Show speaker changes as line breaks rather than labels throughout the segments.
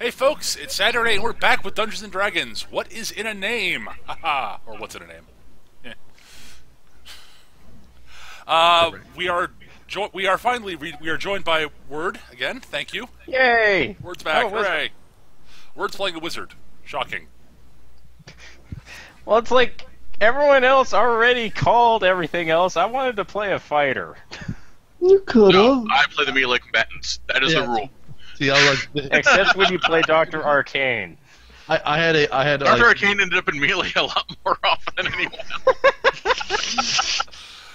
Hey folks, it's Saturday and we're back with Dungeons and Dragons. What is in a name? Haha, or what's in a name? We are finally joined by Word again. Thank you.
Yay!
Word's back.
Oh,
Hooray! Word's playing a wizard. Shocking.
Well, it's like everyone else already called everything else. I wanted to play a fighter.
You could have.
No, I play the melee combatants. That is the rule.
See, I was like,
Except when you play Dr. Arcane.
I had
Dr.
like,
Arcane ended up in melee a lot more often than anyone else.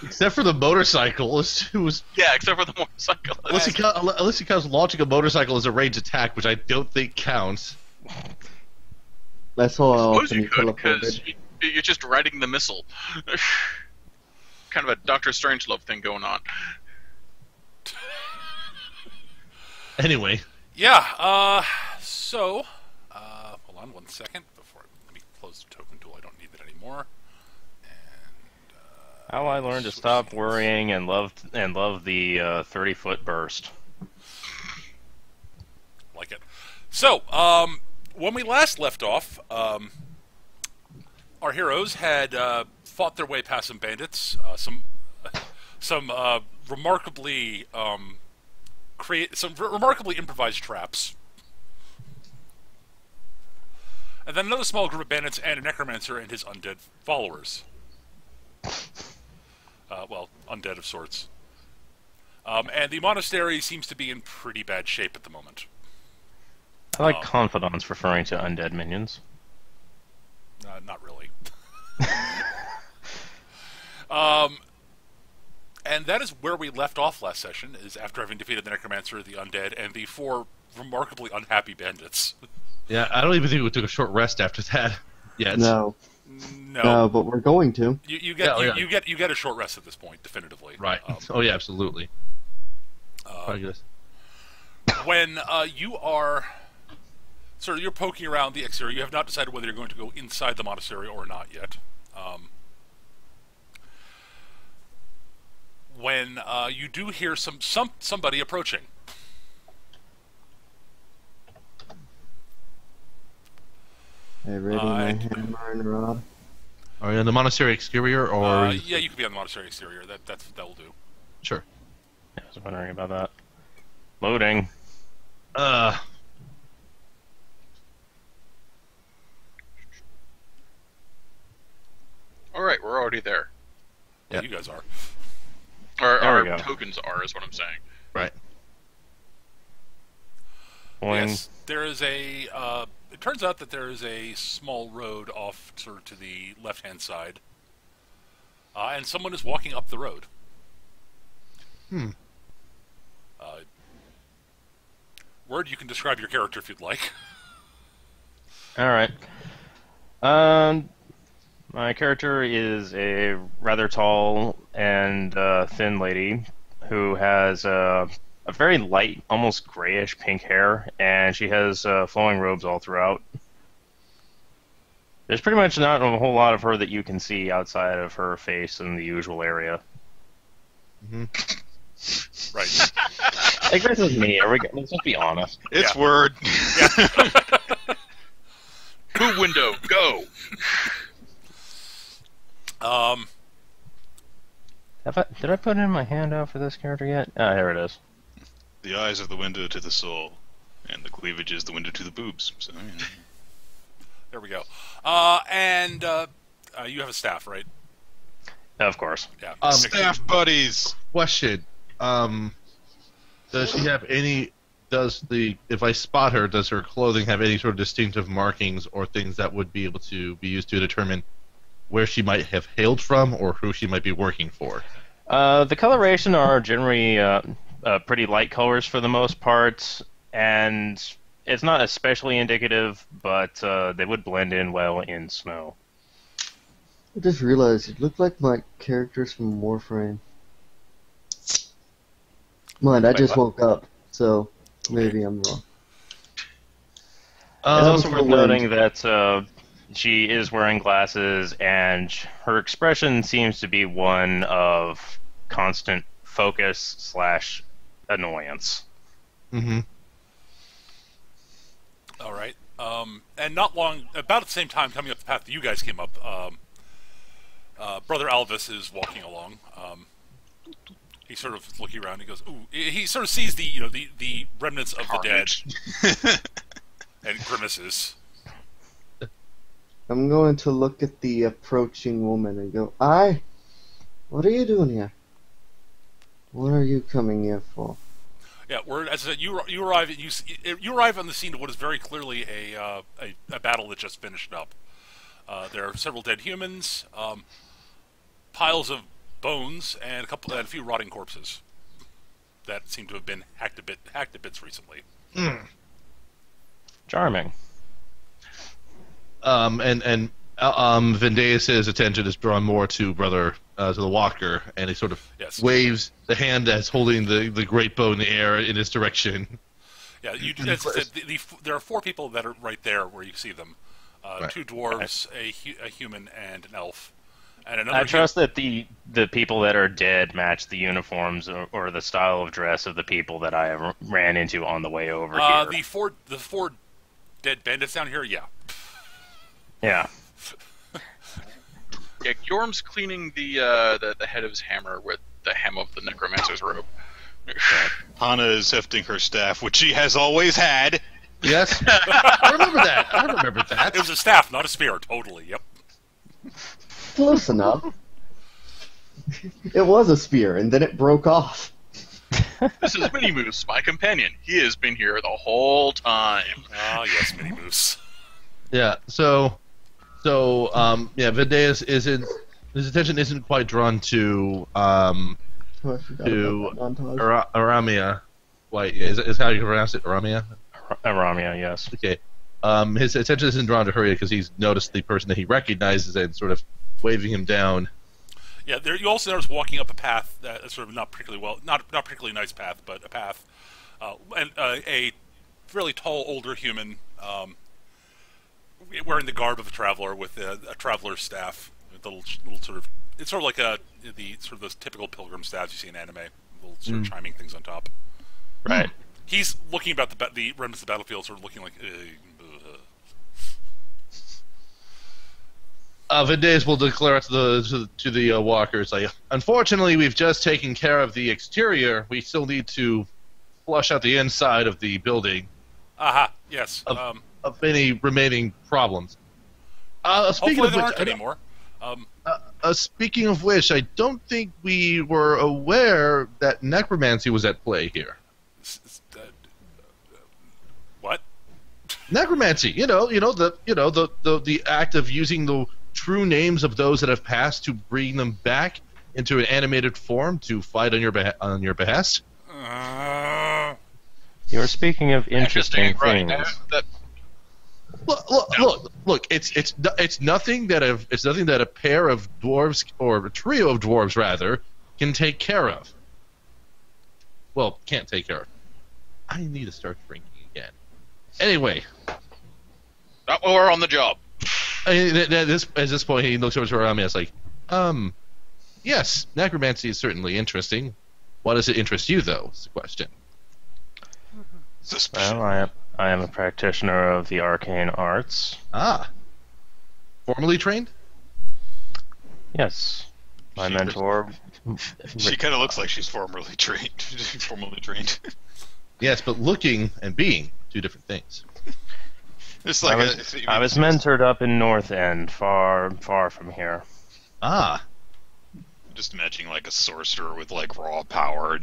except for the motorcycle. It was
Yeah, except for the motorcycle.
unless he counts launching a motorcycle as a ranged attack, which I don't think counts.
That's how
I suppose
often
you
you
could, because
teleported.
you're just riding the missile. Kind of a Doctor Strangelove thing going on.
Anyway,
Yeah. So, hold on 1 second before let me close the token tool. I don't need it anymore. And
How I learned to stop worrying and love the 30-foot burst.
like it. So, when we last left off, our heroes had fought their way past some bandits, some remarkably remarkably improvised traps, and then another small group of bandits and a necromancer and his undead followers. Well, undead of sorts. And the monastery seems to be in pretty bad shape at the moment.
I like confidants referring to undead minions.
Not really. And that is where we left off last session, is after having defeated the necromancer, the undead, and the 4 remarkably unhappy bandits.
yeah, I don't even think we took a short rest after that. Yeah,
No.
No,
No, but we're going to.
you get
Yeah,
you get a short rest at this point, definitively.
right. Oh yeah, absolutely. I guess.
When you are sort of you're poking around the exterior, you have not decided whether you're going to go inside the monastery or not yet. When you do hear somebody approaching.
Hey, ready my hammer and rod.
Are you in the monastery exterior or?
Yeah, you could be on the monastery exterior. That will do.
Sure.
I was wondering about that. Loading.
Alright, we're already there.
Yeah,
Yeah.
you guys are.
Or
There we
our
go.
tokens are, is what I'm saying.
Right.
Boing.
Yes, there is a. It turns out that there is a small road off to the left-hand side, and someone is walking up the road. Word, you can describe your character if you'd like.
Alright. My character is a rather tall and thin lady who has a very light, almost grayish pink hair, and she has flowing robes all throughout. There's pretty much not a whole lot of her that you can see outside of her face in the usual area.
Right.
Like, this is me. Let's just be honest.
It's
Yeah.
Word.
Yeah.
Move window, go!
Did I put in my handout for this character yet? Ah, here it is.
The eyes are the window to the soul, and the cleavage is the window to the boobs. So, yeah.
There we go. And you have a staff, right?
Of course.
Yeah.
Staff buddies.
Question. Does she have any? If I spot her, does her clothing have any sort of distinctive markings or things that would be able to be used to determine where she might have hailed from or who she might be working for?
The coloration are generally pretty light colors for the most part, and it's not especially indicative, but they would blend in well in snow.
I just realized it looked like my characters from Warframe. Mind, I
Wait,
just
what?
woke up, so maybe I'm wrong.
It's also
for
worth
the wind.
noting that she is wearing glasses, and her expression seems to be one of constant focus / annoyance.
Mm-hmm.
and not long, about at the same time, coming up the path that you guys came up, Brother Alvis is walking along. He's sort of looking around. He goes, "Ooh!" He sort of sees the remnants of the dead, and grimaces.
I'm going to look at the approaching woman and go, "Aye, what are you doing here? What are you coming here for?"
Yeah, as I said, you arrive on the scene of what is very clearly a battle that just finished up. There are several dead humans, piles of bones, and a few rotting corpses that seem to have been hacked to bits recently.
Charming.
Vendeus's attention is drawn more to to the walker, and he sort of waves the hand that's holding the great bow in the air in his direction.
Yeah, there are 4 people that are right there where you see them. 2 dwarves, a human, and an elf. And another
I trust that the people that are dead match the uniforms or the style of dress of the people that I ran into on the way over here.
The four dead bandits down here, yeah.
Yeah.
Yeah, Yorm's cleaning the head of his hammer with the hem of the necromancer's robe.
Hana is hefting her staff, which she has always had.
Yes, I remember that.
It was a staff, not a spear. Totally. Yep.
Close enough. It was a spear, and then it broke off.
This is Mini Moose, my companion. He has been here the whole time.
Ah, yes, Mini Moose.
Yeah. So, Vendeus isn't. His attention isn't quite drawn to Aramia. White is how you pronounce it, Aramia.
Aramia, yes.
Okay. His attention isn't drawn to her because he's noticed the person that he recognizes and sort of waving him down.
Yeah, you also notice walking up a path that's sort of not particularly nice path, but a path, and a fairly tall older human wearing the garb of a traveler with a traveler's staff, with little sort of. It's sort of like those typical pilgrim staffs you see in anime, little sort of chiming things on top.
Right.
He's looking about the remnants of the battlefield, sort of looking like.
Vendeus will declare to the walkers, like, unfortunately, we've just taken care of the exterior. We still need to flush out the inside of the building.
Aha, yes.
Of any remaining problems.
Hopefully there aren't anymore.
Speaking of which, I don't think we were aware that necromancy was at play here.
What?
Necromancy, the act of using the true names of those that have passed to bring them back into an animated form to fight on your behest.
You're speaking of interesting things.
Look! It's nothing that a pair of dwarves or a trio of dwarves rather can take care of. Well, can't take care of. I need to start drinking again. Anyway,
not while we're on the job.
At this point, he looks over to Rami and is like, yes, necromancy is certainly interesting. Why does it interest you, though? Is the question.
Well, I am a practitioner of the arcane arts.
Ah. Formally trained?
Yes. My mentor...
She kind of looks like she's formally trained.
Yes, but looking and being, 2 different things.
It's like
I was mentored up in North End, far from here.
Ah.
Just imagining like a sorcerer with like raw power,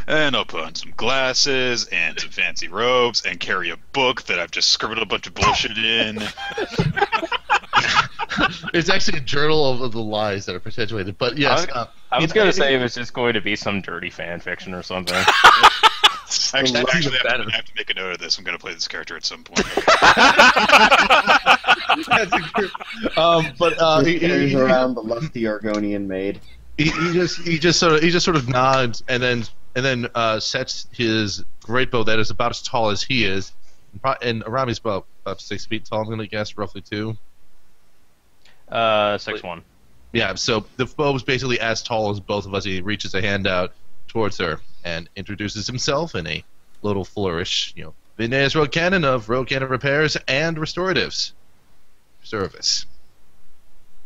and I'll put on some glasses and some fancy robes and carry a book that I've just scribbled a bunch of bullshit in.
It's actually a journal of the lies that are perpetuated, but yes.
I was going to say it was just going to be some dirty fan fiction or something.
Actually, I have to make a note of this. I'm going to play this character at some point.
He carries around the lusty Argonian maid.
He just sort of nods and then sets his great bow that is about as tall as he is, and Rami's about 6 feet tall. I'm going to guess roughly 2.
6'1".
Yeah, so the bow is basically as tall as both of us. He reaches a hand out towards her and introduces himself in a little flourish, Vinayas Road Cannon of Road Cannon Repairs and Restoratives Service.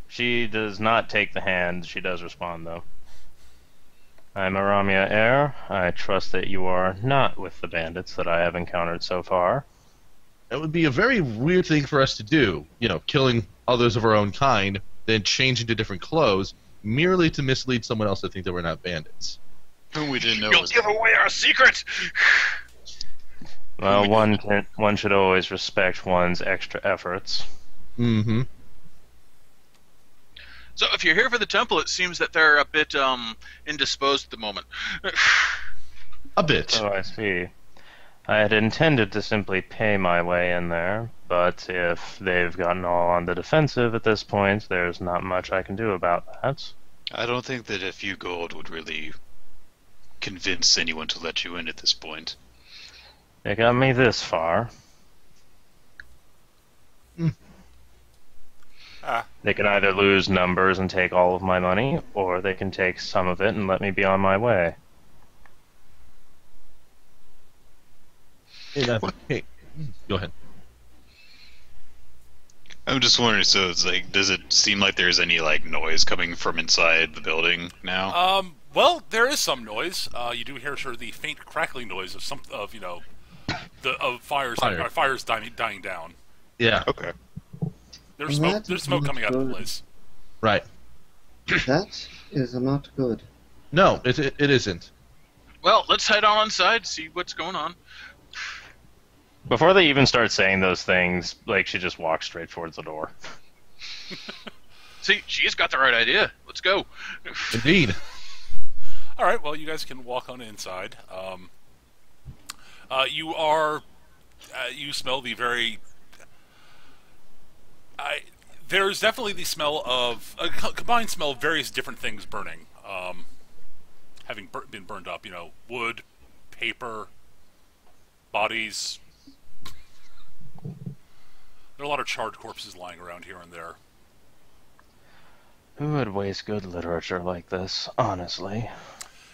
She does not take the hand. She does respond, though. I'm Aramia Air. I trust that you are not with the bandits that I have encountered so far.
It would be a very weird thing for us to do, killing others of our own kind, then change into different clothes, merely to mislead someone else to think that we're not bandits.
Whom we didn't know
You'll
was
give away our secret!
Well, one should always respect one's extra efforts.
Mm-hmm.
So if you're here for the temple, it seems that they're a bit indisposed at the moment.
A bit.
Oh, I see. I had intended to simply pay my way in there, but if they've gotten all on the defensive at this point, there's not much I can do about that.
I don't think that a few gold would really convince anyone to let you in at this point.
They got me this far. They can either lose numbers and take all of my money, or they can take some of it and let me be on my way.
Hey, go ahead.
I'm just wondering, so it's like, does it seem like there's any noise coming from inside the building now?
Well, there is some noise. You do hear sort of the faint crackling noise of fires dying down.
Yeah.
Okay.
There's smoke coming out of the place.
Right.
That is not good.
No, it isn't.
Well, let's head on inside, see what's going on.
Before they even start saying those things, she just walks straight towards the door.
See, she's got the right idea. Let's go.
Indeed.
All right. Well, you guys can walk on inside. You smell the very. There's definitely the smell of a combined smell of various different things burning, having been burned up. Wood, paper, bodies. There are a lot of charred corpses lying around here and there.
Who would waste good literature like this, honestly?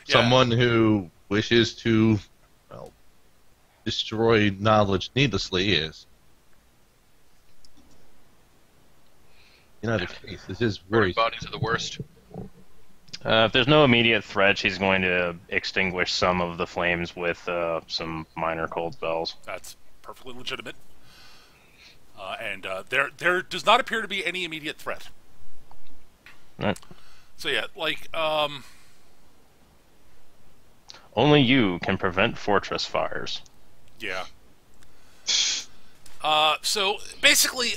Yeah.
Someone who wishes to, destroy knowledge needlessly is. In either case, this is very.
Bodies are the worst.
If there's no immediate threat, she's going to extinguish some of the flames with some minor cold spells.
That's perfectly legitimate. And there does not appear to be any immediate threat.
Right.
So yeah,
Only you can prevent fortress fires.
yeah. So basically,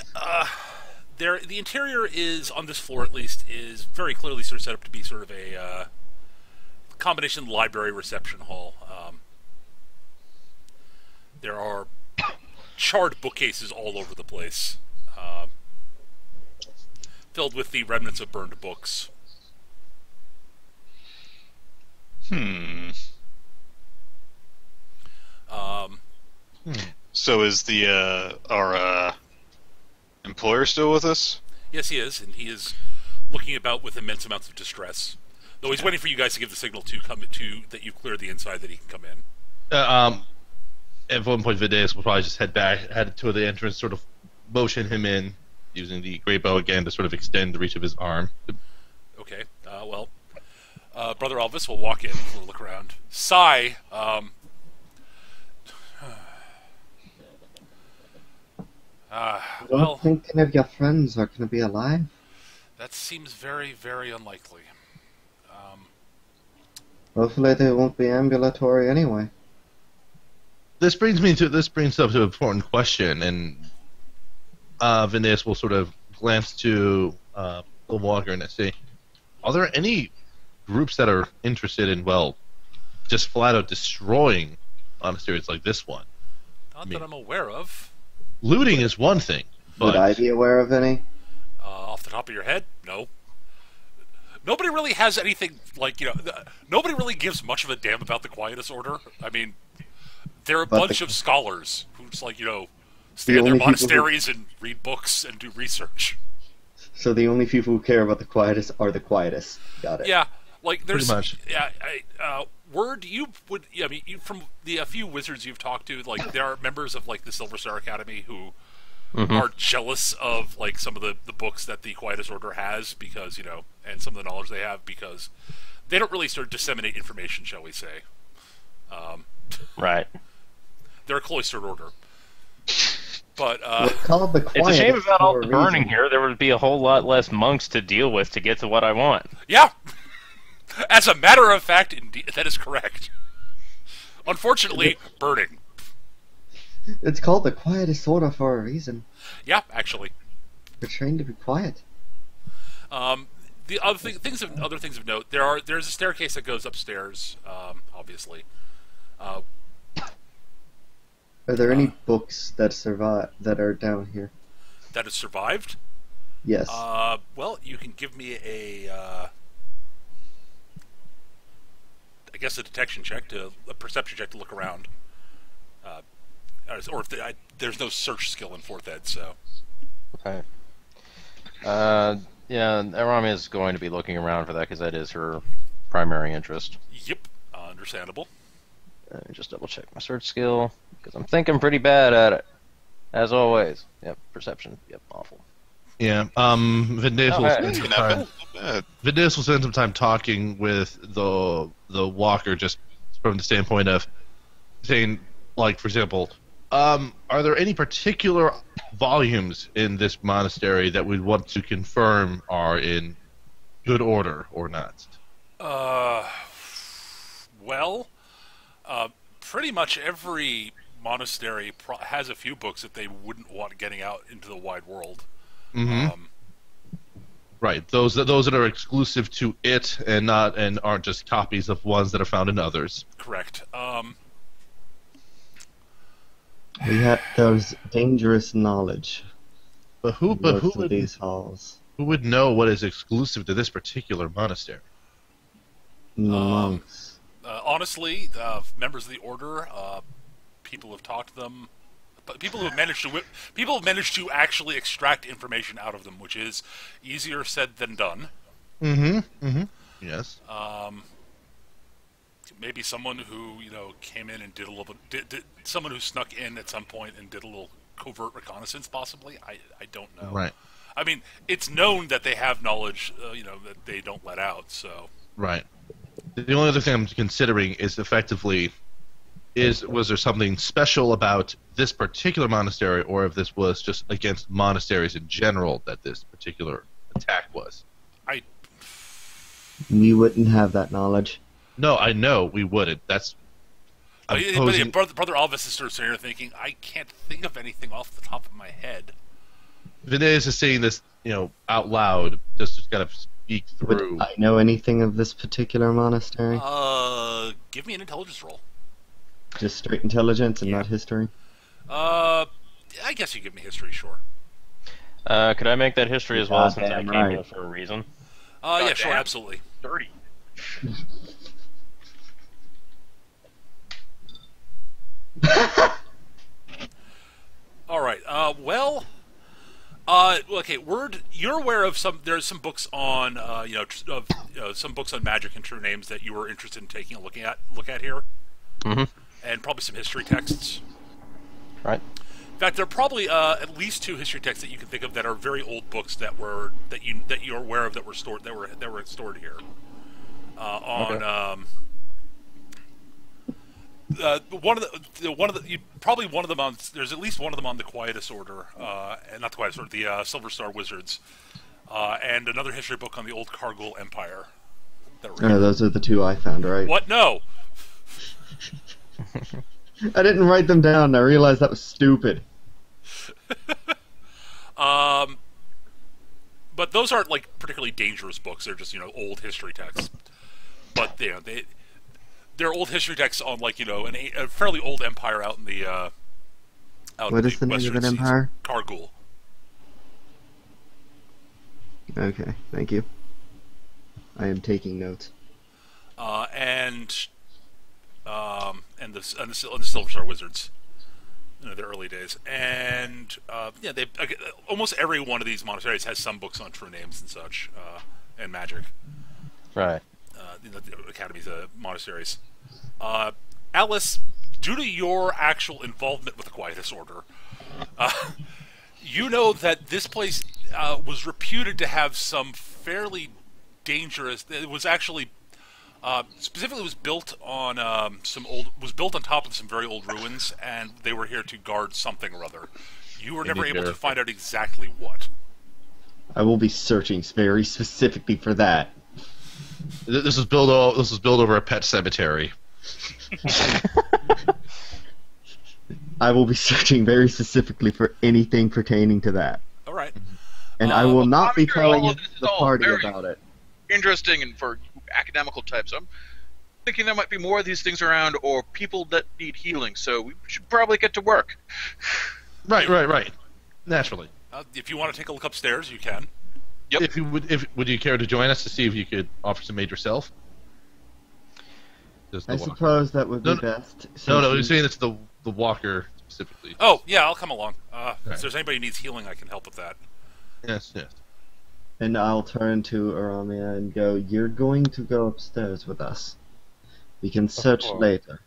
the interior is, on this floor at least, is very clearly sort of set up to be sort of a combination library reception hall. There are charred bookcases all over the place, filled with the remnants of burned books.
So is our employer still with us?
Yes, he is, and he is looking about with immense amounts of distress. Though he's waiting for you guys to give the signal to come to that you clear the inside that he can come in.
At one point, Vidaeus will probably just head to the entrance, sort of motion him in, using the great bow again to sort of extend the reach of his arm.
Okay. Brother Elvis will walk in for a look around. Sigh.
I don't think any of your friends are going to be alive.
That seems very, very unlikely.
Hopefully they won't be ambulatory anyway.
This brings up to an important question, and Vidaeus will sort of glance to the Walker and say, are there any groups that are interested in, just flat out destroying monasteries like this one?
Not that I'm aware of.
Looting is one thing, but
Would I be aware of any?
Off the top of your head, no. Nobody really has anything nobody really gives much of a damn about the Quietus Order. I mean, they're a bunch of scholars who just stay in their monasteries and read books and do research.
So the only people who care about the Quietus are the Quietus. Got it.
Yeah, there's
pretty much.
Yeah, word you would, I mean, from the few wizards you've talked to, like there are members of like the Silver Star Academy who are jealous of like some of the books that the Quietus Order has because and some of the knowledge they have because they don't really sort of disseminate information, shall we say?
Right.
They're a cloistered order. But
We're called the
It's a
Quietus
shame about
for
all
a
the burning
reason.
here. There would be a whole lot less monks to deal with to get to what I want.
yeah, as a matter of fact, indeed, that is correct. Unfortunately, burning.
It's called the Quietus Order for a reason.
Yeah, actually.
We're trained to be quiet.
The other other things of note, there's a staircase that goes upstairs. Obviously,
Are there any books that survive that are down here?
that has survived.
Yes.
Well, you can give me I guess a detection check a perception check to look around. Or if there's no search skill in 4th Ed, so.
Okay. Yeah, Arami is going to be looking around for that because that is her primary interest.
Yep, understandable.
Let me just double check my search skill because I'm thinking pretty bad at it, as always. Yep, perception. Yep, awful.
Yeah. Vindace will
hey.
spend some
Not
time.
bad, not bad.
Vindace will spend some time talking with the walker, just from the standpoint of saying, like, for example, are there any particular volumes in this monastery that we'd want to confirm are in good order or not?
Well, pretty much every monastery has a few books that they wouldn't want getting out into the wide world.
Mm-hmm. Right. Those that are exclusive to it and aren't just copies of ones that are found in others.
Correct.
We have those dangerous knowledge.
But who
Of these halls.
would know what is exclusive to this particular monastery?
The monks.
Honestly, members of the order, people have talked to them. But people have managed to actually extract information out of them, which is easier said than done.
Mm-hmm. Mm-hmm. Yes.
Maybe someone who came in and did a little bit, did someone who snuck in at some point and did a little covert reconnaissance, possibly. I don't know.
Right.
I mean, it's known that they have knowledge, that they don't let out. So.
Right. The only other thing I'm considering is effectively, was there something special about this particular monastery, or if this was just against monasteries in general that this particular attack was?
We wouldn't have that knowledge.
No, I know we wouldn't. That's. I'm posing-
Brother Alvis is sort of sitting here thinking, I can't think of anything off the top of my head.
Vinay is saying this, out loud, just to kind of speak through.
Would I know anything of this particular monastery?
Give me an intelligence roll.
Just straight intelligence and not history?
I guess you give me history, sure.
Could I make that history as well since I
Goddamn
came
right.
here for a reason?
Yeah, sure,
damn.
absolutely.
Dirty.
All right. Okay. You're aware of some. There's some books on, some books on magic and true names that you were interested in taking a look at here, and probably some history texts.
Right.
In fact, there are probably at least 2 history texts that you can think of that are very old books that you're aware of that were stored here. One of them on. There's at least one of them on the Quietus Order, and not the Quietus Order, the Silver Star Wizards, and another history book on the old Kargul Empire. That were here.
Those are the 2 I found, right?
What? No.
I didn't write them down. I realized that was stupid.
But those aren't like particularly dangerous books. They're just old history texts. But they're old history texts on like a fairly old empire out in the
What is the name of
Western
an
Seas.
empire?
Kargul.
Okay, thank you. I am taking notes.
And the Silver Star Wizards, their early days, and they almost every one of these monasteries has some books on true names and such, and magic.
Right.
The academies, monasteries. Alice, due to your actual involvement with the Quietus Order, you know that this place was reputed to have some fairly dangerous. It was actually specifically was built on on top of some very old ruins, and they were here to guard something or other. You were never able to find out exactly what.
I will be searching very specifically for that.
This was built over a pet cemetery.
I will be searching very specifically for anything pertaining to that.
All right.
And I will not be telling
this is
the
all
party
very
about it.
Interesting and for academical types. I'm thinking there might be more of these things around, or people that need healing. So we should probably get to work.
Right. Naturally.
If you want to take a look upstairs, you can.
Yep.
Would you care to join us to see if you could offer some aid yourself?
I suppose that would be best.
No, you're saying it's the walker specifically.
Oh, yeah, I'll come along. If there's anybody who needs healing, I can help with that.
Yes.
And I'll turn to Aramia and go, "You're going to go upstairs with us. We can search later."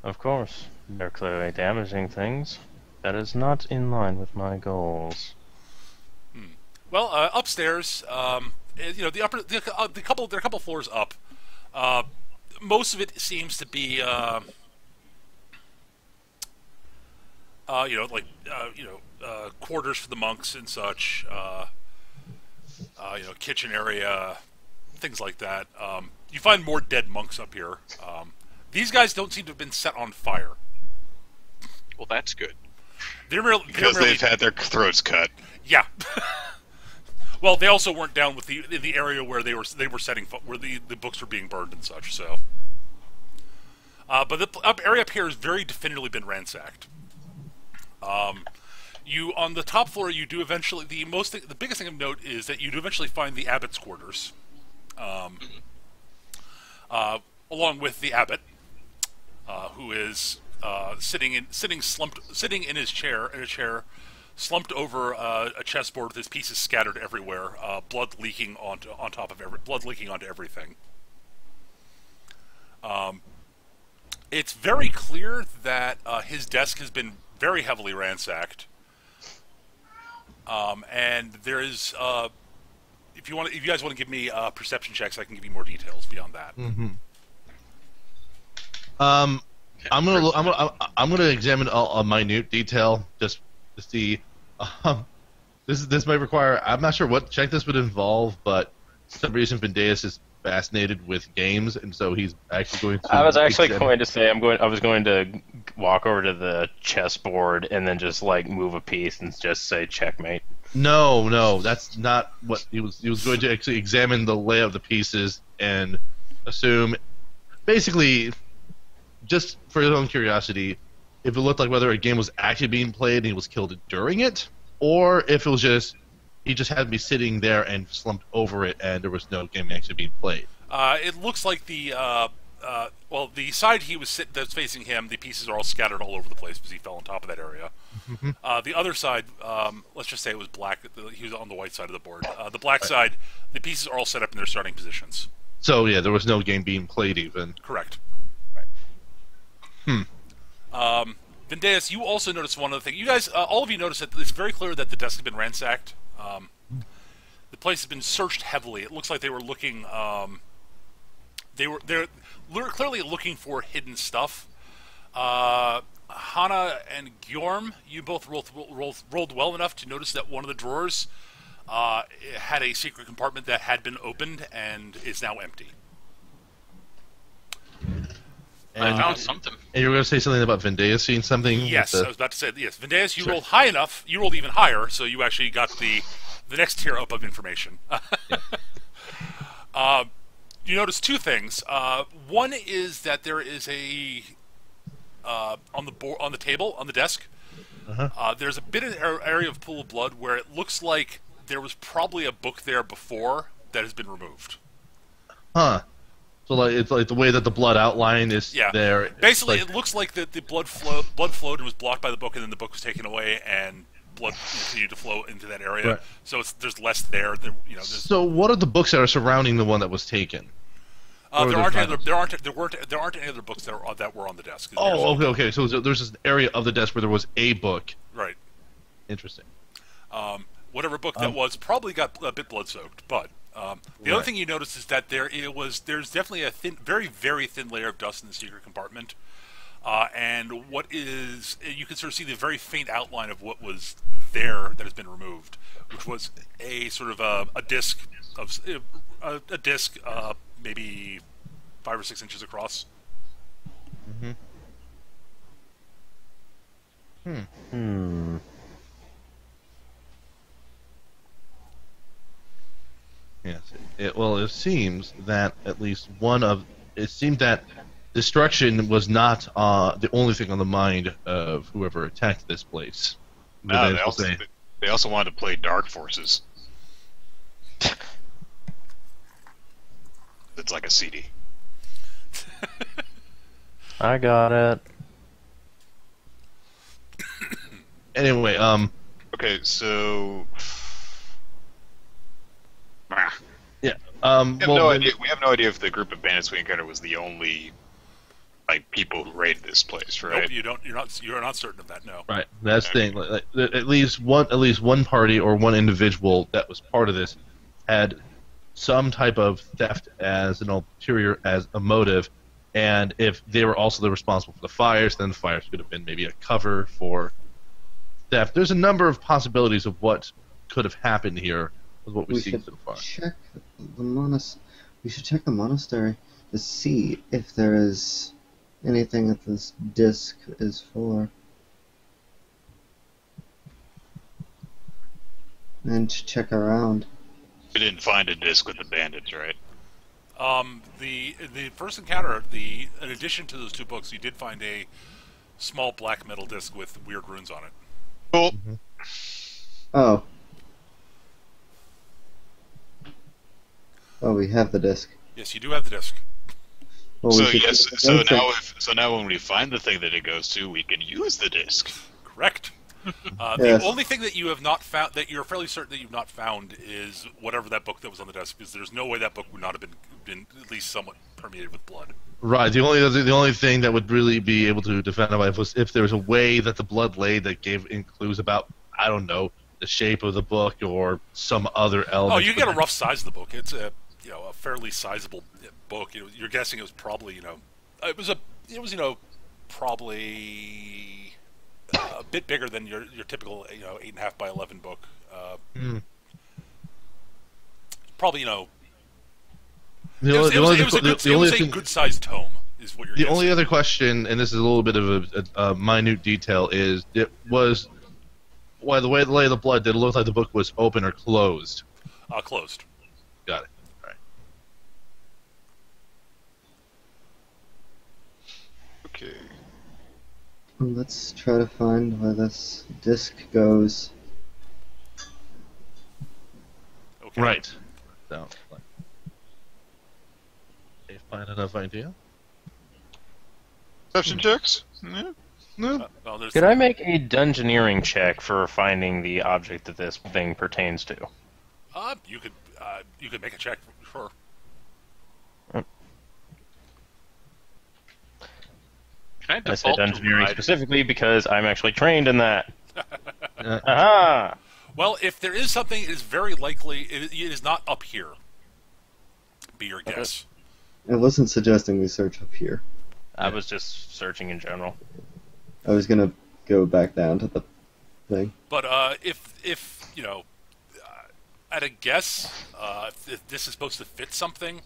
Of course. They're clearly damaging things. That is not in line with my goals.
Well, upstairs, you know, there are a couple floors up. Most of it seems to be, quarters for the monks and such. Kitchen area, things like that. You find more dead monks up here. These guys don't seem to have been set on fire.
Well, that's good.
Because they've had their throats cut.
Yeah. Well, they also weren't down with in the area where they were setting where the books were being burned and such. So, but the area up here has very definitively been ransacked. You on the top floor, you do eventually the biggest thing of note is that you do eventually find the abbot's quarters, along with the abbot, who is sitting in a chair, slumped over a chessboard with his pieces scattered everywhere, blood leaking onto everything. It's very clear that his desk has been very heavily ransacked, and there is. If you guys want to give me perception checks, I can give you more details beyond that.
Mm-hmm. I'm gonna examine a minute detail just to see. This might require. I'm not sure what check this would involve, but for some reason Vendeus is fascinated with games, and so he's actually going to.
I was actually going to say I was going to walk over to the chessboard and then just like move a piece and just say checkmate.
No, that's not what he was. He was going to actually examine the layout of the pieces and assume, basically, just for his own curiosity, if it looked like whether a game was actually being played and he was killed during it, or if it was just he just had me sitting there and slumped over it and there was no game actually being played.
It looks like the side that's facing him, the pieces are all scattered all over the place because he fell on top of that area. Mm-hmm. The other side, let's just say it was black. He was on the white side of the board. The black side, the pieces are all set up in their starting positions.
So yeah, there was no game being played even.
Correct.
Right.
Vendeus, you also noticed one other thing. You guys, all of you noticed that it's very clear that the desk has been ransacked. The place has been searched heavily. It looks like they were looking. They're clearly looking for hidden stuff. Hana and Gjorm, you both rolled well enough to notice that one of the drawers had a secret compartment that had been opened and is now empty.
I found something.
And you were going to say something about Vendeus seeing something?
Yes, I was about to say yes. Vendeus, you rolled high enough. You rolled even higher, so you actually got the next tier up of information. You notice two things. One is that there is on the table on the desk. There's a bit of an area of pool of blood where it looks like there was probably a book there before that has been removed.
Huh. So like it's like the way that the blood outline is there.
Basically, it looks like that the blood flowed and was blocked by the book, and then the book was taken away, and blood continued to flow into that area. Right. So there's less there. So
what are the books that are surrounding the one that was taken? Or
There
there's
aren't
not?
any other, there aren't any other books that were on the desk.
Oh, okay. So there's this area of the desk where there was a book.
Right.
Interesting.
Whatever book that was probably got a bit blood soaked, but the other thing you notice is that there's definitely a thin, very very thin layer of dust in the secret compartment, and what is you can sort of see the very faint outline of what was there that has been removed, which was a sort of a disc of a disc maybe 5 or 6 inches across.
Yes. It seems that at least one of it seemed that destruction was not the only thing on the mind of whoever attacked this place.
No, they also wanted to play Dark Forces. It's like a CD.
I got it.
Anyway,
Okay, so
yeah,
we have no idea if the group of bandits we encountered was the only people who raided this place, right?
Nope, you're not certain of that. No.
right. That's the thing. At least one party or one individual that was part of this had some type of theft as an ulterior, as a motive, and if they were also the responsible for the fires, then the fires could have been maybe a cover for theft. There's a number of possibilities of what could have happened here with what we've seen so far.
We should check the monastery to see if there is anything that this disc is for. And to check around.
We didn't find a disc with the bandits, right?
The first encounter, in addition to those 2 books, you did find a small black metal disc with weird runes on it.
Cool.
Oh. Oh, we have the disc.
Yes, you do have the disc.
Well,
So
we should
yes,
check
so
the
now
disc.
when we find the thing that it goes to, we can use the disc.
Correct.
Yes.
The only thing that you have not found, that you're fairly certain that you've not found, is whatever that book that was on the desk, because there's no way that book would not have been at least somewhat permeated with blood.
Right. The only thing that would really be able to defend our life was if there was a way that the blood laid that gave in clues about, I don't know, the shape of the book or some other element.
Oh, you get a rough size of the book. It's a fairly sizable book. You're guessing it was probably probably a bit bigger than your typical 8.5 by 11 book. Probably it was a good sized tome. Is what you're
The
guessing.
only other question, and this is a little bit of a minute detail, is why the way the lay of the blood did it look like the book was open or closed?
Closed.
Got it. All right.
Okay.
Let's try to find where this disc goes.
Okay.
Right. So, find enough idea.
Perception checks? Yeah. No.
Well, there's
Could I make a dungeoneering check for finding the object that this thing pertains to?
you could make a check, sure.
Can I
I said
default to
dungeoneering
ride?
specifically because I'm actually trained in that.
Uh,
Aha!
Well, if there is something, it is very likely it is not up here. Be your guess.
I wasn't suggesting we search up here.
I was just searching in general.
I was gonna go back down to the thing.
But if at a guess, if this is supposed to fit something,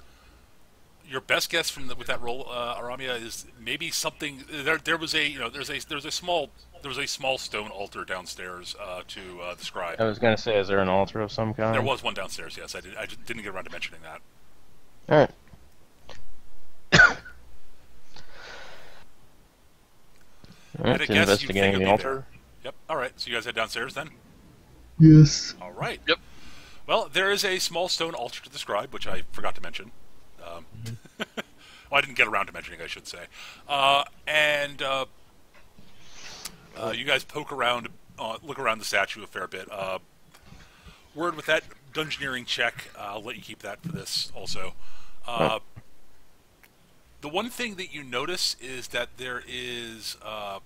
your best guess with that roll, Aramia, is maybe something. There was a small stone altar downstairs to the scribe.
I was gonna say, is there an altar of some kind?
There was one downstairs. Yes, I just didn't get around to mentioning that.
All right.
At a guess, you'd think
Investigating
it'd
the
be
altar.
there. Yep. All right. So you guys head downstairs then.
Yes.
All right.
Yep.
Well, there is a small stone altar to the scribe, which I forgot to mention. Well, I didn't get around to mentioning, I should say. You guys poke around, look around the statue a fair bit. Word with that dungeoneering check, I'll let you keep that for this also. The one thing that you notice is that there's the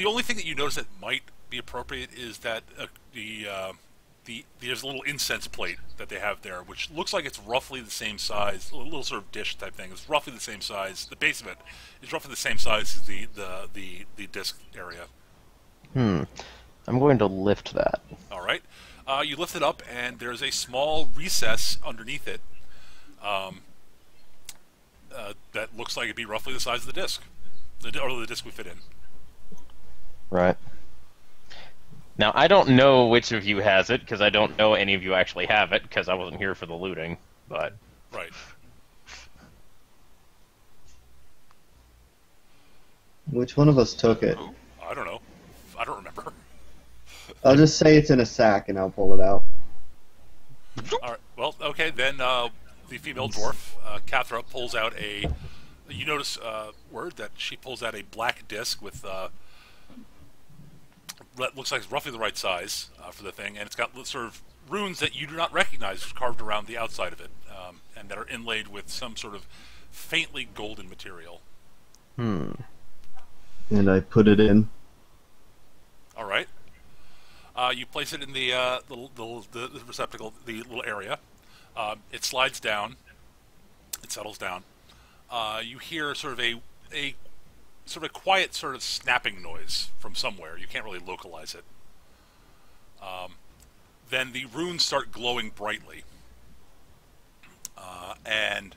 only thing that you notice that might be appropriate is that there's a little incense plate that they have there, which looks like it's roughly the same size, a little sort of dish type thing. It's roughly the same size. The base of it is roughly the same size as the disc area.
I'm going to lift that.
All right. You lift it up, and there's a small recess underneath it that looks like it'd be roughly the size of the disc, or the disc we fit in.
Right. Now, I don't know which of you has it, because I don't know any of you actually have it, because I wasn't here for the looting, but...
Right.
Which one of us took it?
I don't know. I don't remember.
I'll just say it's in a sack and I'll pull it out.
All right. Well, okay, then the female dwarf, Cathra, pulls out a... You notice, word, that she pulls out a black disc with... that looks like it's roughly the right size for the thing, and it's got sort of runes that you do not recognize carved around the outside of it, and that are inlaid with some sort of faintly golden material.
And I put it in.
All right. You place it in the receptacle, the little area. It slides down. It settles down. You hear sort of a sort of quiet sort of snapping noise from somewhere. You can't really localize it. Then the runes start glowing brightly. And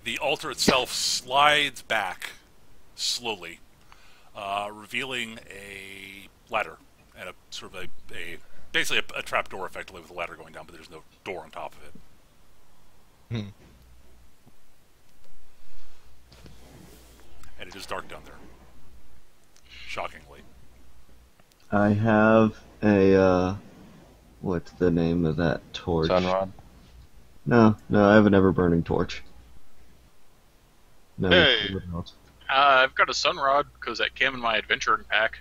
the altar itself slides back slowly, revealing a ladder and a sort of basically a trap door effectively with a ladder going down, but there's no door on top of it. And it is dark down there. Shockingly.
I have a, what's the name of that torch?
Sunrod?
No, I have an ever-burning torch. No,
Hey.
somebody else.
I've got a sunrod because that came in my adventuring pack.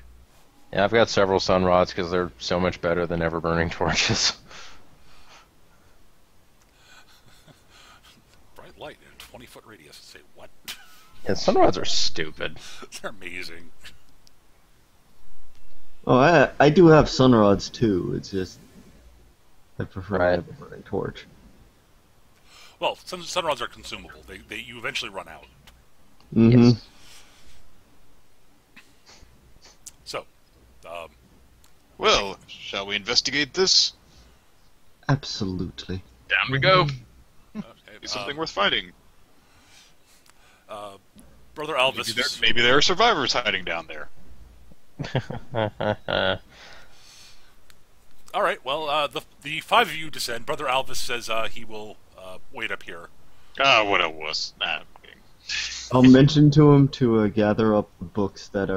Yeah, I've got several sunrods, because they're so much better than ever-burning torches.
Bright light in a 20-foot radius. Say what?
Yeah, sunrods are stupid.
They're amazing.
Oh, I do have sunrods too. It's just I prefer
Right.
an ever-burning torch.
Well, sunrods are consumable. You eventually run out.
Mm-hmm.
Yes.
So,
Well, shall we investigate this?
Absolutely.
Down we go.
okay,
Is something worth finding?
Brother Alvis.
Maybe there are survivors hiding down there.
All right. Well, the five of you descend. Brother Alvis says he will wait up here.
Ah, what a wuss. Nah, I'm kidding.
I'll mention to him to gather up the books that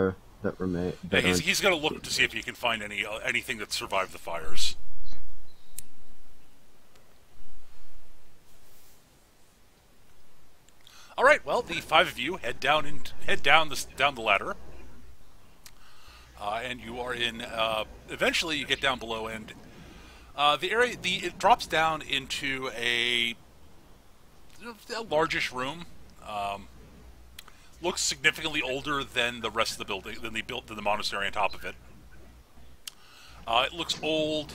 remain.
He's going to look to see if he can find anything that survived the fires. All right. Well, the five of you head down the ladder, and you are in. Eventually, you get down below, and the area it drops down into a largish room. Looks significantly older than the rest of the building, than the monastery on top of it. It looks old.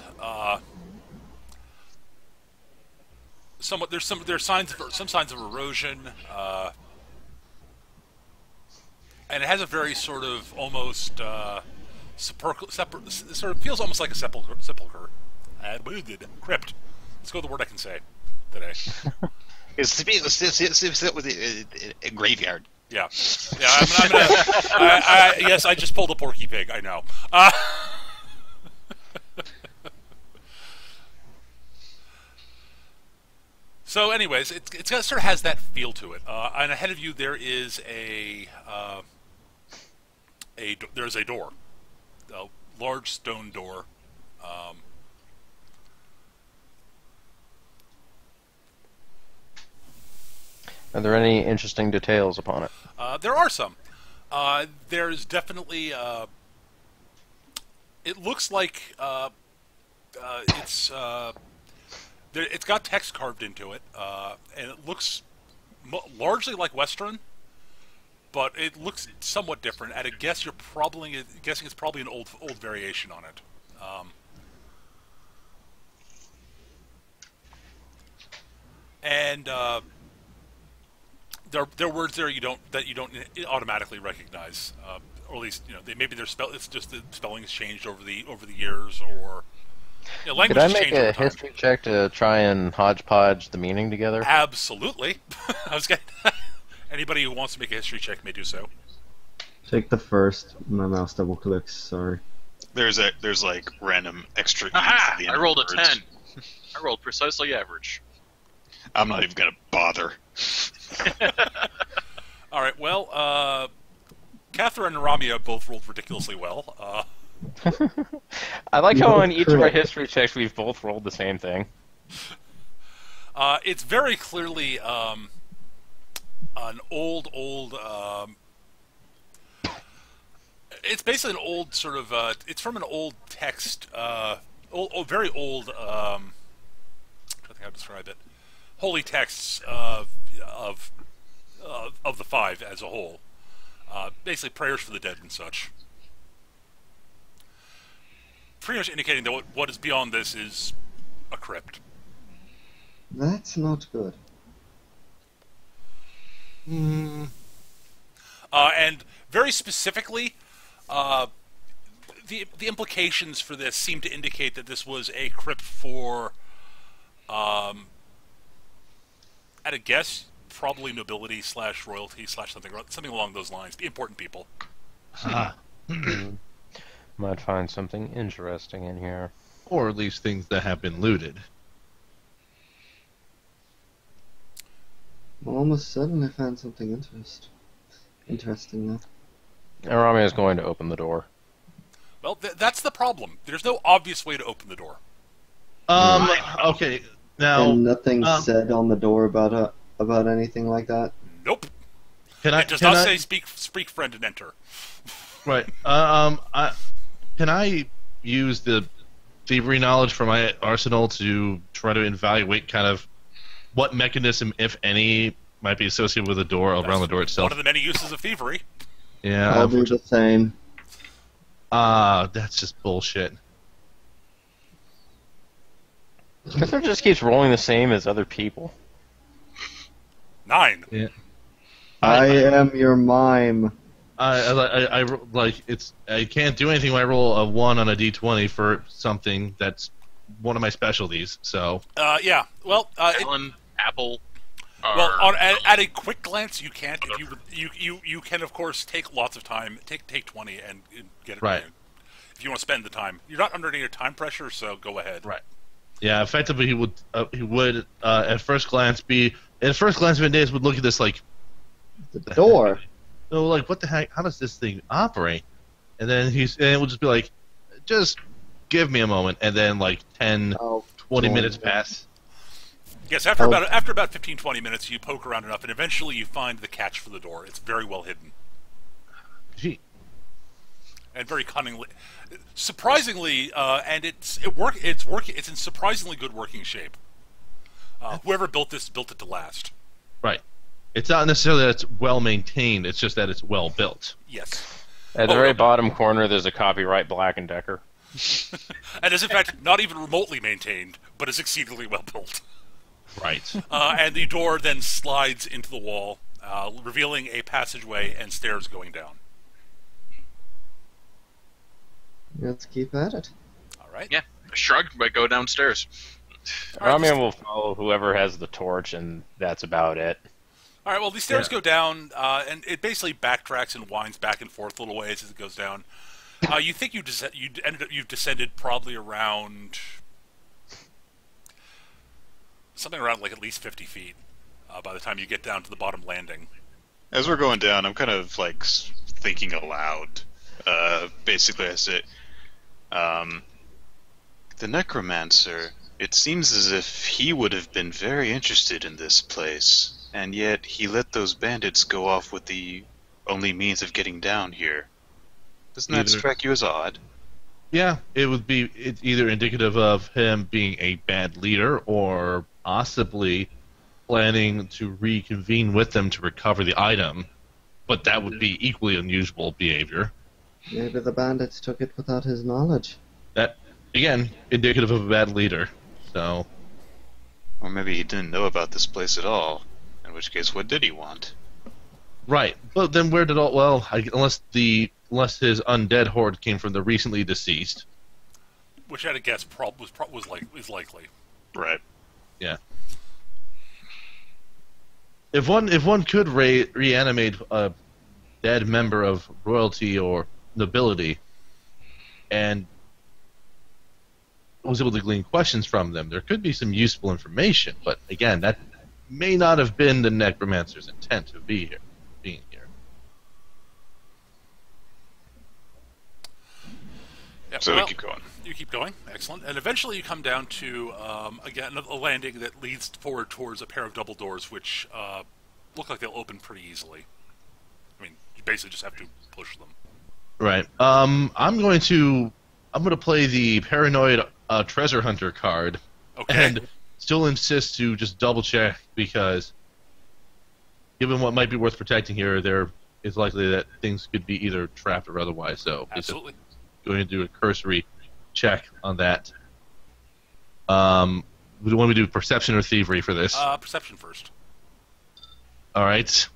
Somewhat. There's some signs of erosion, and it has a very sort of almost sort of feels almost like a sepulcher. Crypt. Let's go with the word I can say today.
It's a graveyard.
Yeah. Yes, I just pulled a Porky Pig. I know. So, anyways, it sort of has that feel to it. And ahead of you, there is there's a door, a large stone door.
Are there any interesting details upon it?
There are some. There's definitely. It looks like it's got text carved into it, and it looks largely like Western, but it looks somewhat different. At a guess, you're probably guessing it's probably an old variation on it. And there are words there you don't automatically recognize, or at least maybe their spell. It's just the spelling has changed over the years, or language
Could I
has
make
changed over
a
time.
history check to try and hodgepodge the meaning together?
Absolutely. I was getting anybody who wants to make a history check may do so.
Take the first. My mouse double clicks. Sorry.
There's like random extra E's
Aha!
at the end
I
of
rolled a
words.
10. I rolled precisely average.
I'm not even gonna bother.
All right. Well, Catherine and Ramia both rolled ridiculously well.
I like how
No
on each of our
correct.
history checks we've both rolled the same thing.
It's very clearly an old. It's basically an old sort of. It's from an old text. Very old. I think how to describe it. Holy texts of the five as a whole. Basically prayers for the dead and such. Pretty much indicating that what is beyond this is a crypt.
That's not good.
And very specifically, the implications for this seem to indicate that this was a crypt for, at a guess, probably nobility / royalty / something along those lines. The important people.
Might find something interesting in here.
Or at least things that have been looted.
Well, all of a sudden I found something interesting now.
Arami is going to open the door.
Well, that's the problem. There's no obvious way to open the door.
Okay. Now,
And nothing said on the door about anything like that.
Nope.
can I?
It does
can
not
I-
say speak friend and enter.
Right. Can I use the thievery knowledge from my arsenal to try to evaluate kind of what mechanism, if any, might be associated with the door around the door itself?
One of the many uses of thievery.
Yeah.
I'll do the same.
That's just bullshit.
Spencer just keeps rolling the same as other people.
9.
Yeah.
I am your mime.
I can't do anything when I roll a 1 on a d20 for something that's one of my specialties. So
Yeah. Well,
Alan, Apple.
at a quick glance, you can't. If you can of course take lots of time. Take 20 and get it
Right.
if you want to spend the time. You're not under any time pressure, so go ahead.
right. Yeah, effectively he would at first glance Vendeas would look at this like
The door.
so like what the heck, how does this thing operate? And then it will just be like, just give me a moment, and then like 10,
Oh,
20
boy.
minutes pass.
Yes, after about 15-20 minutes, you poke around enough, and eventually you find the catch for the door. It's very well hidden
Gee.
and very cunningly, surprisingly, and it's in surprisingly good working shape. Whoever built this built it to last.
Right. It's not necessarily that it's well maintained, it's just that it's well built.
Yes,
At the
Oh,
very
no.
bottom corner, there's a copyright Black & Decker.
and is in fact not even remotely maintained, but is exceedingly well built.
Right.
And the door then slides into the wall, revealing a passageway and stairs going down.
Let's keep at it.
All right.
Yeah, a shrug, but go downstairs.
All right,
Arami will follow whoever has the torch, and that's about it.
All right. Well, these stairs
Yeah.
go down, and it basically backtracks and winds back and forth a little ways as it goes down. You think you've descended probably around something around like at least 50 feet by the time you get down to the bottom landing.
As we're going down, I'm kind of like thinking aloud. Basically, I say, the necromancer. It seems as if he would have been very interested in this place, and yet he let those bandits go off with the only means of getting down here. Doesn't that
Either-
strike you as odd?
Yeah, it's either indicative of him being a bad leader or possibly planning to reconvene with them to recover the item, but that would be equally unusual behavior.
Maybe the bandits took it without his knowledge.
That, again, indicative of a bad leader. So,
Or maybe he didn't know about this place at all. In which case, what did he want?
right. But then where did all... Well, unless his undead horde came from the recently deceased.
Which I'd guess is likely.
Right.
Yeah. If one could reanimate a dead member of royalty or nobility, and was able to glean questions from them, there could be some useful information. But again, that may not have been the necromancer's intent to being here.
Yeah,
So
well,
we keep going.
You keep going, excellent, and eventually you come down to again a landing that leads forward towards a pair of double doors, which look like they'll open pretty easily. I mean, you basically just have to push them.
Right. I'm going to play the paranoid treasure hunter card,
Okay.
and still insist to just double check, because given what might be worth protecting here, there is likely that things could be either trapped or otherwise. So
Absolutely.
going to do a cursory check on that. Do you want me to do perception or thievery for this?
Perception first.
All right.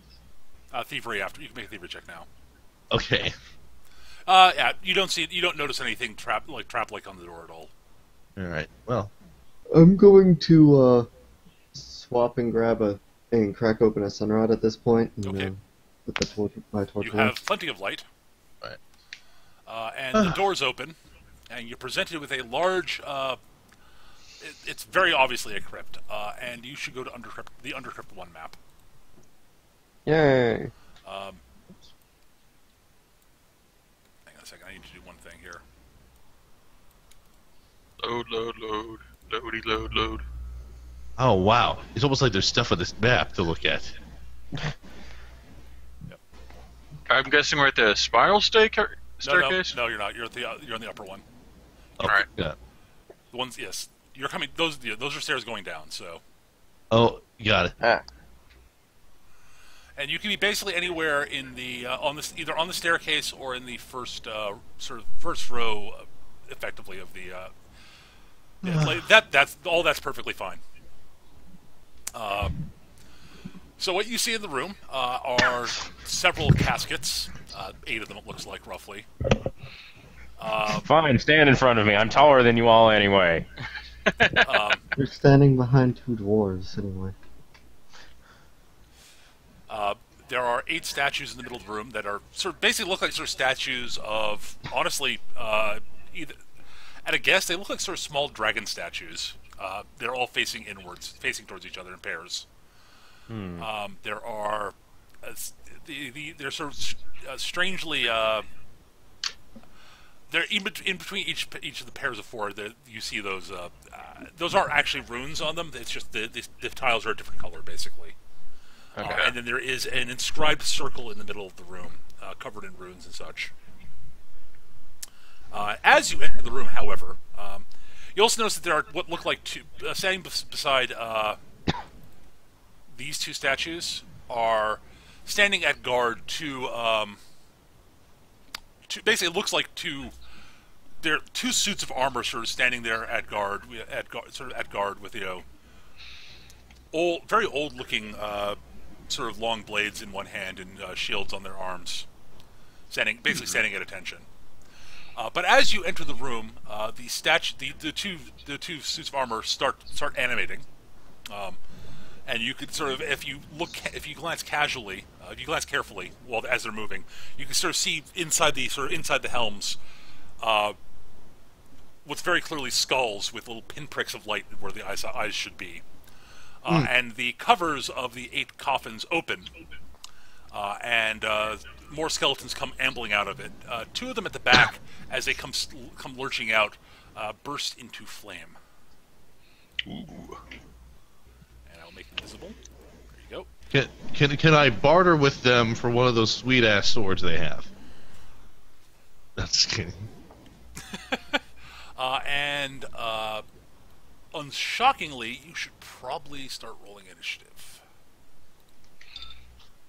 Thievery after. You can make a thievery check now.
Okay.
Yeah, you don't notice anything trap like on the door at all.
All right. Well,
I'm going to swap and grab and crack open a sunrod at this point. And,
Okay.
Put the my torch
You
on.
have plenty of light.
Right.
And the doors open, and you're presented with a large. It's very obviously a crypt, and you should go to the Undercrypt 1 map.
Yay!
Hang on a second. I need to do one thing here.
Load, load, load. Loady, load, load.
oh wow, it's almost like there's stuff on this map to look at.
I'm guessing we're at the spiral staircase?
No, you're not. You're on the upper one.
Oh,
Alright.
Yeah.
The ones, yes, you're coming. Those are stairs going down. So,
Oh, you got it.
and you can be basically anywhere in the either on the staircase or in the first first row, effectively of the. That's perfectly fine. So what you see in the room are several caskets, 8 of them it looks like roughly.
Fine, stand in front of me. I'm taller than you all anyway.
You're standing behind 2 dwarves anyway.
There are 8 statues in the middle of the room that are basically look like statues of, honestly, either at a guess they look like small dragon statues. They're all facing inwards, facing towards each other in pairs. There are they're strangely they're in between each of the pairs of 4 that you see those aren't actually runes on them. It's just the tiles are a different color basically.
Okay.
And then there is an inscribed circle in the middle of the room, covered in runes and such. As you enter the room, however, you also notice that there are what look like 2 standing beside these 2 statues are standing at guard to basically it looks like there are 2 suits of armor sort of standing there at guard with very old looking sort of long blades in one hand and shields on their arms, basically standing at attention. But as you enter the room, the two suits of armor start animating, and you could if you glance casually, if you glance carefully as they're moving, you can sort of see inside the helms, what's very clearly skulls with little pinpricks of light where the eyes should be, and the covers of the 8 coffins open, and more skeletons come ambling out of it. 2 of them at the back, as they come lurching out, burst into flame.
Ooh.
And I'll make it visible. There you go.
Can I barter with them for one of those sweet ass swords they have? That's kidding.
unshockingly, you should probably start rolling initiative.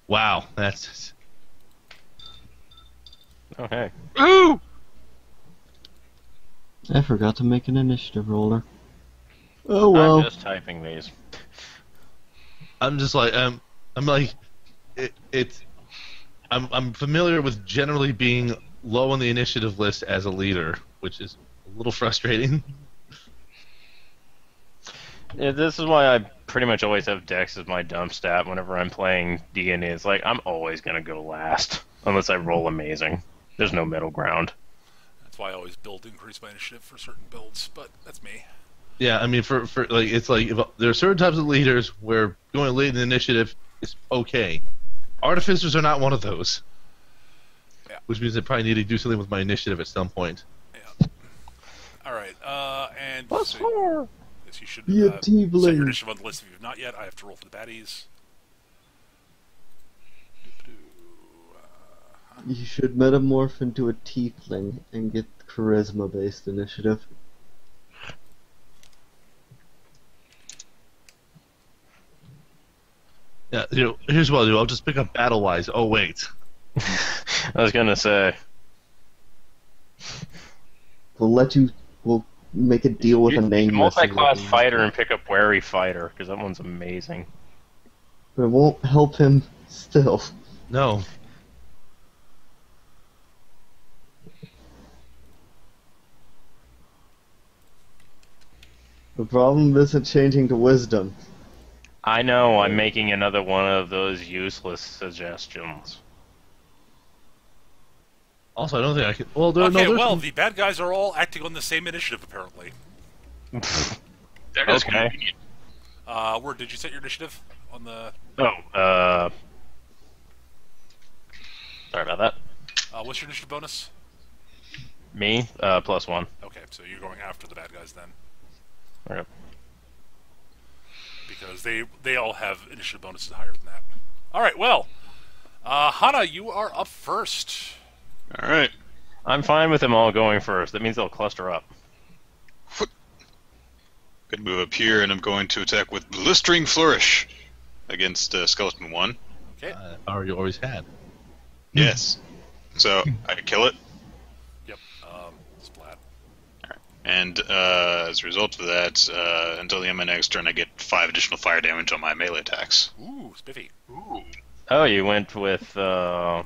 Wow, that's
Okay.
Ooh!
I forgot to make an initiative roller. Oh well.
I'm just typing these.
I'm just like I'm like it's I'm familiar with generally being low on the initiative list as a leader, which is a little frustrating.
Yeah, this is why I pretty much always have Dex as my dump stat whenever I'm playing D&D. It's like, I'm always going to go last, unless I roll amazing. There's no middle ground.
That's why I always increase my initiative for certain builds, but that's me.
Yeah, I mean, for like it's like if, there are certain types of leaders where going late in the initiative is okay. Artificers are not one of those.
Yeah.
Which means I probably need to do something with my initiative at some point.
Yeah. All right. And
+4.
Yes, you should
Be a
set your
tiefling.
initiative on the list if you've not yet. I have to roll for the baddies.
You should metamorph into a tiefling and get charisma-based initiative.
Yeah, here's what I'll do. I'll just pick up Battle-Wise. Oh wait,
I was going to say,
We'll make a deal with
you
a name.
multi-class fighter and pick up Wary Fighter, because that one's amazing.
But it won't help him still.
no.
The problem isn't changing to wisdom.
I know, I'm making another one of those useless suggestions.
Also, I don't think I can. Well,
Okay,
no,
well, the bad guys are all acting on the same initiative, apparently.
That is
Okay.
convenient.
Where did you set your initiative? On the...
Oh, sorry about that.
what's your initiative bonus?
Me, +1.
Okay, so you're going after the bad guys then.
Okay.
Because they all have initiative bonuses higher than that. Alright, well, Hana, you are up first.
All right.
I'm fine with them all going first. That means they'll cluster up.
Gonna move up here, and I'm going to attack with Blistering Flourish against Skeleton 1.
Okay.
Power you always had.
Yes. So I kill it,
Yep. Splat.
and as a result of that, until the end of my next turn, I get 5 additional fire damage on my melee attacks.
Ooh, spiffy.
Ooh.
Oh, you went with,
Desert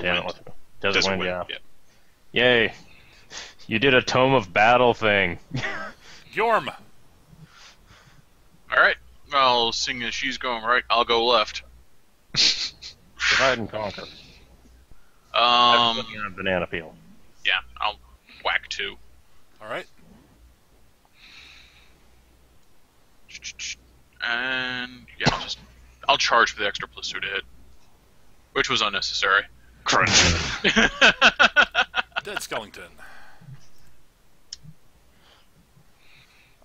damn it,
Wind.
Desert Wind, yeah.
Yep.
Yay. You did a Tome of Battle thing.
Bjorm.
Alright. Well, seeing as she's going right, I'll go left.
Divide and conquer. I'm
Um,
looking at a banana peel.
yeah, I'll whack 2.
Alright.
And yeah, I'll charge for the extra +2 to hit, which was unnecessary.
Crunch.
Dead Skellington.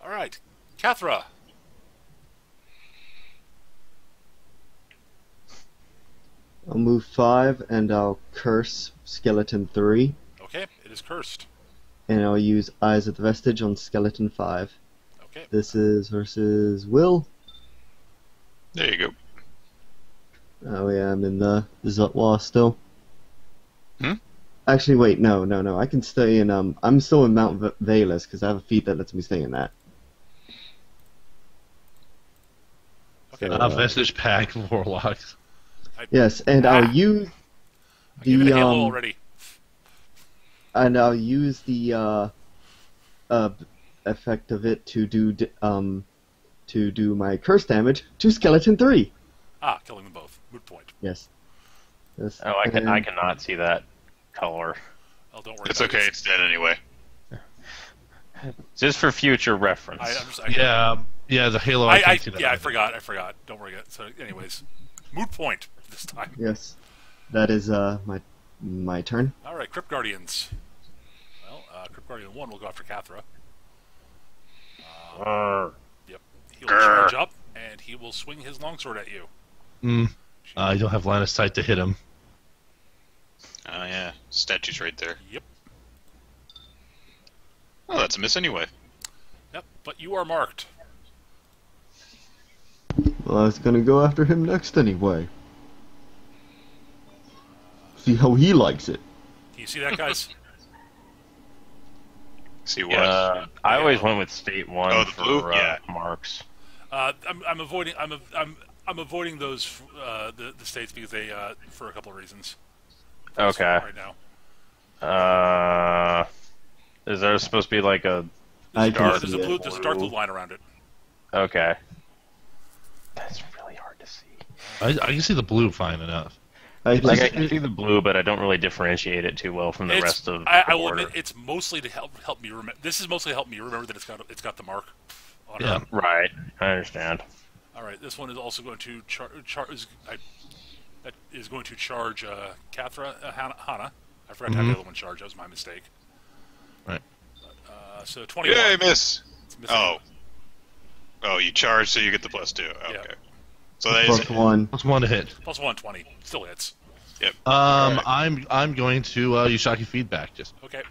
Alright. Cathra.
I'll move 5 and I'll curse Skeleton 3.
Okay, it is cursed.
And I'll use Eyes of the Vestige on Skeleton 5.
Okay.
This is versus Will.
There you go.
Oh yeah, I'm in the Zutwa still.
Hmm?
Actually, wait, no. I can stay in, I'm still in Mount Valus, because I have a feat that lets me stay in that.
Okay.
So,
Vestige Pack Warlocks.
yes, and I'll use
I gave it a halo
the,
already.
and I'll use the, effect of it to do my curse damage to Skeleton 3.
Ah, killing them both. Moot point.
Yes. Yes.
Oh, I
and-
cannot see that color.
Oh, don't worry
It's
about
okay.
it.
It's dead anyway.
Just for future reference.
Yeah, the Halo.
I
can't see that.
forgot. Don't worry. So, anyways, moot point this time.
Yes. That is, my turn.
All right, Crypt Guardians. Well, Crypt Guardian 1 will go after Cathra.
Grr.
Yep. He'll charge up, and he will swing his longsword at you.
I don't have line of sight to hit him.
Oh yeah, statue's right there.
Yep.
Oh, that's a miss anyway.
Yep. But you are marked.
Well, I was gonna go after him next anyway. See how he likes it.
Can you see that, guys?
See what?
I always went with state 1
Oh, the
for
blue? Yeah.
marks.
I'm avoiding. I'm avoiding those the states because they for a couple of reasons.
Okay.
Right now.
Is there supposed to be like a
I
There's
can
a
see
blue.
it.
There's a dark blue line around it.
Okay. That's really hard to see.
I can see the blue fine enough.
Like I can see the blue, but I don't really differentiate it too well from the rest of the
I will
border.
admit, it's mostly to help me remember. This is mostly to help me remember that it's got the mark on
Yeah.
it.
Right. I understand.
All right. This one is also going to that is going to charge Hana. I forgot to have the other one charge. That was my mistake.
Right.
So 21.
Yay, miss!
It's missing.
Oh, you charge, so you get the +2. Okay.
Yeah.
So that is
Plus 1.
Plus 1 to hit.
Plus 120. Still hits.
Yep.
I'm going to use shocking feedback just
Okay.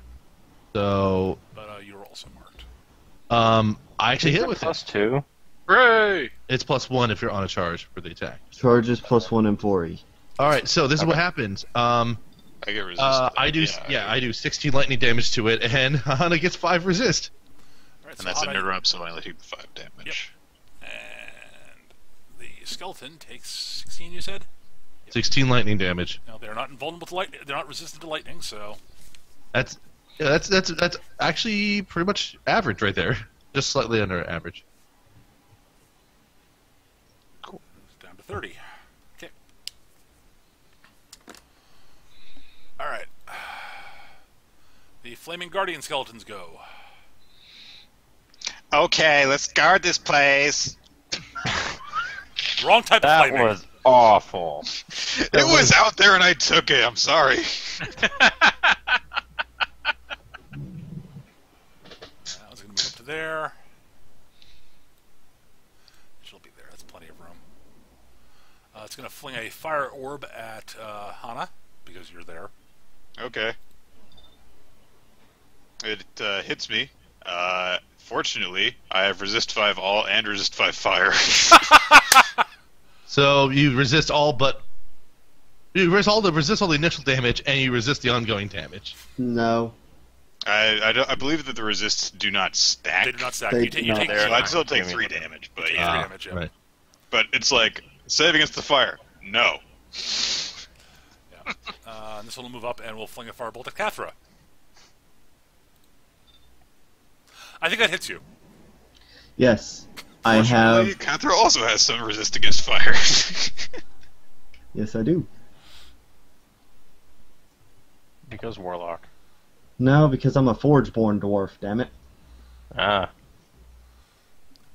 so.
But you're also marked.
I actually hit with it.
+2.
Hooray!
It's +1 if you're on a charge for the attack.
Charges plus 1 and 4E.
All right, so this is what happens.
I get resist.
I do 16 lightning damage to it, and Hana gets 5 resist.
All right,
And that's an
Hana-
interrupt, so I only take 5 damage.
And the skeleton takes 16. You said.
16 lightning damage.
Now they're not invulnerable to lightning. They're not resistant to lightning. So
That's actually pretty much average right there, just slightly under average.
cool. Down to 30. Okay. All right. The flaming guardian skeletons go.
Okay, let's guard this place.
Wrong type of
That
flaming.
was awful.
It was out there and I took it. I'm sorry.
I was going to move up to there. She'll be there. That's plenty of room. It's going to fling a fire orb at Hana because you're there.
Okay. It hits me. Fortunately, I have resist 5 all and resist 5 fire.
So you resist all resist all the initial damage, and you resist the ongoing damage.
No.
I believe that the resists do not stack.
They do not stack.
They
You
do
take,
not.
So I'd still take
Give me
3
one.
damage, but
Take
yeah.
3 damage, yeah.
Right.
But it's like save against the fire. No.
Yeah. And this one will move up and we'll fling a firebolt at Cathra. I think that hits you.
Yes. I have.
Fortunately, Cathra also has some resist against fire.
Yes, I do.
Because Warlock.
No, because I'm a forge-born dwarf, damn it.
Ah.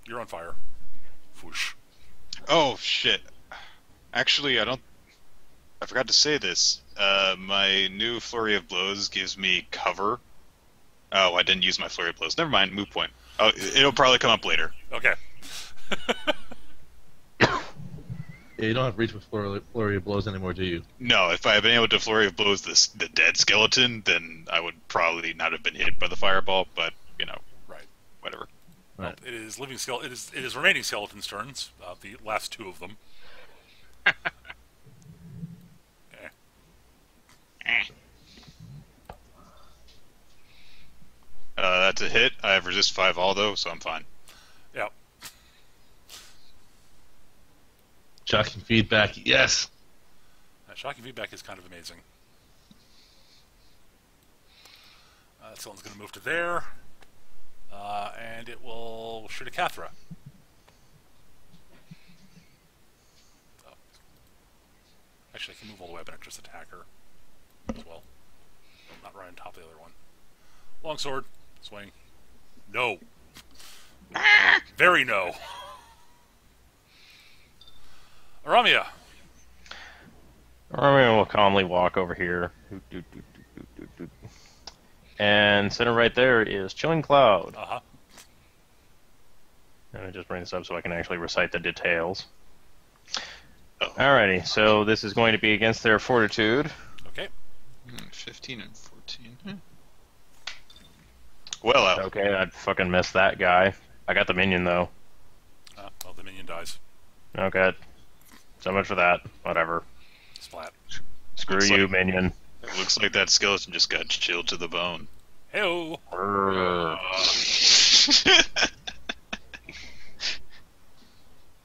You're on fire. Whoosh.
Oh shit! Actually, I forgot to say this. My new flurry of blows gives me cover. Oh, I didn't use my flurry of blows. Never mind. Moot point. Oh, it'll probably come up later.
Okay.
Yeah, you don't have reach with flurry of blows anymore, do you?
No, if I had been able to flurry of blows the dead skeleton, then I would probably not have been hit by the fireball. But
Right.
whatever.
Right.
It is living skeleton. It is remaining skeletons' turns. The last 2 of them.
That's a hit. I have resist 5 all though, so I'm fine.
Yeah.
Shocking feedback, yes.
Shocking feedback is kind of amazing. Someone's going to move to there, and it will shoot at Cathra. Oh. Actually, I can move all the way up and just attack her as well. Not right on top of the other one. Longsword, swing. No. Very no. Aramia.
Armin will calmly walk over here. And center right there is Chilling Cloud.
Uh-huh.
And I just bring this up so I can actually recite the details.
Oh.
Alrighty, so this is going to be against their fortitude.
Okay.
15 and 14. Well out.
Okay, I'd fucking miss that guy. I got the minion though.
Well, the minion dies.
Okay. So much for that. Whatever.
Splat.
Screw
Looks
you,
like-
minion.
It looks like that skeleton just got chilled to the bone.
Heyo.
Brrr.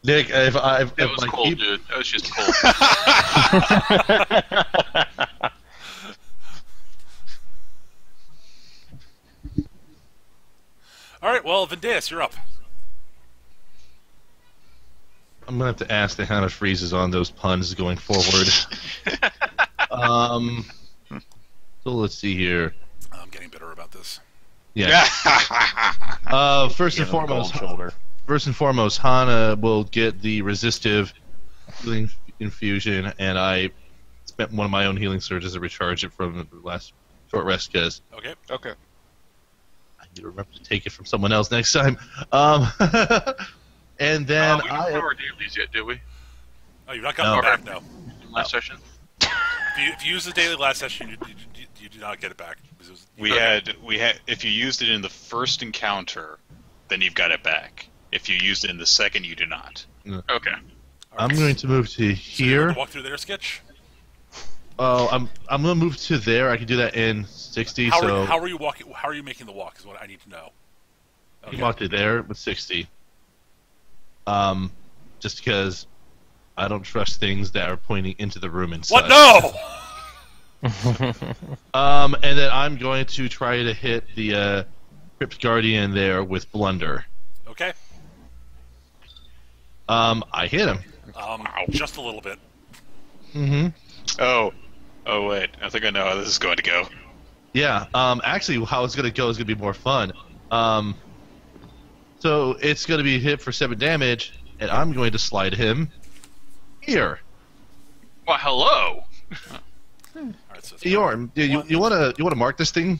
Nick, if
That was
I
cold,
keep,
dude. That was just cold.
All right. Well, Vendeus, you're up.
I'm gonna have to ask the Hound of Freezes on those puns going forward. um, so let's see here.
I'm getting bitter about this.
Yeah. First and
Give him a gold
foremost,
shoulder.
Hana will get the resistive healing infusion, and I spent one of my own healing surges to recharge it from the last short rest because
Okay.
Okay.
I need to remember to take it from someone else next time. And then
we didn't cover our dailies yet, did we?
Oh, you've not gotten
No.
it back now.
In last session?
If you used the daily last session, you did not get it back. Because it was,
We had. If you used it in the first encounter, then you've got it back. If you used it in the second, you do not.
Okay.
I'm going to move to
So you're
here.
gonna walk through there, Sketch.
Oh, I'm going to move to there. I can do that in 60.
How
so
are you walking? How are you making the walk? Is what I need to know.
I walked it there with 60. Just because I don't trust things that are pointing into the room and
What?
such.
No.
And then I'm going to try to hit the Crypt Guardian there with Blunder.
Okay.
I hit him.
Just a little bit.
Mm-hmm.
Oh wait. I think I know how this is going to go.
Yeah. Actually, how it's going to go is going to be more fun. So it's going to be hit for 7 damage, and I'm going to slide him here.
Well, hello.
All right. So it's
Eorm, you want to mark this thing?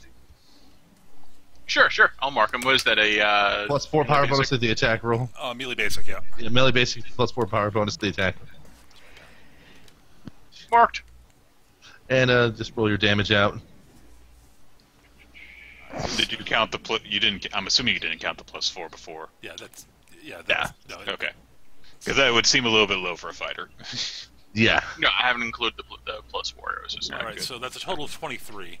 Sure. I'll mark him. What is that? A
Plus 4 power bonus to the attack roll.
melee basic. Yeah.
Yeah, melee basic plus 4 power bonus to the attack.
marked?
And just roll your damage out.
Did you count the you didn't? I'm assuming you didn't count the +4 before.
Yeah. That's. Yeah.
Yeah.
No,
Okay. Because that would seem a little bit low for a fighter.
Yeah.
No, I haven't included the +4. It was just
All right.
good.
So that's a total of 23.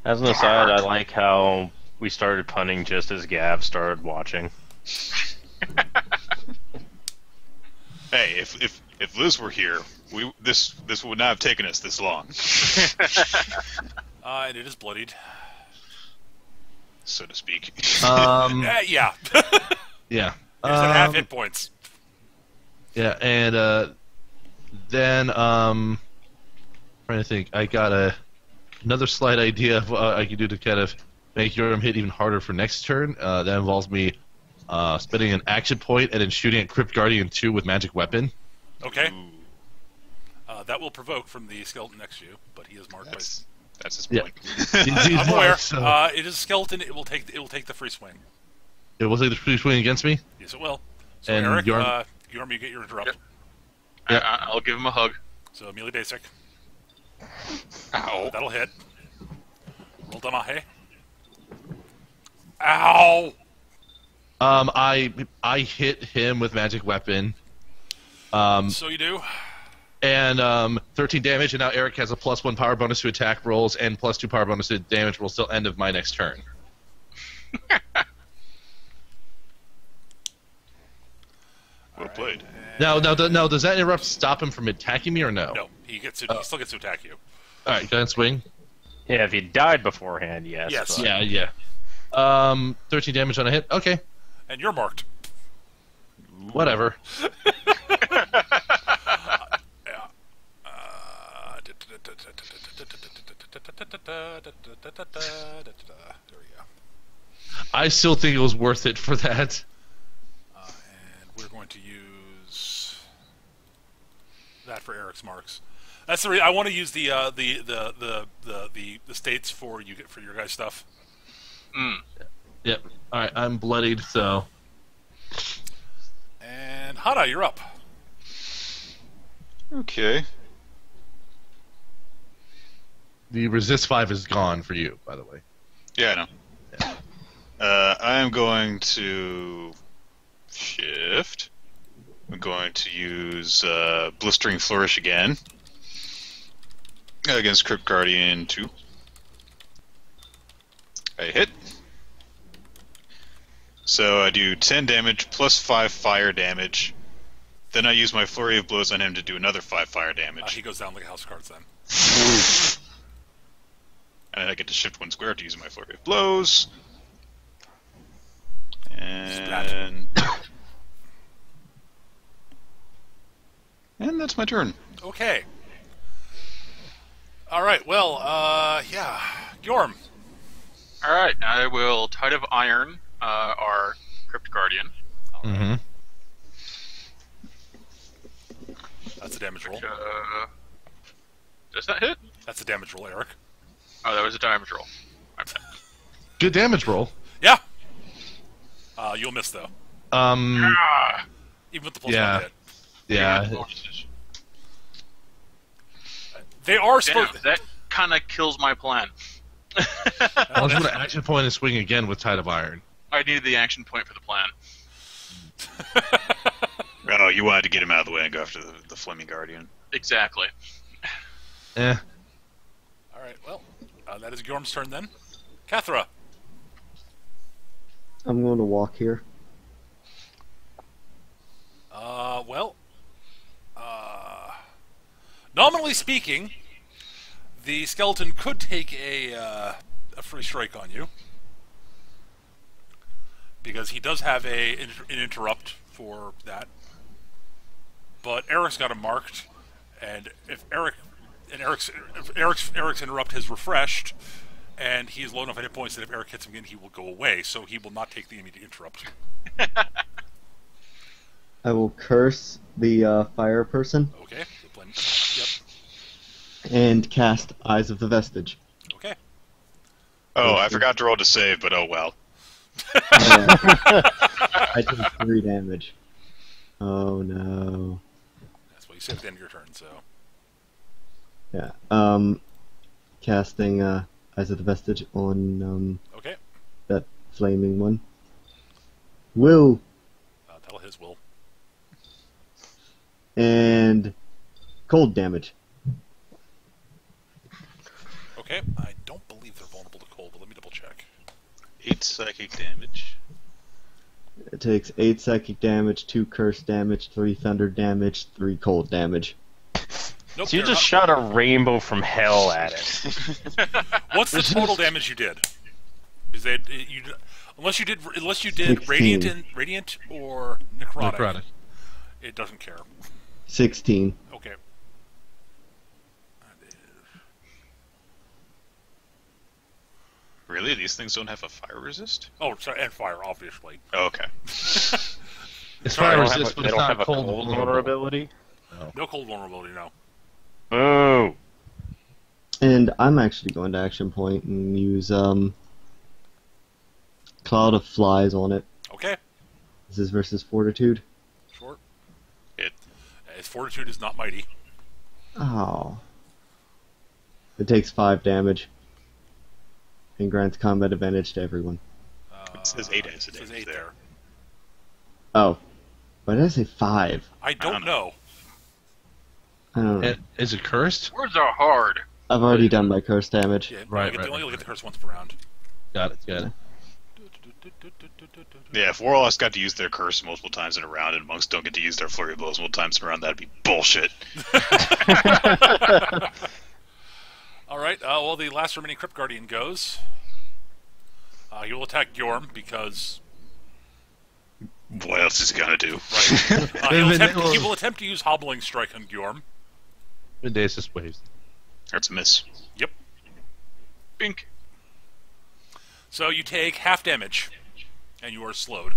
As an aside, I like how we started punning just as Gav started watching.
Hey, if Liz were here, this would not have taken us this long,
And it is bloodied.
so to speak.
Yeah.
Yeah.
It's at half hit points.
Yeah, and then trying to think, I got another slight idea of what I can do to kind of make Yoram hit even harder for next turn. That involves me spending an action point and then shooting at Crypt Guardian 2 with magic weapon.
Okay.
Ooh,
That will provoke from the skeleton next to you, but he is marked.
that's his
Yeah.
point.
I'm aware.
So
It is a skeleton. It will take the free swing.
it was like the free swing against me.
Yes, it will. So
And
Eric,
Yorm-
Yorm, you get your interrupt.
Yep. I'll give him a hug.
So melee basic.
Ow.
That'll hit. Roll damahe. Ow!
I hit him with magic weapon.
So you do.
And 13 damage, and now Eric has a +1 power bonus to attack rolls and +2 power bonus to damage rolls till end of my next turn.
Well played.
Now, does that interrupt stop him from attacking me or no?
No, he still gets to attack you.
All right, go ahead and swing.
Yeah, if he died beforehand, yes.
Yes.
but-
Yeah. 13 damage on a hit. Okay,
And you're marked.
whatever.
There we go.
I still think it was worth it for that.
And we're going to use that for Eric's marks. That's the I want to use the states for your guys' stuff.
Yep. All right, I'm bloodied, so
And Hana, you're up.
Okay.
the resist 5 is gone for you, by the way.
Yeah, I know. I am going to shift. I'm going to use Blistering Flourish again against Crypt Guardian 2. I hit. So I do 10 damage plus 5 fire damage. Then I use my Flurry of Blows on him to do another 5 fire damage.
He goes down like a house cards then.
And I get to shift 1 square to use my Flurry of Blows. And... and that's my turn.
Okay. Alright, well, yeah. Yorm.
Alright, I will Tide of Iron our Crypt Guardian.
Mm-hmm.
That's a damage roll.
Does that hit?
That's a damage roll, Eric.
Oh, that was a damage roll.
Good damage roll.
Yeah. You'll miss, though.
Ah,
Even with the plus
Yeah.
1 hit.
Yeah.
bonuses.
They are
Damn,
supposed...
that kind of kills my plan.
I was going to action point and swing again with Tide of Iron.
I needed the action point for the plan.
Oh, you wanted to get him out of the way and go after the Flaming Guardian.
Exactly.
Eh.
Alright, well, that is Yorm's turn then. Cathra.
I'm going to walk here.
Nominally speaking, the skeleton could take a free strike on you. Because he does have an interrupt for that. But Eric's got him marked, and if Eric's interrupt is refreshed, and he's low enough hit points that if Eric hits him again, he will go away, so he will not take the immediate interrupt.
I will curse the fire person
Okay. Yep.
and cast Eyes of the Vestige.
Okay.
Oh, I forgot to roll to save, but oh well.
I take 3 damage. Oh no.
That's what you said at the end of your turn, so.
Yeah. Casting Eyes of the Vestige on
Okay.
that flaming one. Will
That'll his will.
and cold damage.
Okay. I don't believe they're vulnerable to cold, but let me double check.
8 psychic damage.
It takes 8 psychic damage, 2 curse damage, 3 thunder damage, 3 cold damage.
Nope.
So you
they're
just
not-
shot a rainbow from hell at it.
What's the total damage you did? Because unless you did
16.
radiant or necrotic,
Necrotic.
it doesn't care.
16.
Okay.
Really? These things don't have a fire resist?
Oh, sorry, and fire, obviously.
Oh, okay.
It's
They
fire
don't have
resist,
a,
but
they
it's
don't
not
have a
cold
cold
vulnerable.
vulnerability.
No cold vulnerability, no.
Boo!
And I'm actually going to action point and use Cloud of Flies on it.
Okay,
This is versus Fortitude.
sure.
It.
His fortitude is not mighty.
Oh. It takes 5 damage. And grants combat advantage to everyone.
It says 8 as
It
it
says
is
8
there.
there.
Oh. Why did I say 5?
I don't know.
I don't know.
Is it cursed?
Words are hard.
I've already done my curse damage.
Yeah,
Right,
you
right,
only
right.
get the curse once per round.
Got it. Got it.
Yeah, if Warlocks got to use their curse multiple times in a round and monks don't get to use their flurry of blows multiple times in a round, that'd be bullshit.
Alright, well, the last remaining Crypt Guardian goes. He will attack Yorm because...
What else is he gonna do?
Right. He will attempt to use Hobbling Strike on Yorm.
Mendacious waves.
That's a miss.
Yep.
Bink.
So you take half damage, and you are slowed.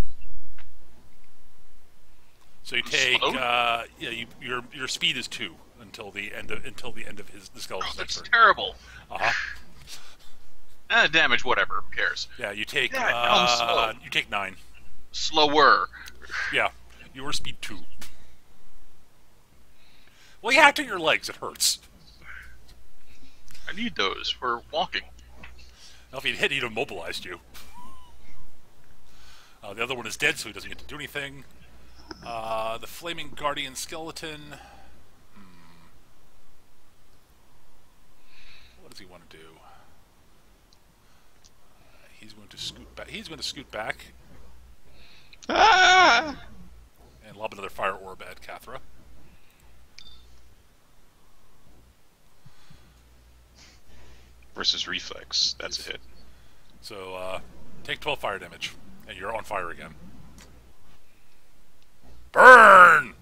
So you take,
Slowed?
your speed is 2 until the end of the
Oh,
skeleton's
that's
next turn.
terrible.
Uh-huh.
Damage, whatever. Who cares?
Yeah, you take
Yeah, I'm slow.
you take 9.
Slower.
Yeah, you were speed 2. Well, you hacked at your legs. It hurts.
I need those for walking.
Now, if he'd hit, he'd have mobilized you. The other one is dead, so he doesn't get to do anything. The Flaming Guardian Skeleton. What does he want to do? He's going to scoot back. He's going to scoot back
Ah!
and lob another fire orb at Cathra.
Versus reflex. That's a hit.
So take 12 fire damage, and you're on fire again. Burn!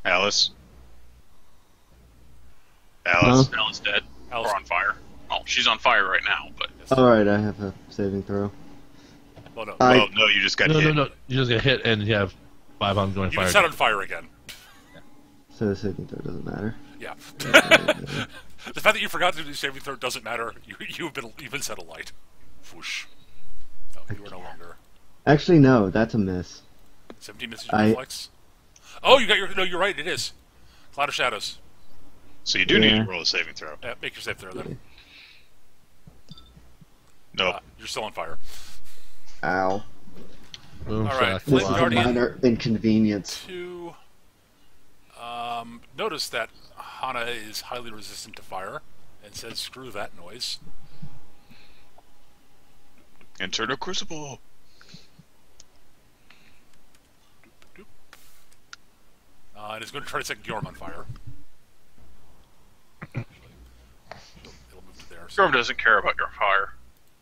Alice. Alice.
Huh?
Alice dead.
Alice.
Or on fire. Oh, she's on fire right now, but
Alright, I have a saving throw.
Well, no.
I-
Oh no, you just got
No,
hit.
no, no. You just get hit and you have 5 ongoing
You
fire.
get set on fire again.
So the saving throw doesn't matter.
Yeah. The fact that you forgot to do saving throw doesn't matter. You've been set alight. Whoosh. Oh, you are no longer.
Actually, no, that's a miss.
17 misses your reflex. Oh, you got your. No, you're right. It is. Cloud of Shadows.
So you do need
Yeah.
to roll a saving throw.
Make your save throw then.
Nope.
You're still on fire.
Ow.
Boom,
All right,
shock,
Flame
This is a
fly.
Guardian.
minor inconvenience.
To notice that Hana is highly resistant to fire, and says, "Screw that noise."
Internal crucible.
And is going to try to set Gjorm on fire. It'll move to there. So.
Storm doesn't care about your fire.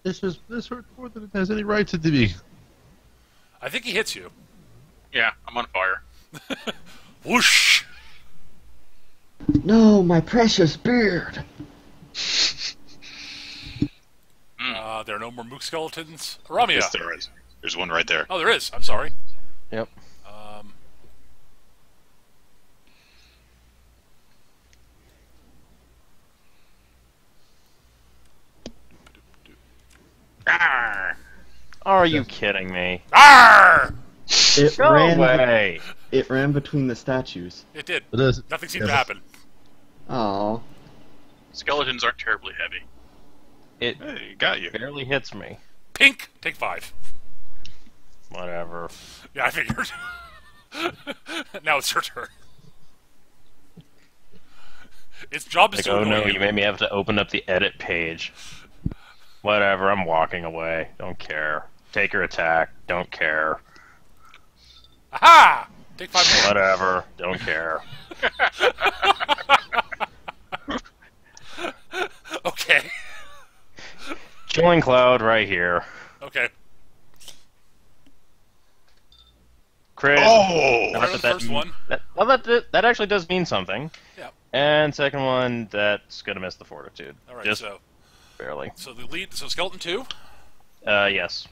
This hurt more than it has any right to be.
I think he hits you.
Yeah, I'm on fire.
Whoosh!
No, my precious beard!
There are no more mook skeletons. Aramia.
Yes, there is. There's one right there.
Oh, there is. I'm sorry.
Yep.
Arr!
Are you kidding me?
Arr!
It
Go
ran.
away!
It ran between the statues.
It did.
It is.
Nothing seemed to
Yeah.
happen.
Oh,
Skeletons aren't terribly heavy.
It
Hey, got you.
barely hits me.
Pink, take 5.
Whatever.
Yeah, I figured. Now it's your turn. Its job is
Like,
to
oh
annoy
no, you made me have to open up the edit page. Whatever, I'm walking away. Don't care. Take your attack. Don't care.
Aha! Take 5 more.
Whatever. Don't care.
Okay.
Chilling cloud right here.
Okay.
Crit.
Oh!
Not
There's the
that
first one.
Well, that actually does mean something.
Yeah.
And second one, that's gonna miss the fortitude.
All right.
Just
So
barely.
the lead. So skeleton 2.
Yes.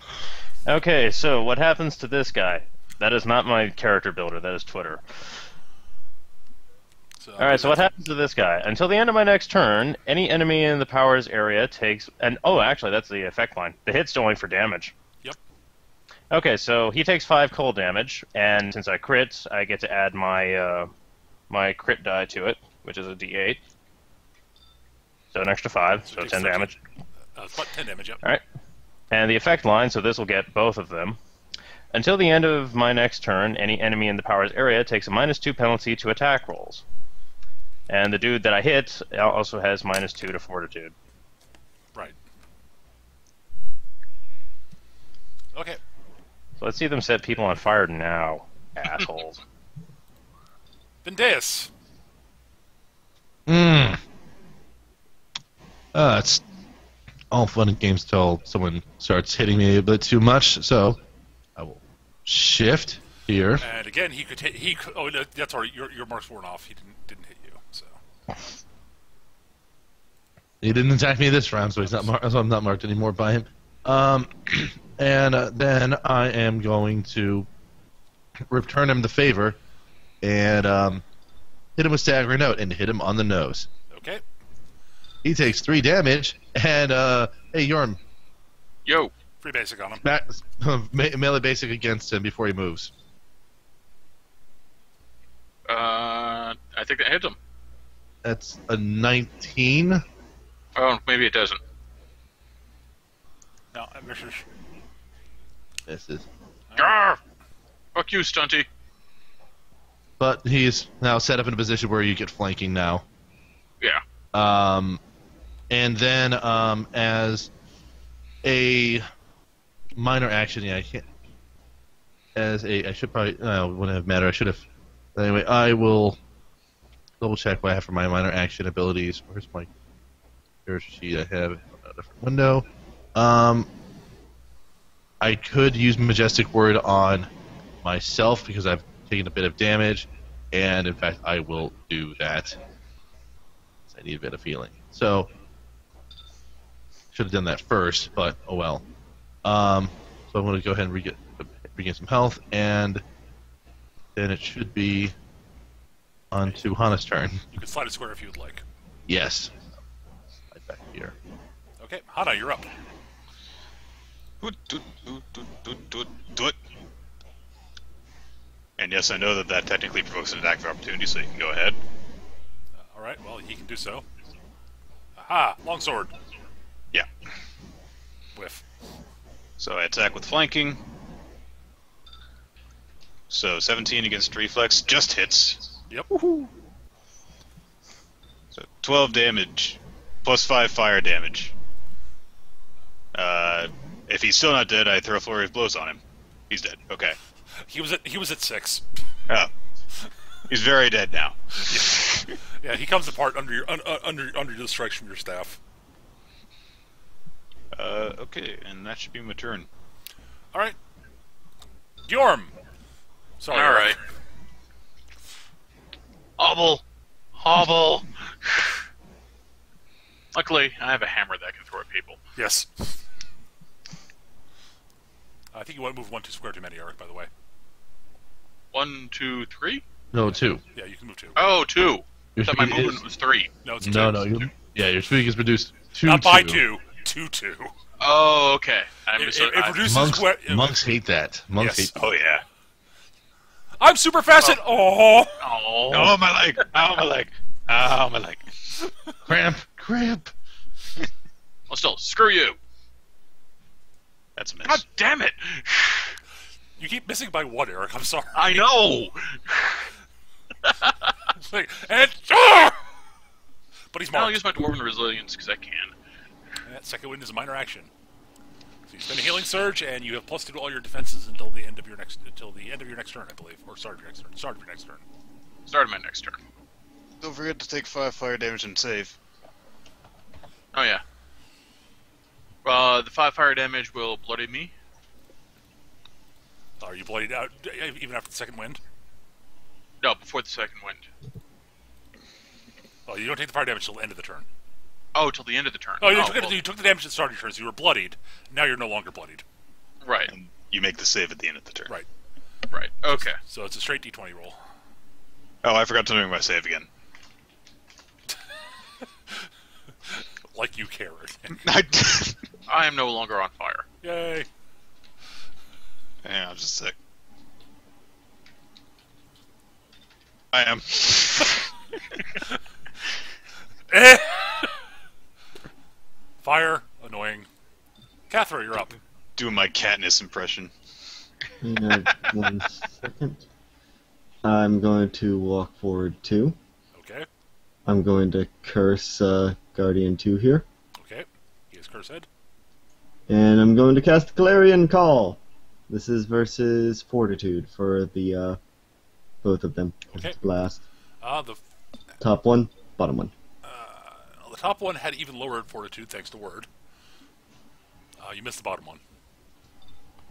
Okay, so what happens to this guy? That is not my character builder. That is Twitter.
So,
All right. So what happens to this guy? Until the end of my next turn, any enemy in the powers area takes. And oh, actually, that's the effect line. The hit's only for damage.
Yep.
Okay, so he takes 5 cold damage, and since I crit, I get to add my my crit die to it, which is a D8. So an extra 5, so
takes
10
13.
damage.
But 10 damage. Yep.
All right. And the effect line, so this will get both of them. Until the end of my next turn, any enemy in the powers area takes a -2 penalty to attack rolls. And the dude that I hit also has -2 to fortitude.
Right. Okay.
So let's see them set people on fire now, assholes.
Vendeus.
It's all fun and games till someone starts hitting me a bit too much, so I will shift here.
And again, he could hit. He could. Oh, no, that's all right. Your marks weren't off. He didn't hit you. So.
He didn't attack me this round, so he's not so I'm not marked anymore by him. And then I am going to return him the favor and hit him with staggering note and hit him on the nose.
Okay.
He takes 3 damage, and hey Yorm,
Yo,
Free basic on him.
melee basic against him before he moves.
I think that hits him.
That's a 19.
Oh, maybe it doesn't.
No, I'm sure.
Misses.
Grr! Fuck you, Stunty.
But he's now set up in a position where you get flanking now.
Yeah.
And then as a minor action, yeah, I can't. I should probably it wouldn't have mattered. I should have. Anyway, I will double check what I have for my minor action abilities. Where's my character sheet? I have a different window. I could use Majestic Word on myself because I've taken a bit of damage, and in fact, I will do that. I need a bit of healing. So, should have done that first, but oh well. So I'm going to go ahead and regain some health, and then it should be on to Hana's turn.
You can slide a square if you would like.
Yes. Right back here.
Okay, Hana, you're up.
Do it. And yes, I know that technically provokes an attack of opportunity, so you can go ahead.
All right, well, he can do so. Aha! Longsword.
Yeah.
Whiff.
So I attack with flanking. So 17 against reflex just hits.
Yep.
So 12 damage, plus 5 fire damage. If he's still not dead, I throw a flurry of blows on him. He's dead. Okay.
He was at 6.
Oh. He's very dead now.
Yeah, he comes apart under the strikes from your staff.
Okay, and that should be my turn.
All right. Bjorn. Sorry.
All right. Hobble. Luckily, I have a hammer that can throw at people.
Yes. I think you want to move 1 2 square too many, Eric, by the way.
1, 2, 3?
No, 2.
Yeah, you can move 2.
Oh, 2. I
Your
thought my
speed
movement
is-
was 3.
No, it's 2.
No, your speed is reduced 2.
Not by 2. 2 2.
Oh, okay.
It reduces
Monks,
square.
monks hate that. Monks
Yes.
hate.
Oh yeah.
I'm super fast at. Oh.
Oh my leg! Oh my leg! Oh my leg!
Cramp.
Well, still, screw you.
That's a miss.
God damn it!
You keep missing by 1, Eric. I'm sorry.
I know!
Like, but he's
I'll
marked.
use my Dwarven Resilience because I can.
That second wind is a minor action. So you spend a healing surge, and you have +2 to all your defenses until the end of your next turn, I believe, or start of your next turn. Start of my next turn.
Don't forget to take 5 fire damage and save.
Oh yeah. The 5 fire damage will bloody me.
Are you bloodied out even after the second wind?
No, before the second wind.
Oh, you don't take the fire damage till the end of the turn.
Oh, till the end of the turn.
Oh, you,
well,
you took the damage at the start of your turn, so you were bloodied. Now you're no longer bloodied.
right,
And you make the save at the end of the turn.
Right.
right. Okay.
So it's a straight D20 roll.
Oh, I forgot to make my save again.
Like you care.
I am no longer on fire.
Yay.
Hang on just a sec. I am.
Fire. Annoying. Cathra, you're up.
Doing my Katniss impression.
Hang on 1 second. I'm going to walk forward 2.
Okay.
I'm going to curse Guardian 2 here.
Okay. He has curse head.
And I'm going to cast Clarion Call. This is versus Fortitude for the both of them.
Okay.
It's blast.
The
Top one, bottom one.
the top one had even lower fortitude thanks to word. You missed the bottom one.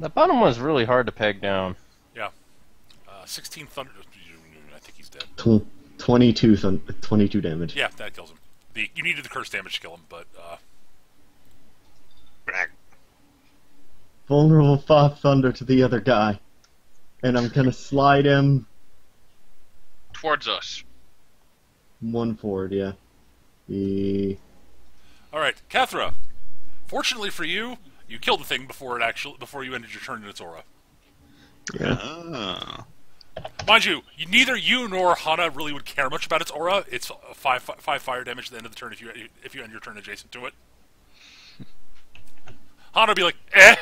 The bottom one's really hard to peg down.
Yeah. 16 thunder. I think he's dead.
22 damage.
Yeah, that kills him. You needed the curse damage to kill him, but
Vulnerable 5 thunder to the other guy. And I'm gonna slide him
Towards us.
1 forward, yeah.
all right, Cathra. Fortunately for you, you killed the thing before you ended your turn in its aura.
Yeah.
Oh.
Mind you, neither you nor Hana really would care much about its aura. It's 5 fire damage at the end of the turn if you end your turn adjacent to it. Hana would be like, eh.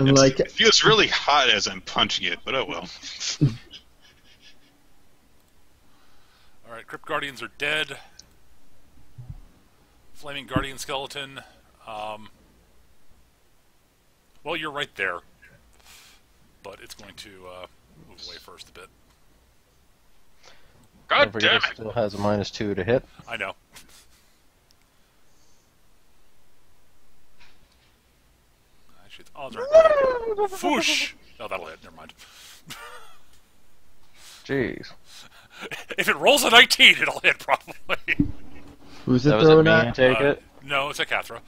I'm like,
It feels really hot as I'm punching it, but oh well.
Alright, Crypt Guardians are dead. Flaming Guardian Skeleton. Well, you're right there. But it's going to move away first a bit.
God
Don't forget
damn
it
it!
still has a -2 to hit.
I know. Actually, its odds aren't bad. Foosh! Oh, that'll hit. Never mind.
Jeez.
If it rolls a 19, it'll hit, probably.
who's
That
it
was it
throwing
me, I
at?
take it?
No, it's a Cathra.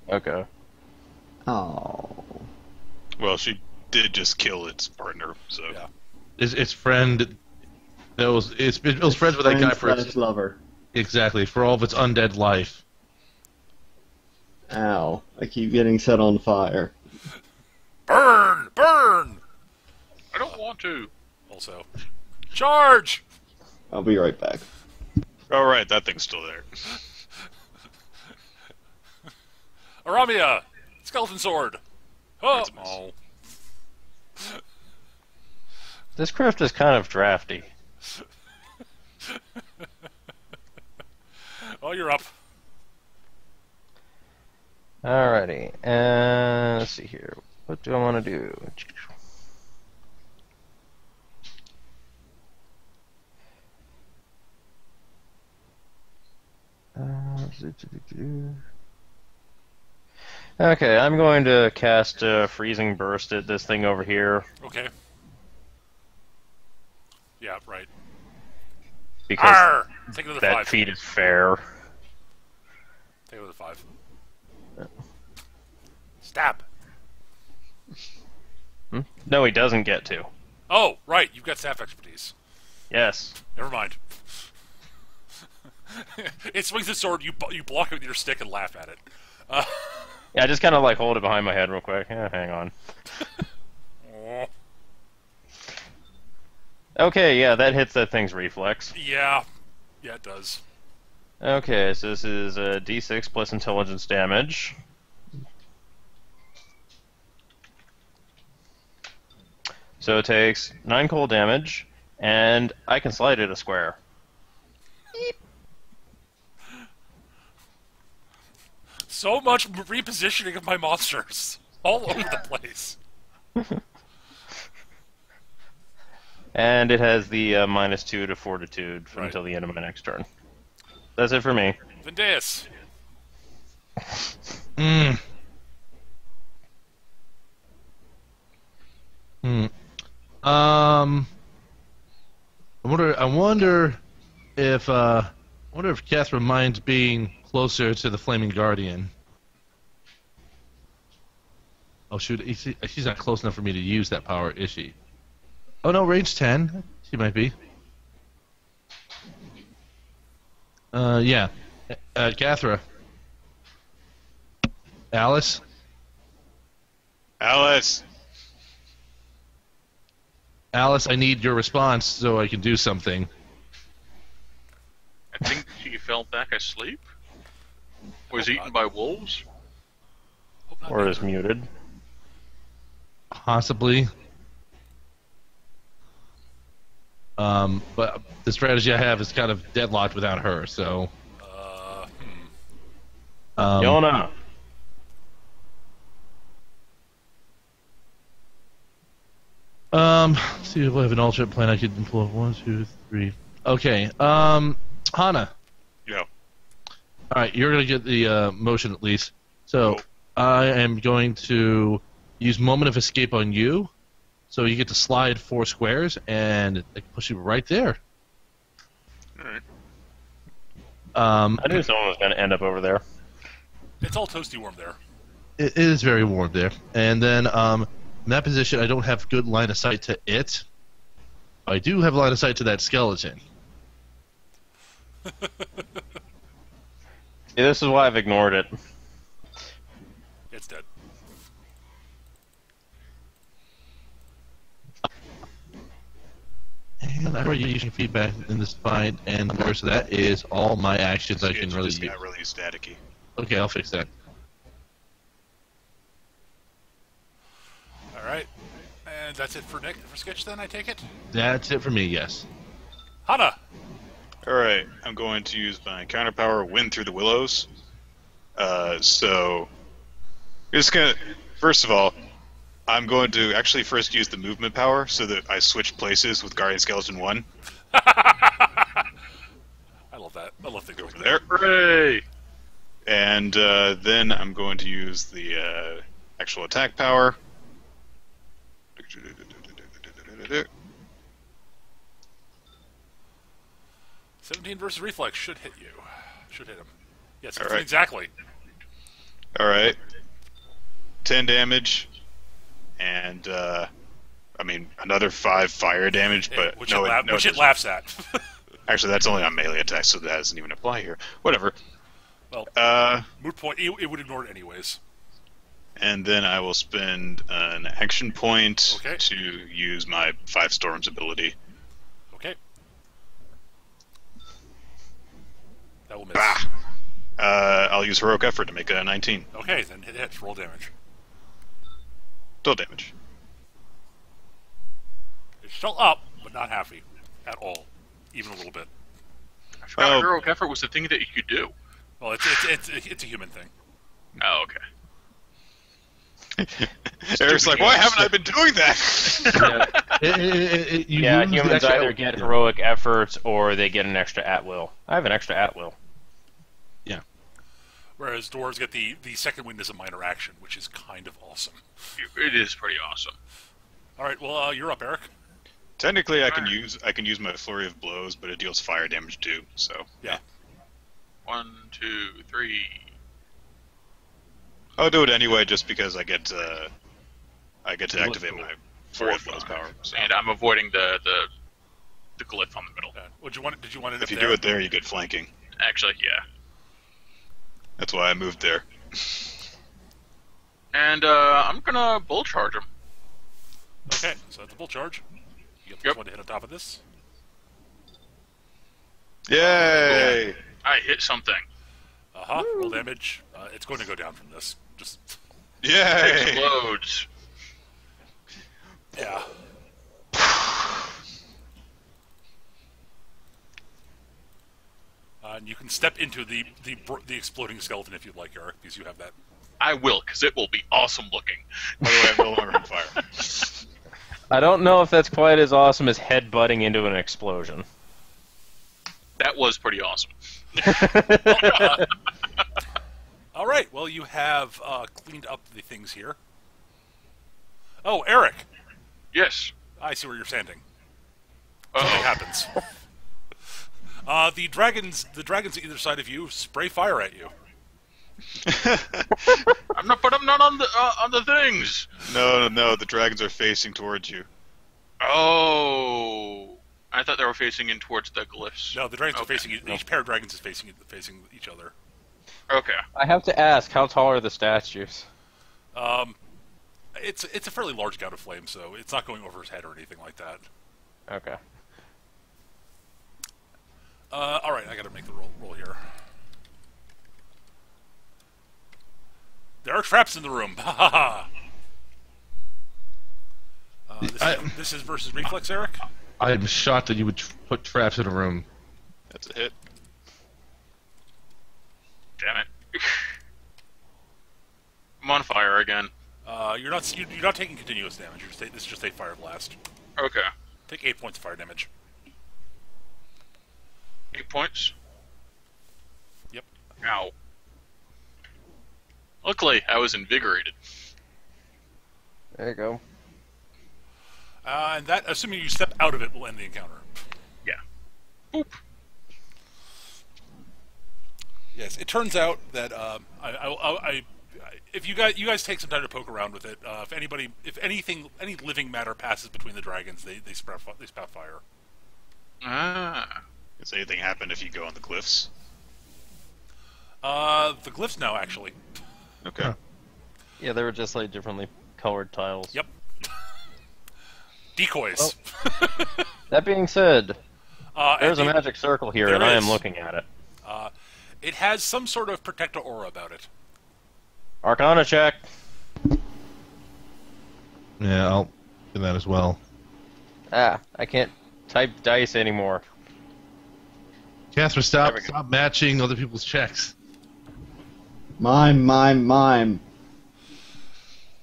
Okay.
Oh.
Well, she did just kill its partner, so.
Yeah.
Its friend. It was friends with that guy for its,
lover.
exactly for all of its undead life.
Ow. I keep getting set on fire.
Burn! Burn!
I don't want to.
Also, charge!
I'll be right back.
Oh, right, that thing's still there.
Aramia! Skeleton sword! Oh!
That's a miss.
Oh.
This crypt is kind of drafty.
Oh, you're up.
Alrighty, and let's see here. What do I want to do? Okay, I'm going to cast Freezing Burst at this thing over here
Okay. Yeah, right.
because
Arr! Take another
that
5.
feat is fair.
Take another 5. Stab!
No, he doesn't get to.
Oh, right, you've got staff expertise.
Yes.
Never mind. It swings the sword, you block it with your stick and laugh at it.
Yeah, I just kind of like hold it behind my head real quick. Hang on.
Oh.
Okay, yeah, that hits that thing's reflex.
Yeah. Yeah, it does.
Okay, so this is a D6 plus intelligence damage. So it takes 9 cold damage, and I can slide it a square.
So much repositioning of my monsters. All over the place.
And it has the -2 to fortitude
Right.
until the end of my next turn. That's it for me.
Vendeus.
Mm. Hmm. I wonder if Catherine minds being closer to the Flaming Guardian. Oh shoot, she's not close enough for me to use that power, is she? Oh no, range 10. She might be. Yeah. Cathra. Alice?
Alice!
Alice, I need your response so I can do something.
I think she fell back asleep. Was eaten by wolves.
Hope not
Or
me.
is muted.
Possibly. But the strategy I have is kind of deadlocked without her, so...
Yona!
Let's see if I have an alternate plan I could employ. 1, 2, 3. Okay, Hana.
Yeah.
Alright, you're gonna get the motion at least. So, I am going to use Moment of Escape on you. So you get to slide 4 squares, and I can push you right there.
Alright.
I knew someone was going to end up over there.
It's all toasty warm there.
It is very warm there. And then, in that position, I don't have good line of sight to it. I do have line of sight to that skeleton.
See, this is why I've ignored it.
It's dead.
And I'm already using feedback in this fight, and the worst of that is all my actions I can really
just
use.
got really staticky.
Okay, I'll fix that.
And that's it for Nick for Sketch. Then I take it.
That's it for me. Yes.
Hana.
Alright, I'm going to use my counter power, Wind Through the Willows. So, just gonna, first of all, I'm going to actually first use the movement power so that I switch places with Guardian Skeleton 1.
I love that. I love things
Go
like
over
that.
there.
Hooray!
And then I'm going to use the actual attack power.
17 versus reflex should hit you. Should hit him. Yes,
All right.
exactly.
Alright. 10 damage. And, I mean, another 5 fire damage, but
Which,
no,
it,
no,
which it
doesn't.
laughs at.
Actually, that's only on melee attacks, so that doesn't even apply here. Whatever.
Well, moot point. It would ignore it anyways.
And then I will spend an action point
Okay.
to use my 5 Storms ability.
Okay. That will miss.
Bah! I'll use Heroic Effort to make a 19.
Okay, then hit hits. Roll damage.
Total damage.
It's still up, but not happy at all, even a little bit.
I forgot
Oh.
heroic effort was the thing that you could do.
Well, it's a human thing.
Oh, okay.
Eric's like, why haven't I been doing that?
You
Yeah,
lose the
humans
extra-
either get heroic efforts or they get an extra at will. I have an extra at will.
Whereas dwarves get the second wind as a minor action, which is kind of awesome.
It is pretty awesome.
All right, well, you're up, Eric.
Technically, I can use my Flurry of Blows, but it deals fire damage too. So
Yeah.
1, 2, 3.
I'll do it anyway, just because I get to activate my Flurry of
4,
Blows
5.
power. So.
And I'm avoiding the glyph on the middle.
Did you want it
If you do it there, you get flanking.
Actually, yeah.
That's why I moved there.
And I'm gonna bull charge him.
Okay, so that's a bull charge. You get this
Yep.
one to hit on top of this.
Yay!
I hit something.
Roll damage. It's going to go down from this. Just
Yay!
Explodes.
yeah. And you can step into the exploding skeleton if you'd like, Eric, because you have that.
I will, because it will be awesome looking.
By the way, I'm no longer on fire.
I don't know if that's quite as awesome as headbutting into an explosion.
That was pretty awesome.
All right. Well, you have cleaned up the things here. Oh, Eric,
Yes.
I see where you're standing.
Oh.
Something happens. The dragons on either side of you spray fire at you.
I'm not on the things.
No, the dragons are facing towards you.
Oh. I thought they were facing in towards the glyphs.
No, the dragons are
Okay.
facing each pair of dragons is facing each other.
Okay.
I have to ask, how tall are the statues?
It's a fairly large gout of flame, so it's not going over his head or anything like that.
Okay.
All right, I got to make the roll here. There are traps in the room. Ha ha ha. This is versus reflex, Eric.
I'm shocked that you would put traps in a room.
That's a hit.
Damn it. I'm on fire again.
You're not taking continuous damage. This is just a fire blast.
Okay.
Take 8 points of fire damage.
8 points.
Yep.
Ow. Luckily, I was invigorated.
There you go.
And that, assuming you step out of it, will end the encounter.
Yeah. Boop.
Yes, it turns out that if you guys take some time to poke around with it, if any living matter passes between the dragons, they spout fire.
Ah.
Does anything happen if you go on the cliffs?
The glyphs now, actually.
Okay.
Huh.
Yeah, they were just like differently colored tiles.
Yep. Decoys.
That being said, there's a
and
magic circle here,
there
and I am
is.
looking at it.
It has some sort of protector aura about it.
Arcana check.
Yeah, in that as well.
Ah, I can't type dice anymore.
Casper, stop matching other people's checks.
Mime.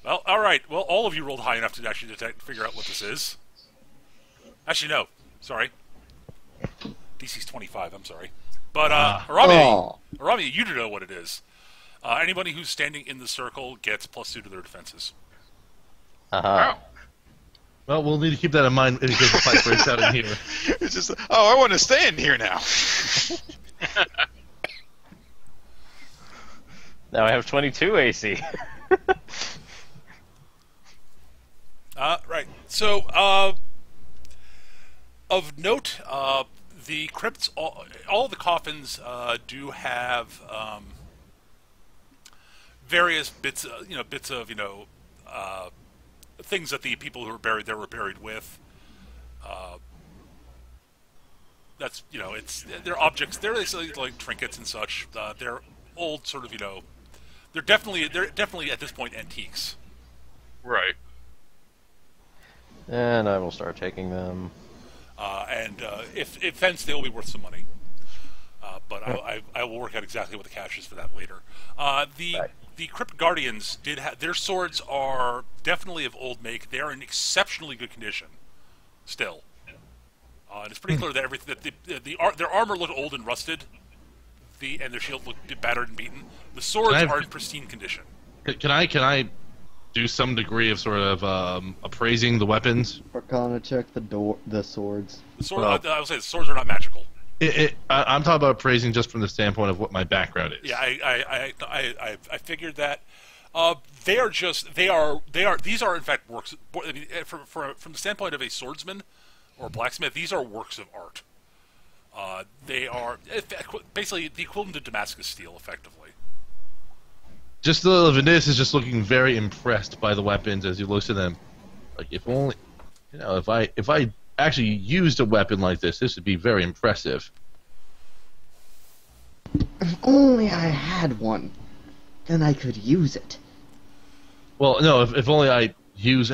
Well, all right. Well, all of you rolled high enough to actually figure out what this is. Actually, no. Sorry. DC's 25. I'm sorry. But Arami, you do know what it is. Anybody who's standing in the circle gets +2 to their defenses.
Uh-huh.
Well, we'll need to keep that in mind in case the fight breaks out in here.
It's just, I want to stay in here now.
Now I have 22 AC.
Right. So, of note, the crypts, all the coffins do have various bits of things that the people who were buried there were buried with. That's they're objects. They're basically like trinkets and such. They're old, sort of They're definitely at this point antiques.
Right.
And I will start taking them.
And if fenced, they will be worth some money. But I will work out exactly what the cash is for that later. The Crypt Guardians did have their swords are definitely of old make. They are in exceptionally good condition, still. And it's pretty clear that their armor looked old and rusted, and their shield looked battered and beaten. The swords are in pristine condition.
Can I do some degree of sort of appraising the weapons?
Arcana check the swords.
The sword, I would say the swords are not magical.
I'm talking about appraising just from the standpoint of what my background is.
Yeah, I figured that. These are in fact works. I mean, from the standpoint of a swordsman or a blacksmith, these are works of art. They are basically the equivalent of Damascus steel, effectively.
Just the Vinicius is just looking very impressed by the weapons as he looks at them. Like, if only, if I actually used a weapon like this would be very impressive.
If only I had one, then I could use it.
Well, no, if only I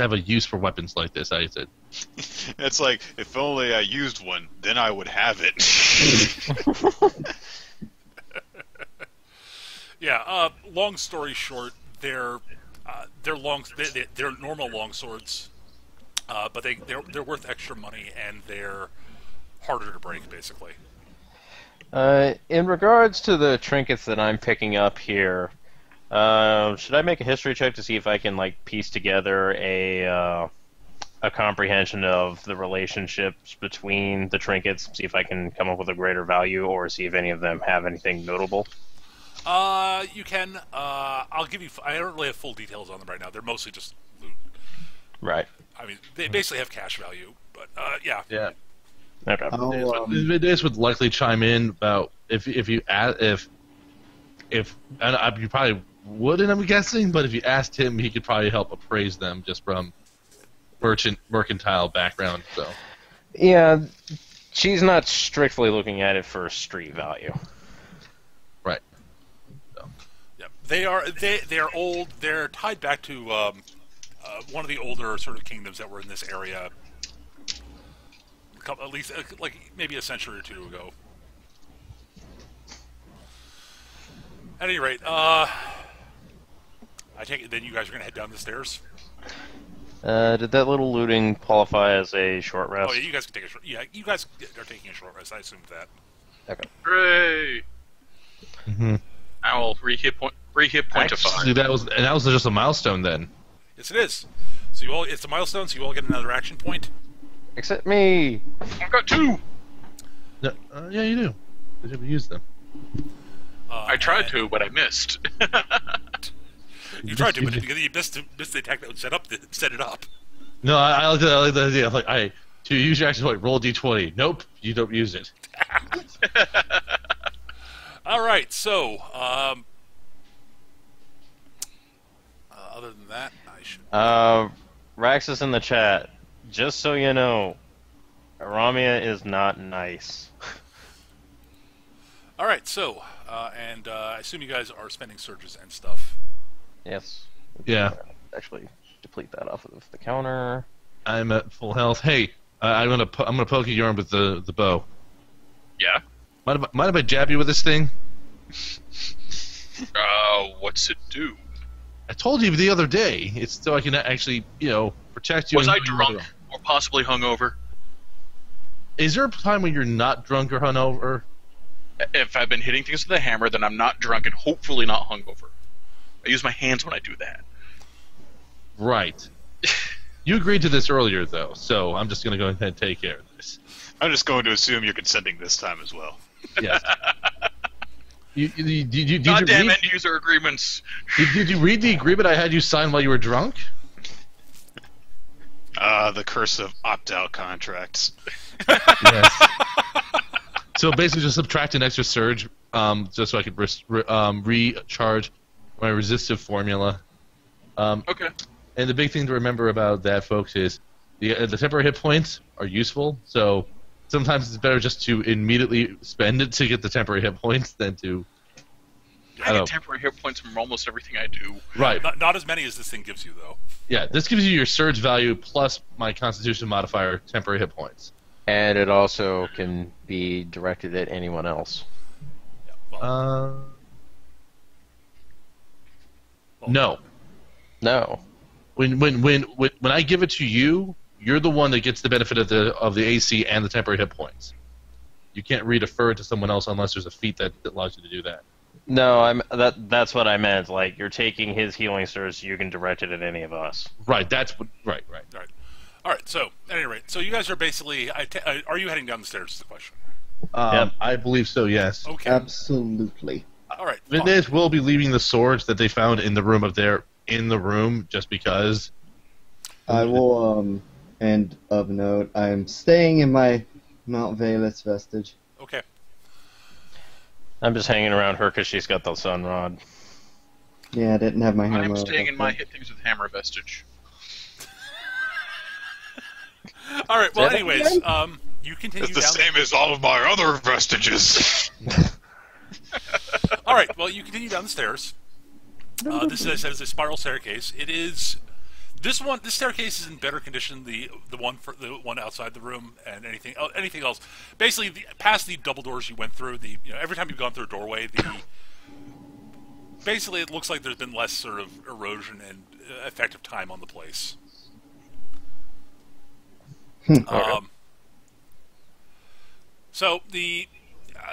have a use for weapons like this, I said.
It's like, if only I used one, then I would have it.
Yeah. Long story short, they're normal long swords, but they're worth extra money and they're harder to break, basically.
In regards to the trinkets that I'm picking up here, should I make a history check to see if I can piece together a comprehension of the relationships between the trinkets, see if I can come up with a greater value, or see if any of them have anything notable?
You can. I'll give you. I don't really have full details on them right now. They're mostly just loot.
Right.
I mean, they basically have cash value, but yeah.
Yeah.
Okay.
This would likely chime in about if you probably wouldn't, I'm guessing, but if you asked him, he could probably help appraise them just from mercantile background. So.
Yeah, she's not strictly looking at it for street value.
Right.
Yeah, they are old. They're tied back to one of the older sort of kingdoms that were in this area. At least, maybe a century or two ago. At any rate, I take it then you guys are going to head down the stairs?
Did that little looting qualify as a short rest?
Oh, yeah, you guys can take a short... Yeah, you guys are taking a short rest. I assumed that.
Okay.
Hooray!
Mm-hmm.
Owl, re-hit point to 5.
That was just a milestone then.
Yes, it is. So it's a milestone, so you all get another action point.
Except me!
I've got 2!
No, yeah, you do. You should use them.
I tried to, but I missed.
You tried to, but you missed the attack that would set it up.
No, I like the idea. To use your action point, roll d20. Nope, you don't use it.
All right, so other than that, I should.
Raxus in the chat. Just so you know, Aramia is not nice.
All right, so and I assume you guys are spending surges and stuff.
Yes.
Yeah.
Actually, deplete that off of the counter.
I'm at full health. Hey, I'm gonna poke your arm with the bow.
Yeah.
Mind if I jab you with this thing?
What's it do?
I told you the other day. It's so I can actually, protect you.
Was
and
I
heal you
drunk
later on.
or possibly hungover?
Is there a time when you're not drunk or hungover?
If I've been hitting things with a hammer, then I'm not drunk and hopefully not hungover. I use my hands when I do that.
Right. You agreed to this earlier, though, so I'm just going to go ahead and take care of this.
I'm just going to assume you're consenting this time as well.
Yes. Did you
Goddamn
read,
end user agreements.
did you read the agreement I had you sign while you were drunk?
The curse of opt-out contracts.
Yes. So basically just subtract an extra surge just so I could recharge my resistive formula.
Okay.
And the big thing to remember about that, folks, is the temporary hit points are useful. So sometimes it's better just to immediately spend it to get the temporary hit points than to.
I get temporary hit points from almost everything I do.
Right.
Not as many as this thing gives you, though.
Yeah, this gives you your surge value plus my Constitution modifier temporary hit points.
And it also can be directed at anyone else.
Yeah, well,
No.
No.
When I give it to you, you're the one that gets the benefit of the AC and the temporary hit points. You can't redefer it to someone else unless there's a feat that allows you to do that.
No, that's what I meant. Like, you're taking his healing surge, so you can direct it at any of us.
Right. That's what. Right.
all right. So, at any rate, so you guys are basically. Are you heading down the stairs? Is the question.
Yep.
I believe so. Yes.
Okay.
Absolutely.
All right.
The
Fine.
Vintage will be leaving the swords that they found in the room in the room just because.
I will, and of note, I'm staying in my Mount Valus vestige.
Okay.
I'm just hanging around her because she's got the sun rod.
Yeah, I didn't have my hammer.
I'm staying in my
okay.
hit things with hammer vestige.
All right. Well,
Say that
anyways,
again?
you continue
It's the
down.
same as all of my other vestiges.
All right. Well, you continue down the stairs. This, as I said, is a spiral staircase. It is. This staircase is in better condition. The one outside the room and anything else. Basically, past the double doors you went through. Every time you've gone through a doorway, basically it looks like there's been less sort of erosion and effective time on the place. So the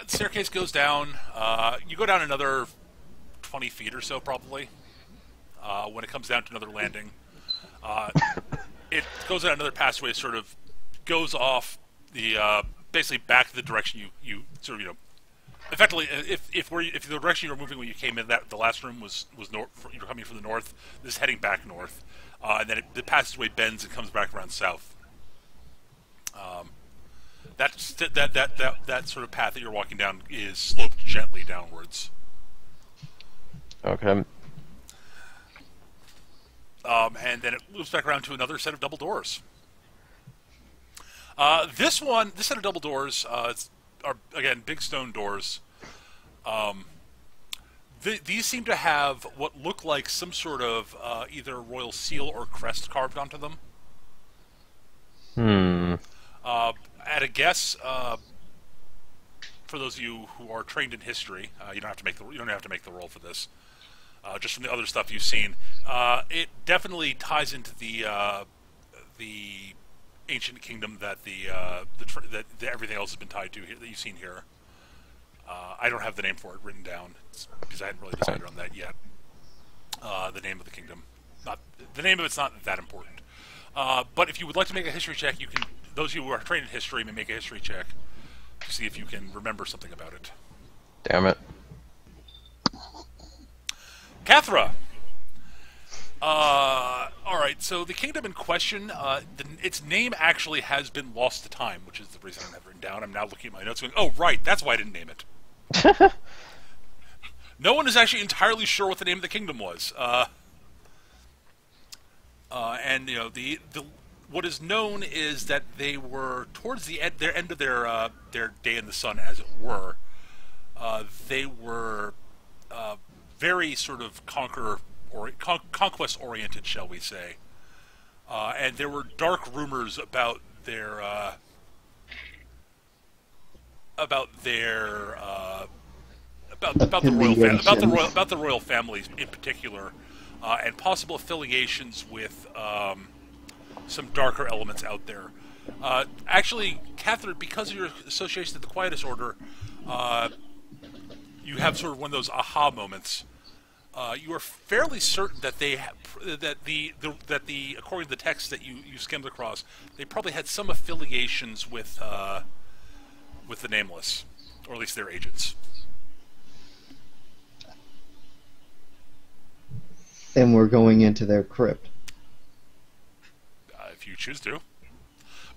staircase goes down. You go down another 20 feet or so, probably. When it comes down to another landing. It goes down another passageway, sort of goes off the basically back the direction you sort of effectively if the direction you were moving when you came in, that the last room was north, you were coming from the north. This is heading back north, and then the passageway bends and comes back around south. That sort of path that you're walking down is sloped gently downwards.
Okay.
And then it moves back around to another set of double doors. This set of double doors are, again, big stone doors. These seem to have what look like some sort of either royal seal or crest carved onto them. At a guess, for those of you who are trained in history, you don't have to make the roll for this. Just from the other stuff you've seen, it definitely ties into the ancient kingdom that that everything else has been tied to here, that you've seen here. I don't have the name for it written down because I hadn't really decided on that yet. The name of the kingdom, the name of it's not that important. But if you would like to make a history check, you can. Those of you who are trained in history may make a history check to see if you can remember something about it.
Damn it.
Cathra. All right. So the kingdom in question, its name actually has been lost to time, which is the reason I don't have it written down. I'm now looking at my notes, going, "Oh, right, that's why I didn't name it." No one is actually entirely sure what the name of the kingdom was. And what is known is that they were towards the end of their day in the sun, as it were. They were very sort of conquest-oriented, shall we say. and there were dark rumors about their about their about the royal about the royal families in particular, and possible affiliations with some darker elements out there. Actually, Catherine, because of your association with the Quietus Order, you have sort of one of those aha moments. You are fairly certain that that the according to the text that you skimmed across, they probably had some affiliations with the Nameless, or at least their agents.
And we're going into their crypt.
If you choose to.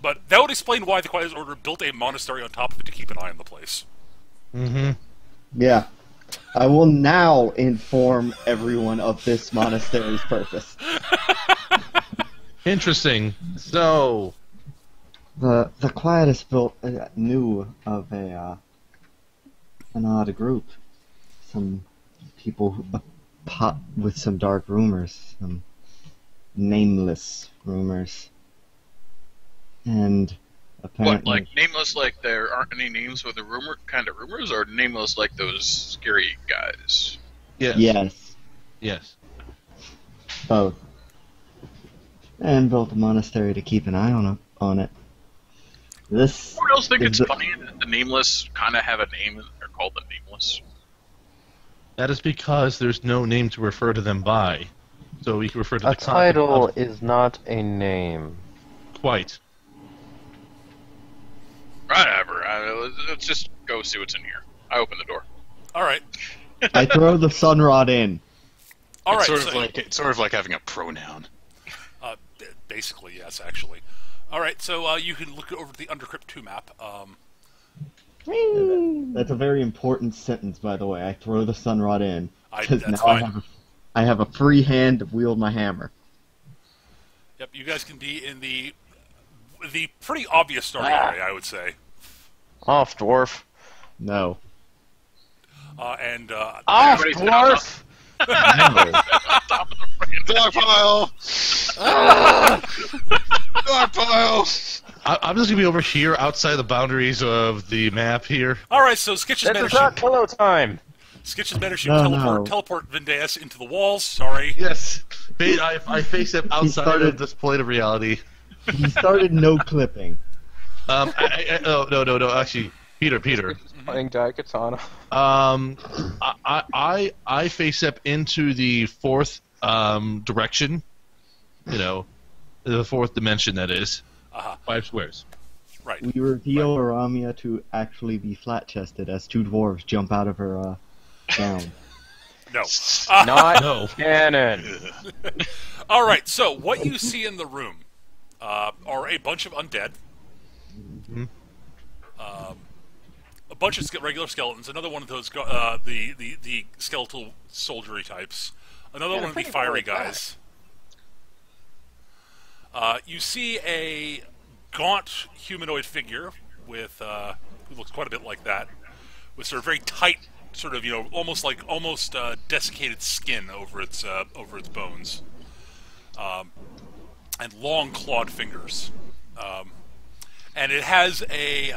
But that would explain why the Quietus Order built a monastery on top of it to keep an eye on the place.
Mm-hmm.
Yeah. I will now inform everyone of this monastery's purpose.
Interesting. So,
The Quietus knew of an odd group. Some people with some dark rumors, some nameless rumors. And apparently...
What, like nameless, like there aren't any names with the rumors, or nameless like those scary guys?
yes.
Yes. Both. And built a monastery to keep an eye on it. This.
Anyone else think it's funny that the nameless kind of have a name and they're called the nameless?
That is because there's no name to refer to them by. So we can refer to the
A title is not a name.
Quite.
Whatever. Let's just go see what's in here. I open the door.
All right.
I throw the sunrod in.
All right.
It's sort of like having a pronoun.
Basically, yes, actually. All right, so you can look over the Undercrypt 2 map.
That's a very important sentence, by the way. I throw the sunrod in.
That's
now
fine.
I have a free hand to wield my hammer.
Yep, you guys can be in the pretty obvious starting area, I would say.
Off, dwarf.
No.
Off, dwarf!
Dog pile! Dog pile!
I'm just gonna be over here, outside the boundaries of the map here.
All right, so Skitch's
It's not pillow time.
Skitch's managed to teleport Vindeus into the walls. Sorry.
Yes, I face him outside of this plane of reality.
He started no clipping.
No. Actually, Peter.
Playing Daikatana.
I face up into the fourth direction. You know, the fourth dimension. That is 5 squares.
Right.
We reveal Aramia to actually be flat-chested as 2 dwarves jump out of her gown.
No.
Not canon.
All right. So what you see in the room are a bunch of undead.
Mm-hmm.
A bunch of regular skeletons. Another one of those the skeletal soldiery types. Another one of the fiery guys. You see a gaunt humanoid figure with who looks quite a bit like that, with sort of very tight, sort of almost desiccated skin over its bones, and long clawed fingers. And it has it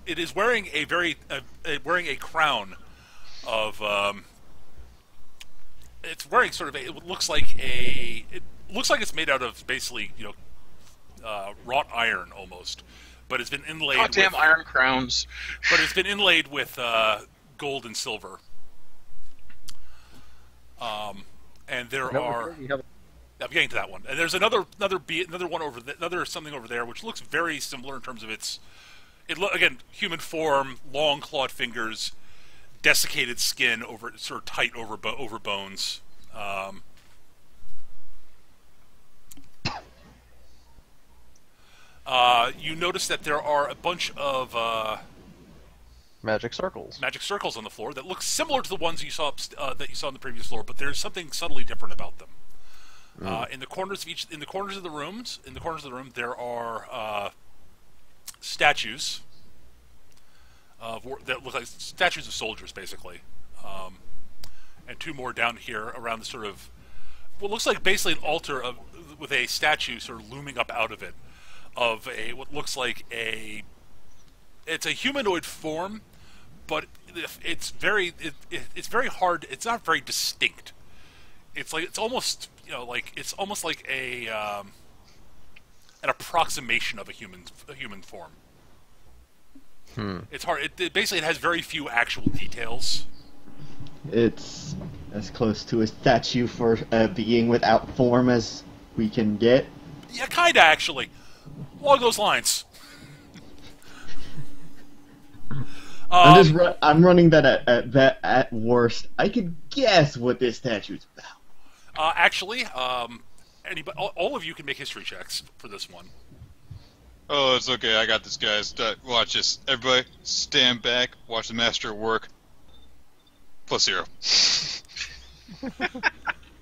is wearing wearing a crown of it's wearing sort of it looks like it's made out of basically wrought iron almost, but it's been inlaid.
Goddamn iron crowns!
But it's been inlaid with gold and silver. And there are. I'm getting to that one, and there's another one over something over there, which looks very similar in terms of again, human form, long clawed fingers, desiccated skin over sort of tight over bones. You notice that there are a bunch of
Magic circles.
Magic circles on the floor that look similar to the ones you saw on the previous floor, but there's something subtly different about them. In the corners of the room, there are statues that look like statues of soldiers, basically, and 2 more down here around the sort of what looks like basically an altar with a statue sort of looming up out of it, of what looks like it's a humanoid form, but it's very hard. It's not very distinct. It's almost like an approximation of a human form. It's hard. It basically has very few actual details.
It's as close to a statue for a being without form as we can get.
Yeah, kinda actually. Along those lines.
I'm running that at worst. I could guess what this statue's about.
Actually, anybody, all of you can make history checks for this one.
Oh, it's okay. I got this, guys. Watch this. Everybody, stand back. Watch the master work. +0.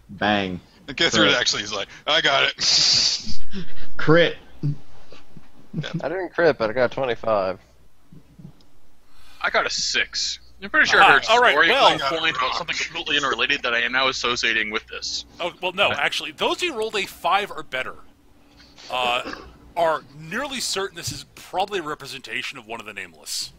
Bang.
And Catherine actually is like, I got it.
Crit.
I didn't crit, but I got 25.
I got a 6. I'm pretty sure I heard a
all right,
story
well-
at one point about something completely unrelated that I am now associating with this.
Oh, well, no, actually, those who rolled a 5 or better are nearly certain this is probably a representation of one of the Nameless.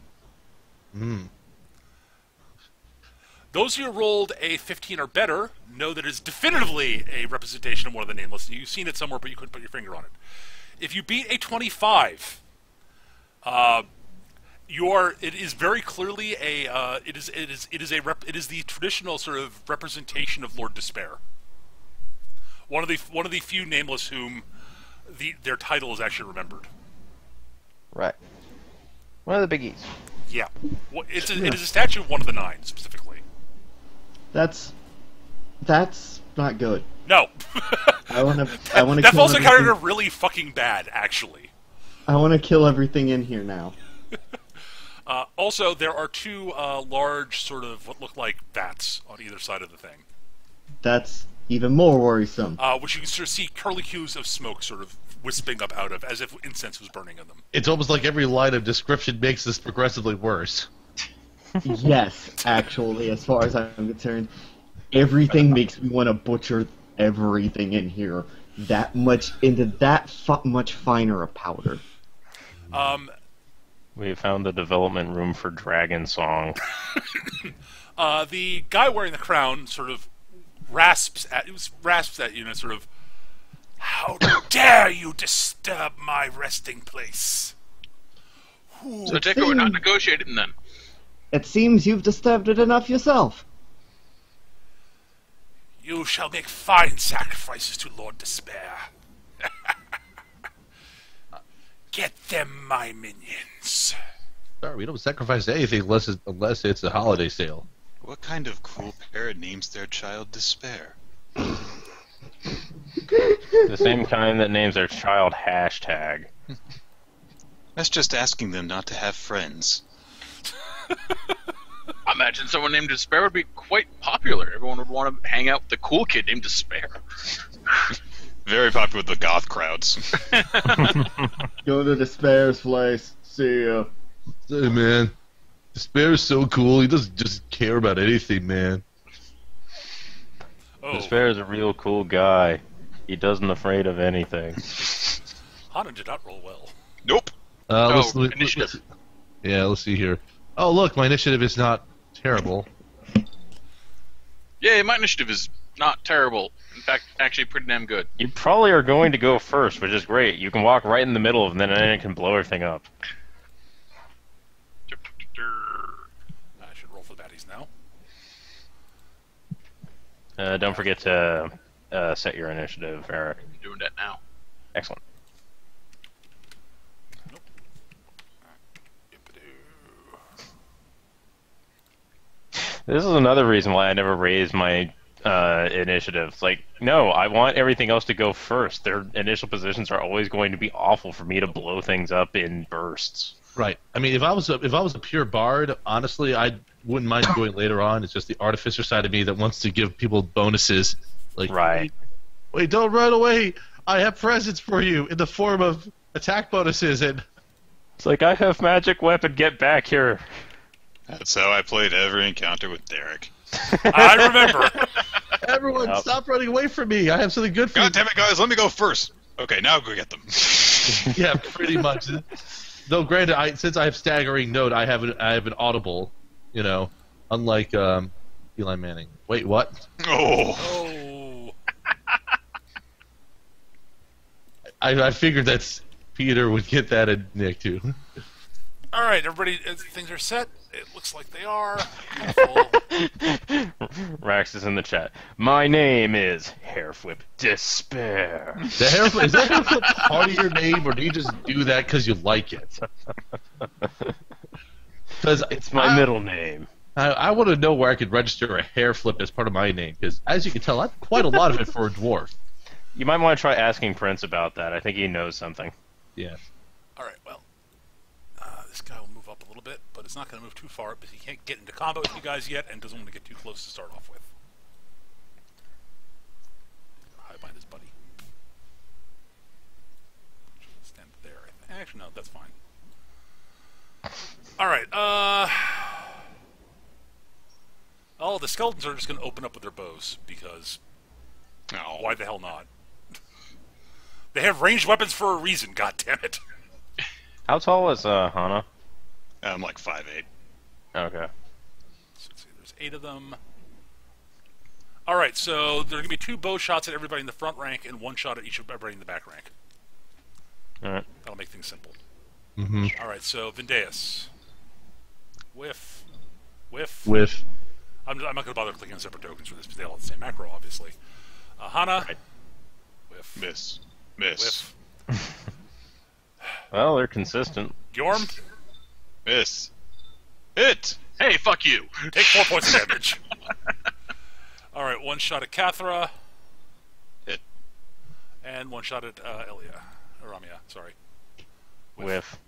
Those who rolled a 15 or better know that it is definitively a representation of one of the Nameless. You've seen it somewhere, but you couldn't put your finger on it. If you beat a 25, it is very clearly it is the traditional sort of representation of Lord Despair. One of the few Nameless whom their title is actually remembered.
Right. One of the biggies.
Yeah, it is a statue of one of the 9 specifically.
That's not good.
No.
I want to.
That falls in kind of really fucking bad, actually.
I want to kill everything in here now.
Also, there are 2 large, sort of what look like vats on either side of the thing.
That's even more worrisome.
Which you can sort of see curlicues of smoke sort of wisping up out of, as if incense was burning in them.
It's almost like every line of description makes this progressively worse.
Yes, actually, as far as I'm concerned, everything makes me want to butcher everything in here. That much into that much finer a powder.
We found the development room for Dragon Song.
The guy wearing the crown sort of rasps at you, and sort of, "How dare you disturb my resting place?"
So take it we're not negotiating then.
It seems you've disturbed it enough yourself.
You shall make fine sacrifices to Lord Despair. Get them, my minions.
Sorry, we don't sacrifice anything unless it's a holiday sale.
What kind of cruel parent names their child Despair?
The same kind that names their child hashtag.
That's just asking them not to have friends.
I imagine someone named Despair would be quite popular. Everyone would want to hang out with the cool kid named Despair.
Very popular with the goth crowds.
Go to Despair's place. See ya.
Hey, man. Despair is so cool. He doesn't just care about anything, man.
Oh,
Despair is a real cool guy. He doesn't afraid of anything.
Hana did not roll well.
Nope.
Initiative.
Let's see here. Oh, look, my initiative is not terrible.
Yeah, my initiative is not terrible. In fact, actually pretty damn good.
You probably are going to go first, which is great. You can walk right in the middle of them, and then it can blow everything up.
I should roll for the baddies now.
Don't forget to set your initiative, Eric.
I'm doing that now.
Excellent. This is another reason why I never raised my initiative. Like, no, I want everything else to go first. Their initial positions are always going to be awful for me to blow things up in bursts.
Right. I mean, if I was a pure bard, honestly, I wouldn't mind doing it later on. It's just the artificer side of me that wants to give people bonuses. Like,
Right.
Wait, don't run away. I have presents for you in the form of attack bonuses and.
It's like, I have magic weapon, get back here.
That's how I played every encounter with Derek.
I remember.
Everyone Everyone,
Yep.
stop running away from me! I have something good for you.
God damn it, guys! Let me go first. Okay, now go get them.
Yeah, pretty much. Though, granted, since I have staggering note, I have an audible. You know, unlike Eli Manning. Wait, what?
Oh.
Oh.
I figured that Peter would get that, and Nick too.
All right, everybody, things are set. It looks like they are. Beautiful.
Rax is in the chat. My name is Hairflip Despair.
Is that Hairflip part of your name, or do you just do that because you like it? Because
It's my middle name.
I want to know where I could register a Hairflip as part of my name, because as you can tell, that's quite a lot of it for a dwarf.
You might want to try asking Prince about that. I think he knows something.
Yeah.
All right, well, this guy will move up a little bit, but it's not going to move too far because he can't get into combat with you guys yet and doesn't want to get too close to start off with. Hide behind his buddy. Stand there. I think. Actually, no, that's fine. All right. Oh, the skeletons are just going to open up with their bows because
Oh.
why the hell not? They have ranged weapons for a reason. God damn it.
How tall is Hana?
I'm like 5'8".
Okay.
So let's see, there's 8 of them. All right, so there are going to be 2 bow shots at everybody in the front rank and 1 shot at each of everybody in the back rank.
All right.
That'll make things simple.
Mm-hmm.
All right, so Vindeus. Whiff. Whiff.
With
I'm not going to bother clicking on separate tokens for this because they all have the same macro, obviously. Hana.
Right.
Whiff.
Miss. Miss.
Whiff.
Well, they're consistent.
Gyorm.
Miss. Hit!
Hey, fuck you.
Take 4 points of damage. All right, 1 shot at Kathra.
Hit.
And 1 shot at Elia. Or Ramia, sorry.
Whiff.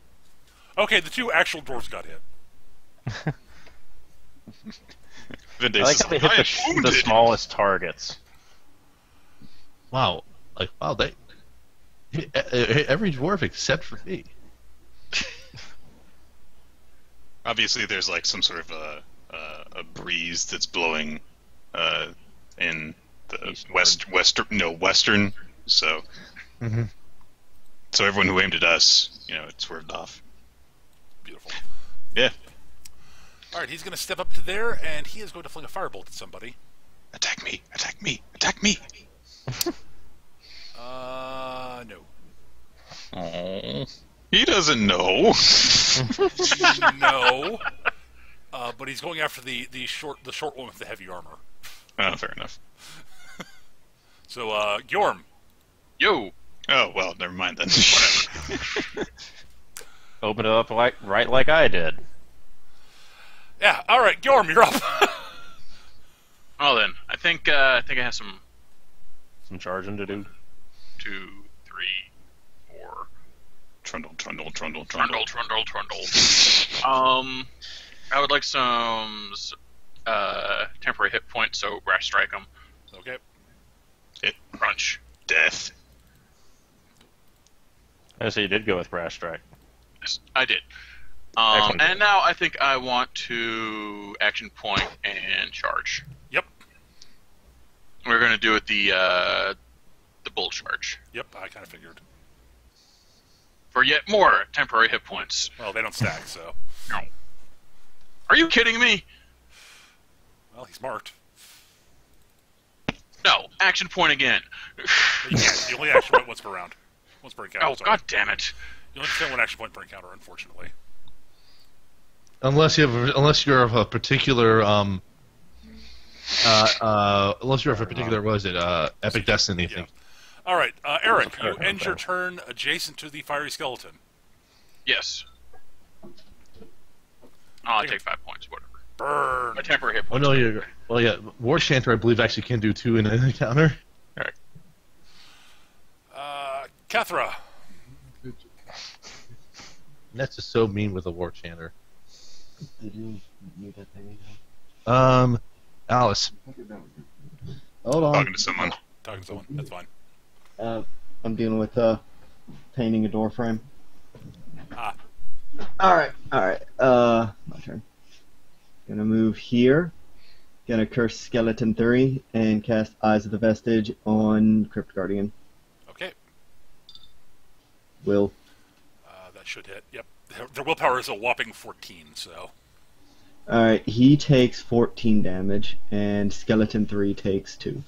Okay, the 2 actual dwarves got hit.
Vindace
I like
is
how they
like,
hit
"I am
the
wounded."
smallest targets.
wow, they every dwarf except for me.
Obviously, there's like some sort of a breeze that's blowing in the western. So,
Mm-hmm.
so everyone who aimed at us, it swerved off.
Beautiful.
Yeah.
All right, he's going to step up to there, and he is going to fling a firebolt at somebody.
Attack me! Attack me! Attack me!
No.
Oh. He doesn't know.
No. But he's going after the short one with the heavy armor.
Oh, fair enough.
So, Gyorm.
Yo.
Oh well, never mind then.
Open it up right like I did.
Yeah, all right, Gyorm, you're up.
Oh, then I think I have some
Some charging to do.
2, 3, 4.
Trundle.
Trundle. I would like some temporary hit points, so rash strike them.
Okay.
Hit.
Crunch.
Death.
I say you did go with Brash Strike.
Yes, I did.
Excellent.
And now I think I want to action point and charge.
Yep.
We're going to do it the bull charge
Yep, I kind of figured.
for yet more temporary hit points.
Well, they don't stack, so.
No. Are you kidding me?
Well, he's marked.
No, action point again.
You can't. You only action point once per round. Once per encounter.
Oh,
sorry.
god damn it.
You only spend 1 action point per encounter, unfortunately.
Unless you're of a particular unless you're of a particular Epic Destiny
Yeah.
thing.
All right, Eric, you
Okay.
end your turn adjacent to the fiery skeleton.
Yes. I'll take 5 points, whatever.
Burn.
A temporary hit
Oh
point.
no, War Chanter I believe actually can do 2 in an encounter.
Kathra.
That's just so mean with a War Chanter.
Did you mute that thing?
Alice.
Hold on.
Talking to someone.
Talking to someone. That's fine.
I'm dealing with painting a door frame.
Ah.
Alright. My turn. Gonna move here. Gonna curse Skeleton 3 and cast Eyes of the Vestige on Crypt Guardian.
Okay.
Will.
That should hit. Yep. Their willpower is a whopping 14, so...
Alright, he takes 14 damage, and Skeleton 3 takes 2.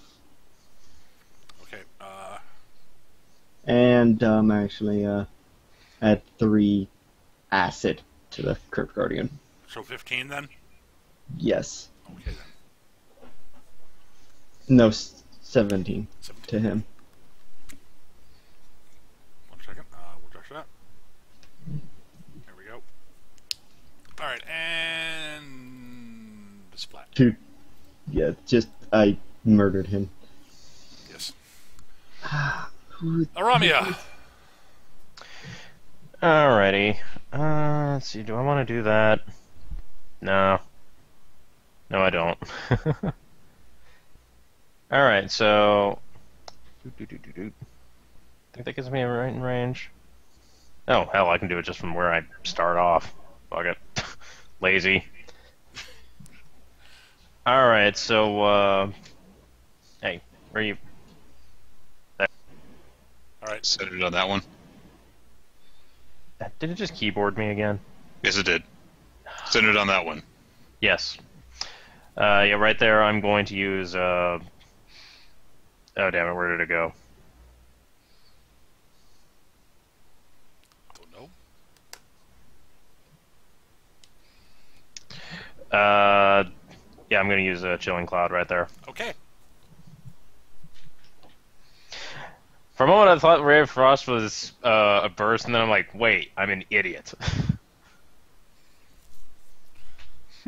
Okay,
And, actually, add 3 acid to the Crypt Guardian.
so 15 then?
Yes.
Okay then.
No, 17
17.
to him.
1 second. We'll touch that. There we go. Alright, and... splat.
2. Yeah, I murdered him.
Yes.
Who-
Aramia!
Alrighty. Let's see, do I want to do that? No. No, I don't. Alright, so... think that gives me a right in range? Oh, hell, I can do it just from where I start off. Fuck it. Lazy. Alright, so, hey, where are you?
Alright,
Set it on that one.
Did it just keyboard me again?
Yes, it did. Set it on that one.
Yes. Yeah, right there I'm going to use, oh damn it, where did it go?
don't know.
Yeah, I'm going to use a Chilling Cloud right there.
Okay.
For a moment I thought Ray of Frost was a burst, and then I'm like, wait, I'm an idiot.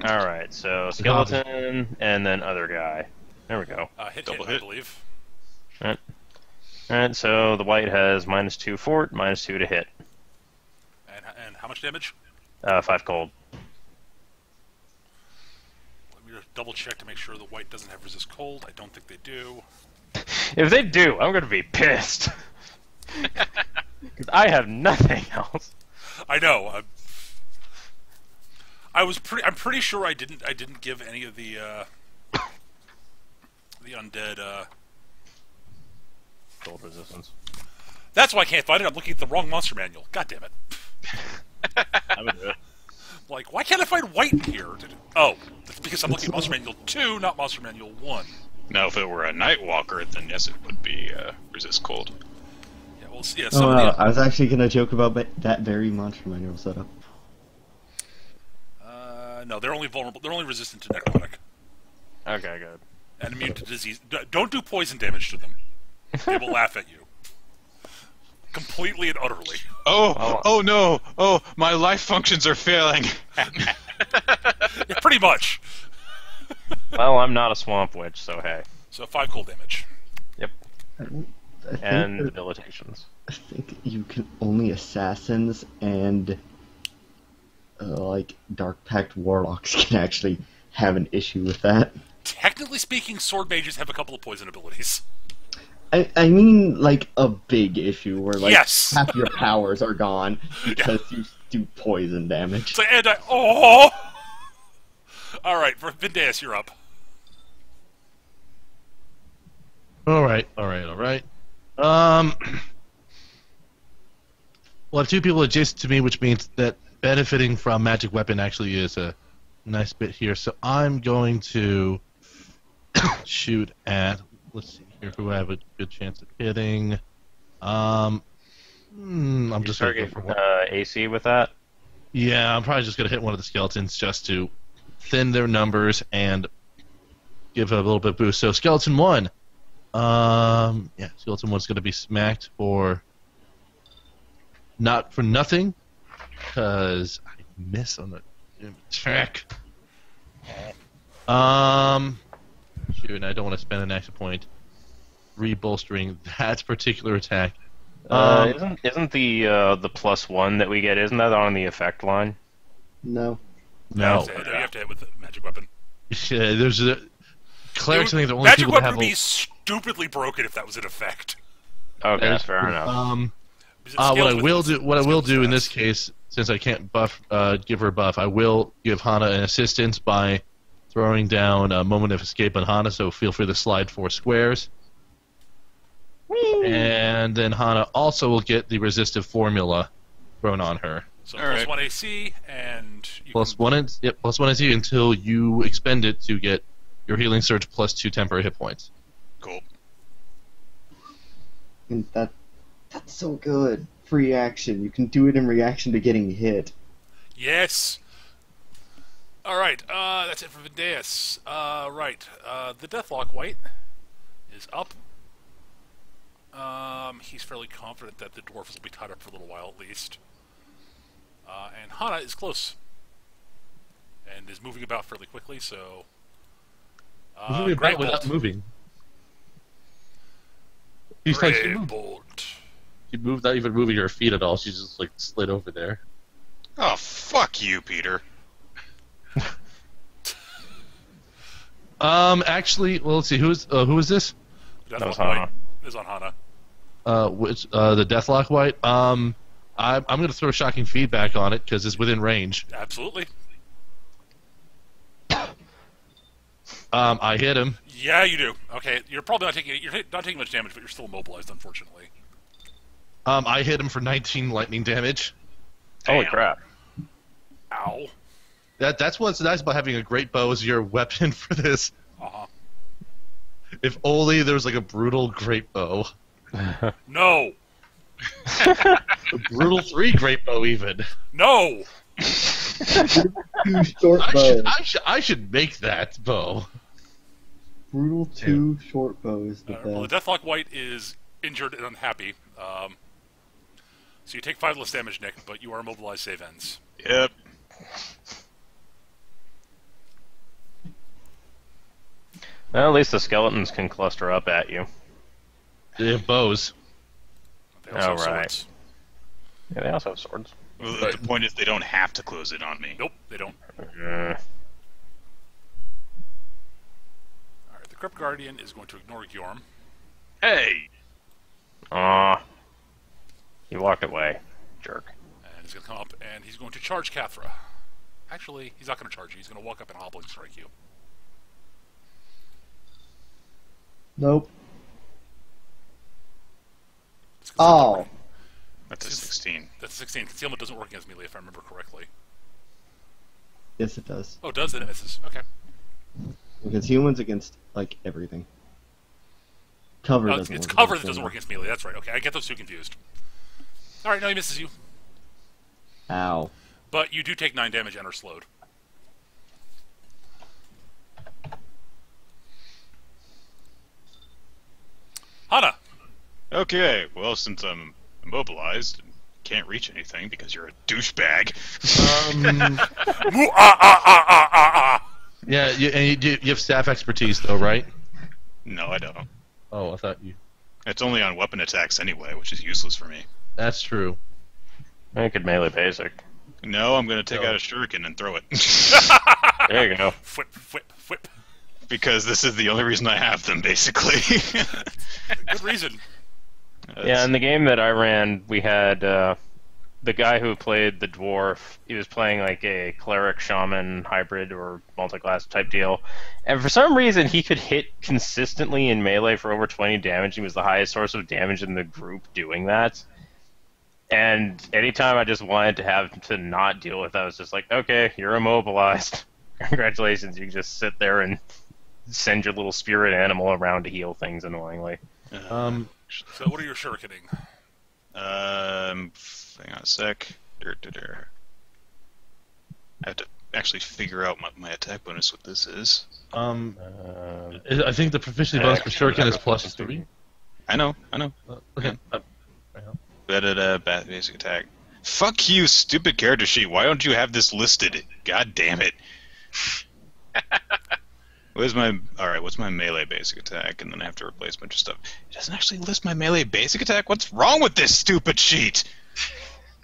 Alright, so skeleton, and then other guy. There we go.
Double hit, I believe.
Alright, so the white has -2 fort, -2 to hit.
And how much damage?
5 cold.
Let me just double check to make sure the white doesn't have resist cold. I don't think they do.
If they do, I'm going to be pissed. Because I have nothing else.
I know. I'm pretty sure I didn't give any of the undead
Cold resistance.
That's why I can't find it. I'm looking at the wrong monster manual. God damn it.
I would do it.
Like, why can't I find white in here? Oh, that's because I'm looking at Monster Manual 2, not Monster Manual 1.
Now, if it were a Nightwalker, then yes, it would be resist cold.
Yeah, well, yeah.
Oh, wow. I was actually gonna joke about that very monster manual setup.
No, they're only vulnerable. They're only resistant to necrotic
Okay, good.
and immune to disease. Don't do poison damage to them. They will laugh at you. Completely and utterly.
Oh no! Oh, my life functions are failing.
Yeah, pretty much.
Well, I'm not a swamp witch, so hey.
So 5 cold damage.
Yep.
I think
And
that-
debilitations.
I think you can only assassins and like Dark Pact warlocks can actually have an issue with that.
Technically speaking, sword mages have a couple of poison abilities.
I mean, like a big issue where like
Yes.
half your powers are gone because you do poison damage.
So, and oh! Alright, for Vindeus, you're up.
Alright. Well, I have 2 people adjacent to me, which means that benefiting from magic weapon actually is a nice bit here. So I'm going to shoot at, let's see here, who I have a good chance of hitting. I'm just going to go
target
for one.
AC with that?
Yeah, I'm probably just going to hit one of the skeletons just to thin their numbers and give a little bit of boost. So skeleton 1. Yeah, skeleton 1's going to be smacked for not for nothing, because I miss on the attack. Shoot, and I don't want to spend an action point rebolstering that particular attack.
Isn't the +1 that we get, isn't that on the effect line?
No.
No,
You have to hit with the magic weapon.
yeah, there's a clerics. I think the only
Magic
people that
weapon
have
would be stupidly broken if that was in effect.
Okay,
That's
fair enough.
Because it
What
scales
I
with-
will do, what I will
scales
do
with
in this
stats.
case, since I can't give her a buff, I will give Hana an assistance by throwing down a moment of escape on Hana, so feel free to slide 4 squares. And then Hana also will get the resistive formula thrown on her.
So
All
plus
right.
1 AC, and you
Plus
can,
1, plus 1 AC until you expend it to get your healing surge plus 2 temporary hit points.
Cool.
And that's so good. Free action. You can do it in reaction to getting hit.
Yes. All right. That's it for Vindeus. Right. The Deathlock White is up. He's fairly confident that the dwarfs will be tied up for a little while at least. And Hana is close. And is moving about fairly quickly, so...
Moving
Great
about without
Bolt.
moving. She's like, she
Great
moved,
Bolt.
she moved not even moving her feet at all. She just like slid over there.
Oh, fuck you, Peter.
Actually, well, let's see. who is this?
Deathlock
was
White
Hana.
is on Hana.
The Deathlock White. I'm going to throw shocking feedback on it because it's within range.
Absolutely.
I hit him.
Yeah, you do. Okay, you're probably not taking much damage, but you're still immobilized, unfortunately.
I hit him for 19 lightning damage.
Holy
Damn.
crap.
Ow.
That's what's nice about having a great bow as your weapon for this.
Uh-huh.
If only there was like a brutal great bow.
No.
A brutal 3 great bow even.
No.
2 short bows.
I should make that bow.
Brutal 2 short bows. The
Well, the
best.
Deathlock White is injured and unhappy. So you take 5 less damage, Nick, but you are immobilized. Save ends.
Yep.
Well, at least the skeletons can cluster up at you.
They have bows.
They also have
right.
swords.
Yeah, they also have swords.
Well, the point is they don't have to close it on me.
Nope, they don't.
Uh,
Alright, the Crypt Guardian is going to ignore Gjorm.
Hey!
Aw. He walked away. Jerk.
And he's going to come up and he's going to charge Cathra. Actually, he's not going to charge you. He's going to walk up and hobbling strike you.
Nope.
It's
Oh.
That's a 16.
That's a 16. Concealment doesn't work against melee, if I remember correctly.
Yes, it does.
Oh, it does? Then it misses. Okay.
Because humans against, like, everything. Cover
No,
doesn't
it's
work
cover that
against
doesn't work
humans.
against melee. That's right. Okay, I get those two confused. Alright, no, he misses you.
Ow.
But you do take 9 damage and are slowed. Hana!
Okay, well, since I'm immobilized and can't reach anything because you're a douchebag.
Moo ah ah ah ah ah ah!
Yeah, you have staff expertise though, right?
No, I don't.
Oh, I thought you.
It's only on weapon attacks anyway, which is useless for me.
That's true.
I could melee basic.
No, I'm going to take
No.
out a shuriken and throw it.
There you go.
Whip, whip, whip.
Because this is the only reason I have them, basically.
Good reason.
Yeah, in the game that I ran, we had the guy who played the dwarf. He was playing like a cleric shaman hybrid or multi-class type deal, and for some reason he could hit consistently in melee for over 20 damage. He was the highest source of damage in the group doing that. And anytime I just wanted to have to not deal with that, I was just like, okay, you're immobilized. Congratulations, you can just sit there and send your little spirit animal around to heal things annoyingly.
So what are your shurikening?
Hang on a sec. I have to actually figure out my attack bonus, what this is.
I think the proficiency bonus for shuriken is +3.
I know.
Okay.
Basic attack. Fuck you, stupid character sheet. Why don't you have this listed? God damn it. What's my melee basic attack? And then I have to replace a bunch of stuff. It doesn't actually list my melee basic attack? What's wrong with this stupid sheet?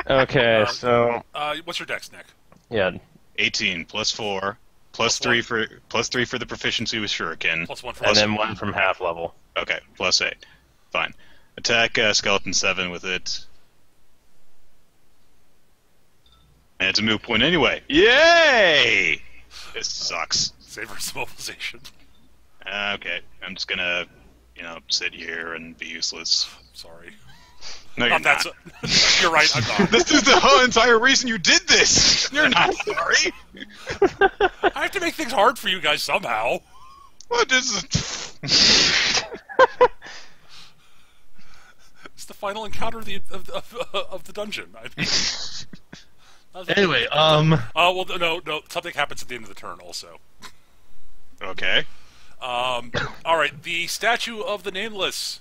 Okay, so
What's your dex, Nick?
yeah,
18 plus 4 plus 3 for the proficiency with shuriken.
Plus 1 for
and then one from half level.
Okay, plus 8. Fine. Attack skeleton 7 with it. And it's a moot point anyway. Yay! This sucks.
Save her some mobilization.
Okay, I'm just gonna, sit here and be useless.
Sorry.
No, you're not.
You're right, I'm not.
This is the whole entire reason you did this! You're not sorry!
I have to make things hard for you guys somehow.
What is
It's the final encounter of the dungeon. I mean,
Anyway,
well, no, something happens at the end of the turn also.
Okay.
Alright, the Statue of the Nameless.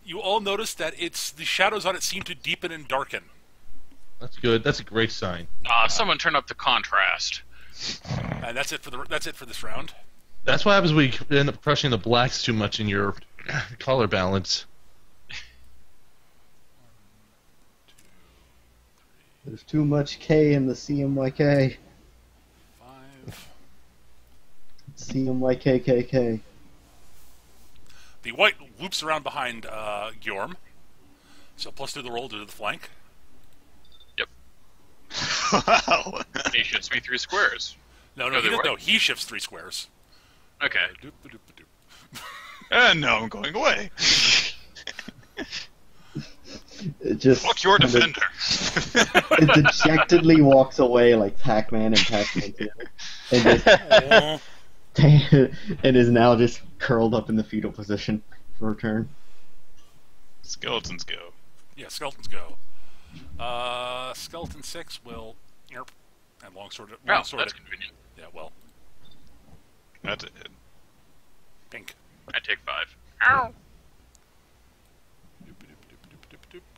You all notice that the shadows on it seem to deepen and darken.
that's good. That's a great sign.
Someone turn up the contrast.
And that's it for this round.
That's what happens when you end up crushing the blacks too much in your color balance.
There's too much K in the CMYK.
5.
CMYKKK.
The white loops around behind Gjorm. So plus 2 the roll due to the flank.
Wow.
He shoots me 3 squares.
No, he shifts 3 squares.
Okay.
no, I'm going away.
It just
Fuck your defender.
it dejectedly walks away like Pac-Man and Pac-Man 2. And, just, and is now just curled up in the fetal position for a turn.
Skeletons go.
Yeah, skeletons go. Skeleton 6 will... And longsword...
Oh, that's convenient.
Yeah, well,
That's it.
pink.
I take 5. Ow!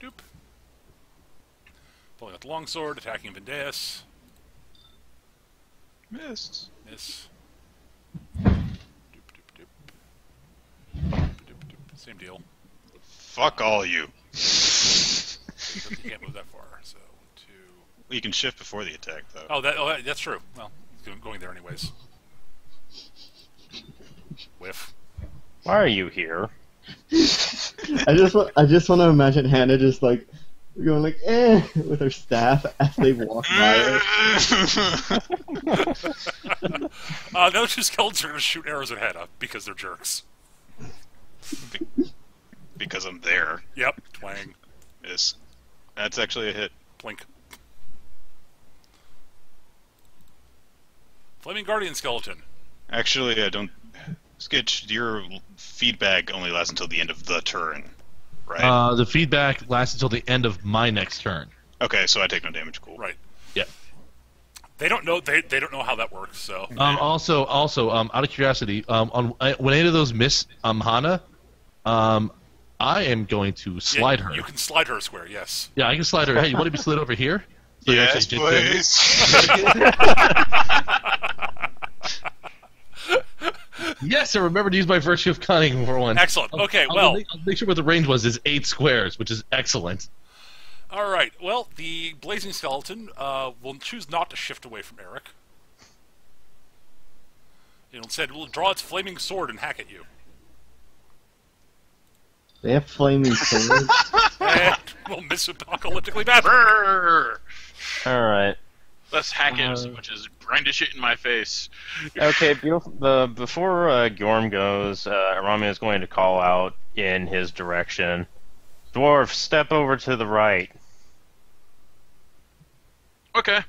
Doop. Pulling out the longsword, attacking Vendeus.
Missed.
Miss. Same deal.
Fuck all you.
You can't move that far, so 2...
You can shift before the attack, though.
Oh, that's true. Well, going there anyways. Whiff.
Why are you here?
I just want to imagine Hannah just like going like with her staff as they walk by her.
The other 2 skeletons are going to shoot arrows at Hannah because they're jerks.
Because I'm there.
Yep, twang,
Miss. That's actually a hit.
blink. Flaming Guardian skeleton.
Actually, I don't... Skitch, your feedback only lasts until the end of the turn, right?
The feedback lasts until the end of my next turn.
Okay, so I take no damage. Cool.
Right.
Yeah.
They don't know. They don't know how that works. So.
Also, out of curiosity, when any of those miss Hana, I am going to slide her.
You can slide her a square. Yes.
Yeah, I can slide her. Hey, you want to be slid over here? So you
Yes,
actually did Yes, I remember to use my virtue of cunning for one.
Excellent. Okay.
I'll make sure what the range was is 8 squares, which is excellent.
All right. Well, the blazing skeleton will choose not to shift away from Eric. Instead, it will draw its flaming sword and hack at you.
They have flaming swords.
And will miss apocalyptically bad.
Alright.
Let's hack him so much as brandish it in my face.
Okay, before Gjorm goes, Rami is going to call out in his direction. Dwarf, step over to the right.
Okay.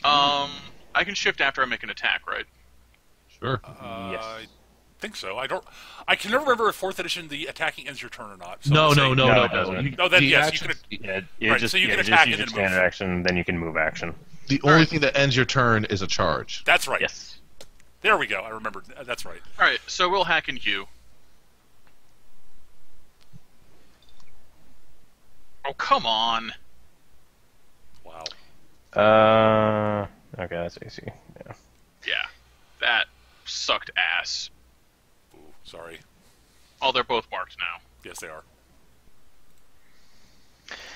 I can shift after I make an attack, right?
Sure.
Yes.
I think so. I can never remember if 4th edition the attacking ends your turn or not. So
No,
let's
no,
say-
no,
No,
no.
it doesn't.
No, then
The
yes,
action-
you can.
Yeah, you
Right,
just,
so you can
just
attack
use
and
your
then
standard
move.
action, then you can move action.
The only thing that ends your turn is a charge.
That's right.
Yes.
There we go. I remembered. That's right.
Alright, so we'll hack and Hugh. Oh, come on.
Wow.
Okay, that's AC. Yeah.
Yeah. That sucked ass.
Ooh, sorry.
Oh, they're both marked now.
Yes, they are.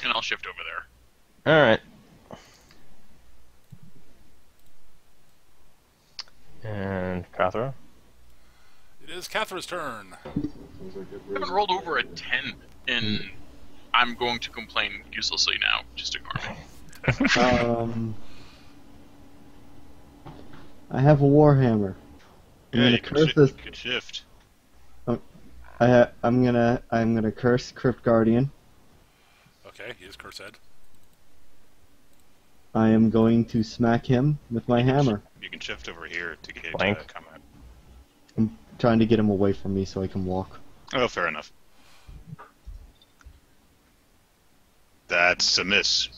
And I'll shift over there.
Alright. And Kathra?
It is Cathra's turn.
I haven't rolled over a 10, and I'm going to complain uselessly now. Just ignore me.
I have a warhammer. I'm
Yeah,
gonna
you
curse this.
could shift.
I'm gonna curse Crypt Guardian.
Okay, he is curse head.
I am going to smack him with my hammer.
You can shift over here to get
Blank.
combat.
I'm trying to get him away from me so I can walk.
Oh, fair enough. That's a miss.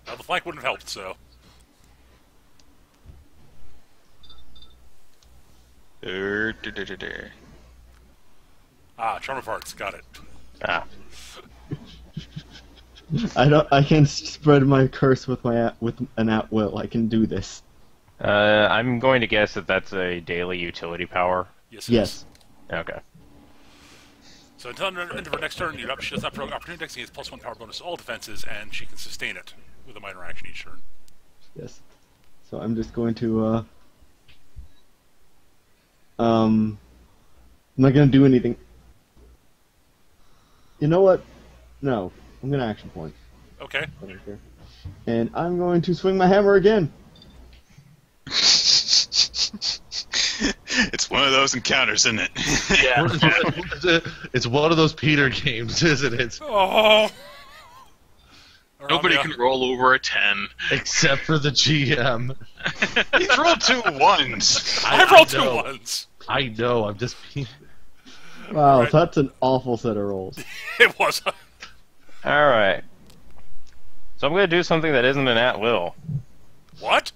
Well, the flank wouldn't have helped, so. Charm of Hearts, got it.
Ah.
I can spread my curse with an at will. I can do this.
I'm going to guess that that's a daily utility power.
Yes. It
Yes.
is.
Okay.
So until the end of her next turn, she does not provoke opportunity attacks. He gets +1 power bonus to all defenses, and she can sustain it with a minor action each turn.
Yes. So I'm just going to I'm not gonna do anything. You know what? No. I'm gonna action point.
Okay.
And I'm going to swing my hammer again.
It's one of those encounters, isn't it?
Yeah.
It's one of those Peter games, isn't it?
Oh.
Nobody can roll over a 10.
Except for the GM.
He's rolled 2 1s.
I rolled 2
know.
1s.
I know. I'm just being.
Wow,
Right.
that's an awful set of rolls.
It was.
Alright. So I'm going to do something that isn't an at-will.
What?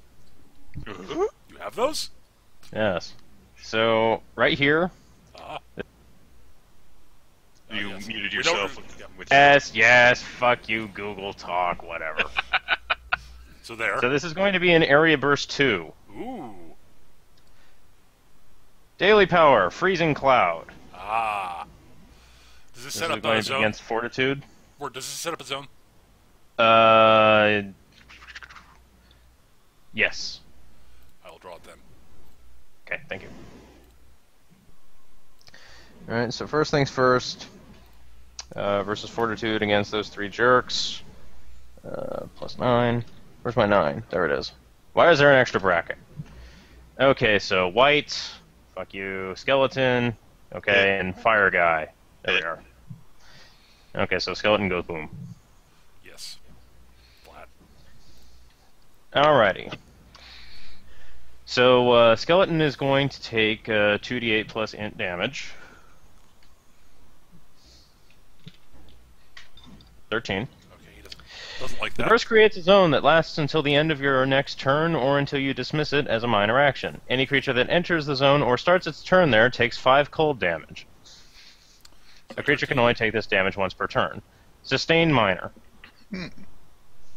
You have those?
Yes. So, right here.
You
yes.
muted
We
yourself
don't- yeah.
with
Yes, fuck you, Google Talk, whatever.
So there.
So this is going to be an Area Burst 2.
Ooh.
Daily Power, Freezing Cloud.
Ah. Does this
This
set
is
up
going
a
to be
zone?
against Fortitude.
Or does this set up a zone?
Yes.
I will draw it then.
Okay, thank you. Alright, so first things first. Versus Fortitude against those 3 jerks. +9. Where's my 9? There it is. Why is there an extra bracket? Okay, so white. Fuck you. Skeleton. Okay, and fire guy. There we are. Okay, so skeleton goes boom.
Yes. Flat.
Alrighty. So, skeleton is going to take 2d8 plus int damage. 13.
Okay, he doesn't like
The
that.
burst creates a zone that lasts until the end of your next turn or until you dismiss it as a minor action. Any creature that enters the zone or starts its turn there takes 5 cold damage. A creature can only take this damage once per turn. Sustained minor.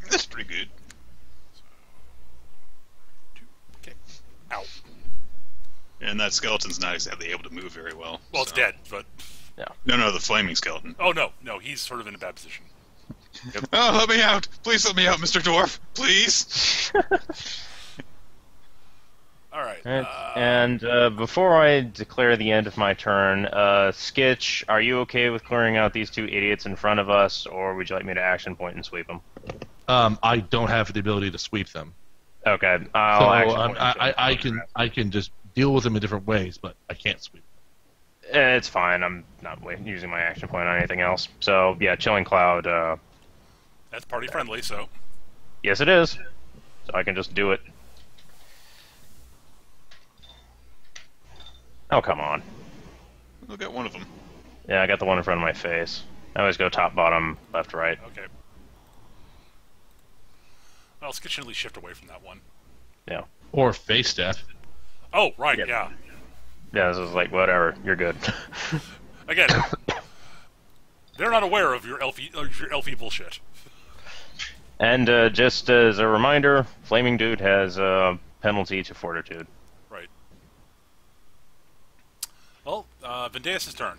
That's pretty good.
Okay. Ow.
And that skeleton's not exactly able to move very well.
Well, it's
so-
dead, but...
No, the flaming skeleton.
Oh, no, he's sort of in a bad position.
Oh, let me out! Please let me out, Mr. Dwarf! Please!
Alright.
And before I declare the end of my turn, Skitch, are you okay with clearing out these 2 idiots in front of us, or would you like me to action point and sweep them?
I don't have the ability to sweep them.
Okay,
So
I'll action point and sweep them.
I can just deal with them in different ways, but I can't sweep.
It's fine. I'm not using my action point on anything else. So yeah, Chilling Cloud.
That's party friendly, so...
Yes, it is. So I can just do it. Oh, come on.
Look at one of them.
Yeah, I got the one in front of my face. I always go top, bottom, left, right.
Okay. Well, Skitch should at least shift away from that one.
Yeah.
Or face step.
Oh, right,
Yep.
yeah.
Yeah, this is like, whatever. You're good.
Again, they're not aware of your elfie bullshit.
And just as a reminder, Flaming Dude has a penalty to Fortitude.
Right. Well, Vendeus' turn.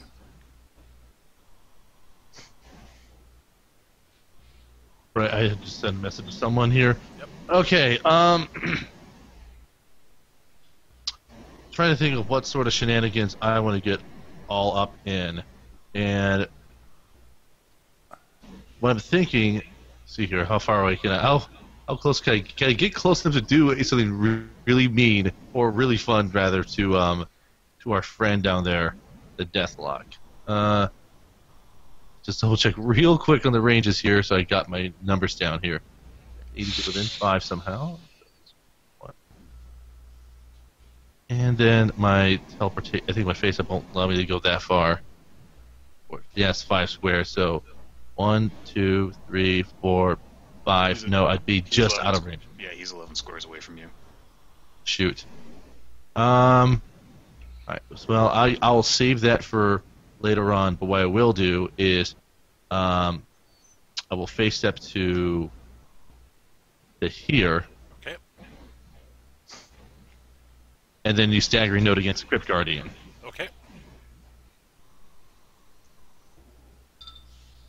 Right, I had to send a message to someone here.
Yep.
Okay, trying to think of what sort of shenanigans I want to get all up in. And what I'm thinking, see here, how far away can I... Oh, How close can I get close enough to do something really mean or really fun, rather, to our friend down there, the Deathlock? Just double check real quick on the ranges here, so I got my numbers down here. 80 within 5 somehow. And then my teleportation. I think my face up won't allow me to go that far. Yes, 5 squares. So 1, 2, 3, 4, 5. No, I'd be just
11,
out of range.
Yeah, he's 11 squares away from you.
Shoot. Alright. Well, I'll save that for later on. But what I will do is, I will face step to here.
Okay.
And then use staggering note against Crypt Guardian.
Okay.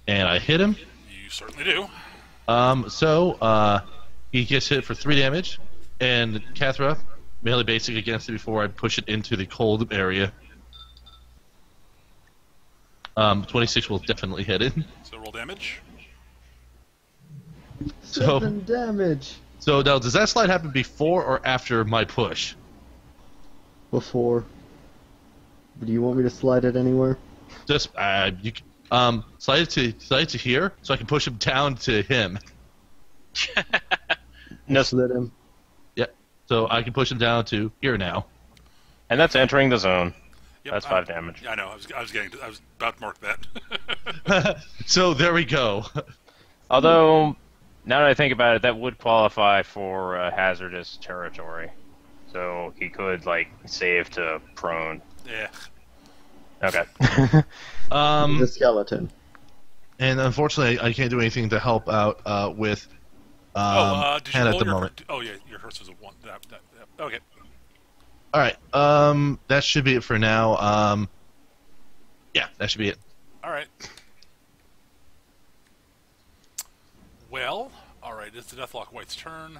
And I hit him.
You certainly do.
So he gets hit for 3 damage, and Cathra melee basic against it before I push it into the cold area. 26 will definitely hit it.
So roll damage.
7 damage.
So now, does that slide happen before or after my push?
Before. Do you want me to slide it anywhere?
Just slide it to here, so I can push him down to him.
No,
Slid him.
Yeah. So I can push him down to here now.
and that's entering the zone.
Yep,
That's 5 damage.
Yeah, I know. I was about to mark that.
So there we go.
Although, now that I think about it, that would qualify for hazardous territory. So he could, like, save to prone.
Yeah.
Okay.
The skeleton.
And unfortunately, I can't do anything to help out with
Did you
Hannah
roll
at the
your?
moment.
Oh yeah, your hurts was a 1. Okay.
All right. That should be it for now. Yeah, that should be it.
All right. Well, all right. It's the Deathlock White's turn.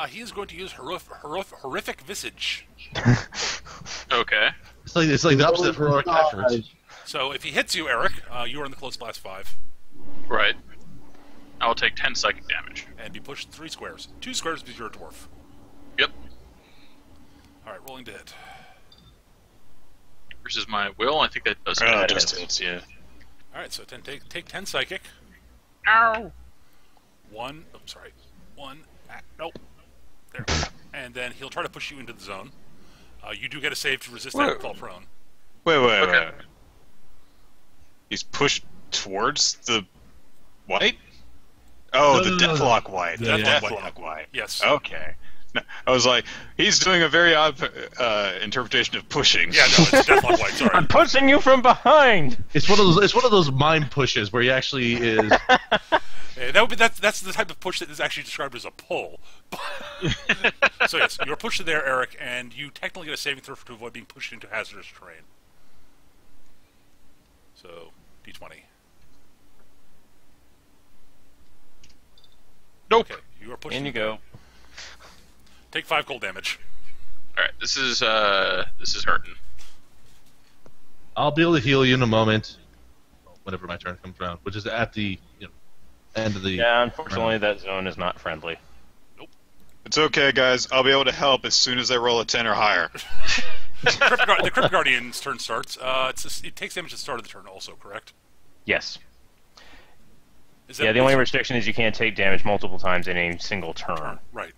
He is going to use horrific visage.
Okay.
It's like the opposite of heroic effort.
So if he hits you, Eric, you are in the close blast 5,
Right. I will take 10 psychic damage.
and be pushed 3 squares. 2 squares because you're a dwarf.
Yep.
All right, rolling to hit.
Versus my will, I think that does
It
hit.
just hits, yeah.
All right, so take 10 psychic.
Ow!
1. Oh, sorry. 1. Nope. There. And then he'll try to push you into the zone. You do get a save to resist that
Whoa.
and fall prone.
Wait. He's pushed towards the white? Oh, the
No.
Deathlock White.
Yeah,
The
yeah.
Deathlock White.
Yes.
Okay. No, I was like, he's doing a very odd interpretation of pushing.
Yeah, no, it's Deathlock White. Sorry.
I'm pushing you from behind!
It's one of those mind pushes where he actually is.
That's the type of push that is actually described as a pull. So yes, you're pushed to there, Eric, and you technically get a saving throw to avoid being pushed into hazardous terrain. So, D20.
Nope.
Okay, you are pushed.
In you go.
Take 5 cold damage.
Alright, this is hurting.
I'll be able to heal you in a moment, whenever my turn comes around, which is at the end of the.
Yeah, unfortunately, that zone is not friendly.
It's okay, guys. I'll be able to help as soon as I roll a 10 or higher.
The Crypt Guardian's turn starts. It takes damage at the start of the turn also, correct?
Yes.
Is that
Yeah, the only restriction is you can't take damage multiple times in a single turn.
Right.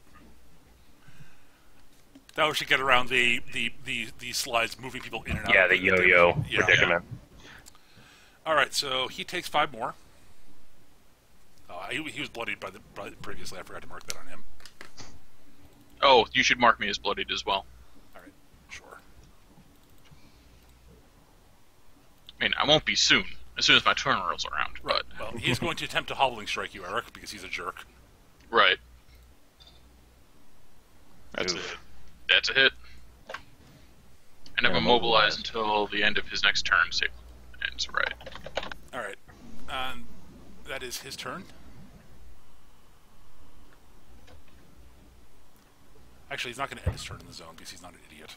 That we should get around the slides moving people in and out.
Yeah, the yo-yo
Yeah.
predicament.
All right, so he takes 5 more. He was bloodied by the previously. I forgot to mark that on him.
Oh, you should mark me as bloodied as well.
All right, sure.
I mean, I won't be soon, as soon as my turn rolls around, but...
Well, he's going to attempt to hobbling strike you, Eric, because he's a jerk.
Right.
That's it.
That's a hit. And I'm
Yeah,
immobilized until the end of his next turn, so ends right.
All right, that is his turn. Actually, he's not going to end his turn in the zone because he's not an idiot.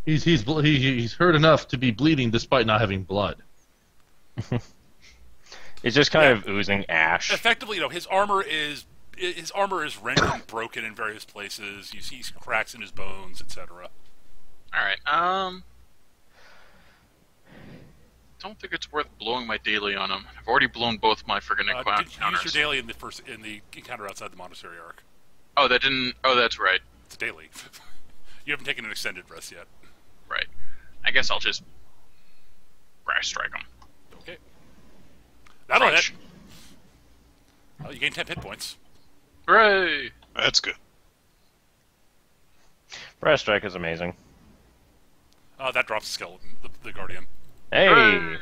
He's hurt enough to be bleeding despite not having blood.
It's just kind of oozing ash.
Effectively, his armor is rent and broken in various places. You see cracks in his bones, etc.
All right. Don't think it's worth blowing my daily on him. I've already blown both my friggin' encounters.
Use your daily in the encounter outside the monastery arc.
Oh, that didn't. Oh, that's right.
It's daily. You haven't taken an extended rest yet.
Right. I guess I'll just brash strike him.
Okay. That'll
Crunch.
hit. Oh, you gain 10 hit points.
Hooray!
That's good.
Brass strike is amazing.
That drops the skeleton, the guardian.
Hey!
Hooray!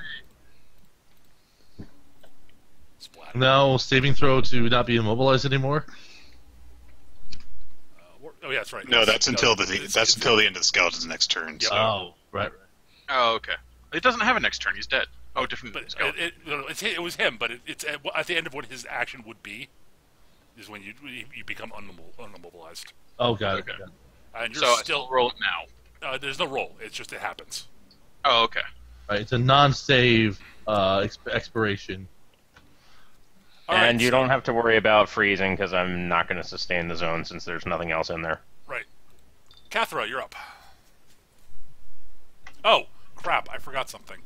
Splat.
Now saving throw to not be immobilized anymore.
Oh yeah, that's right.
No, that's until the
it's
until the end of the skeleton's next turn.
Yep.
So.
Oh, right.
Oh, okay. It doesn't have a next turn. He's dead. Oh, different
But
skeleton.
it was him, but it's at the end of what his action would be, is when you become unimmobilized.
Oh, got it.
Okay.
Got it.
And you're
So I
still
still roll it now.
there's no roll. It's just it happens.
Oh, okay.
Right, it's a non-save expiration.
All right,
And you
so-
don't have to worry about freezing because I'm not going to sustain the zone since there's nothing else in there.
Right. Cathra, you're up. Oh, crap, I forgot something.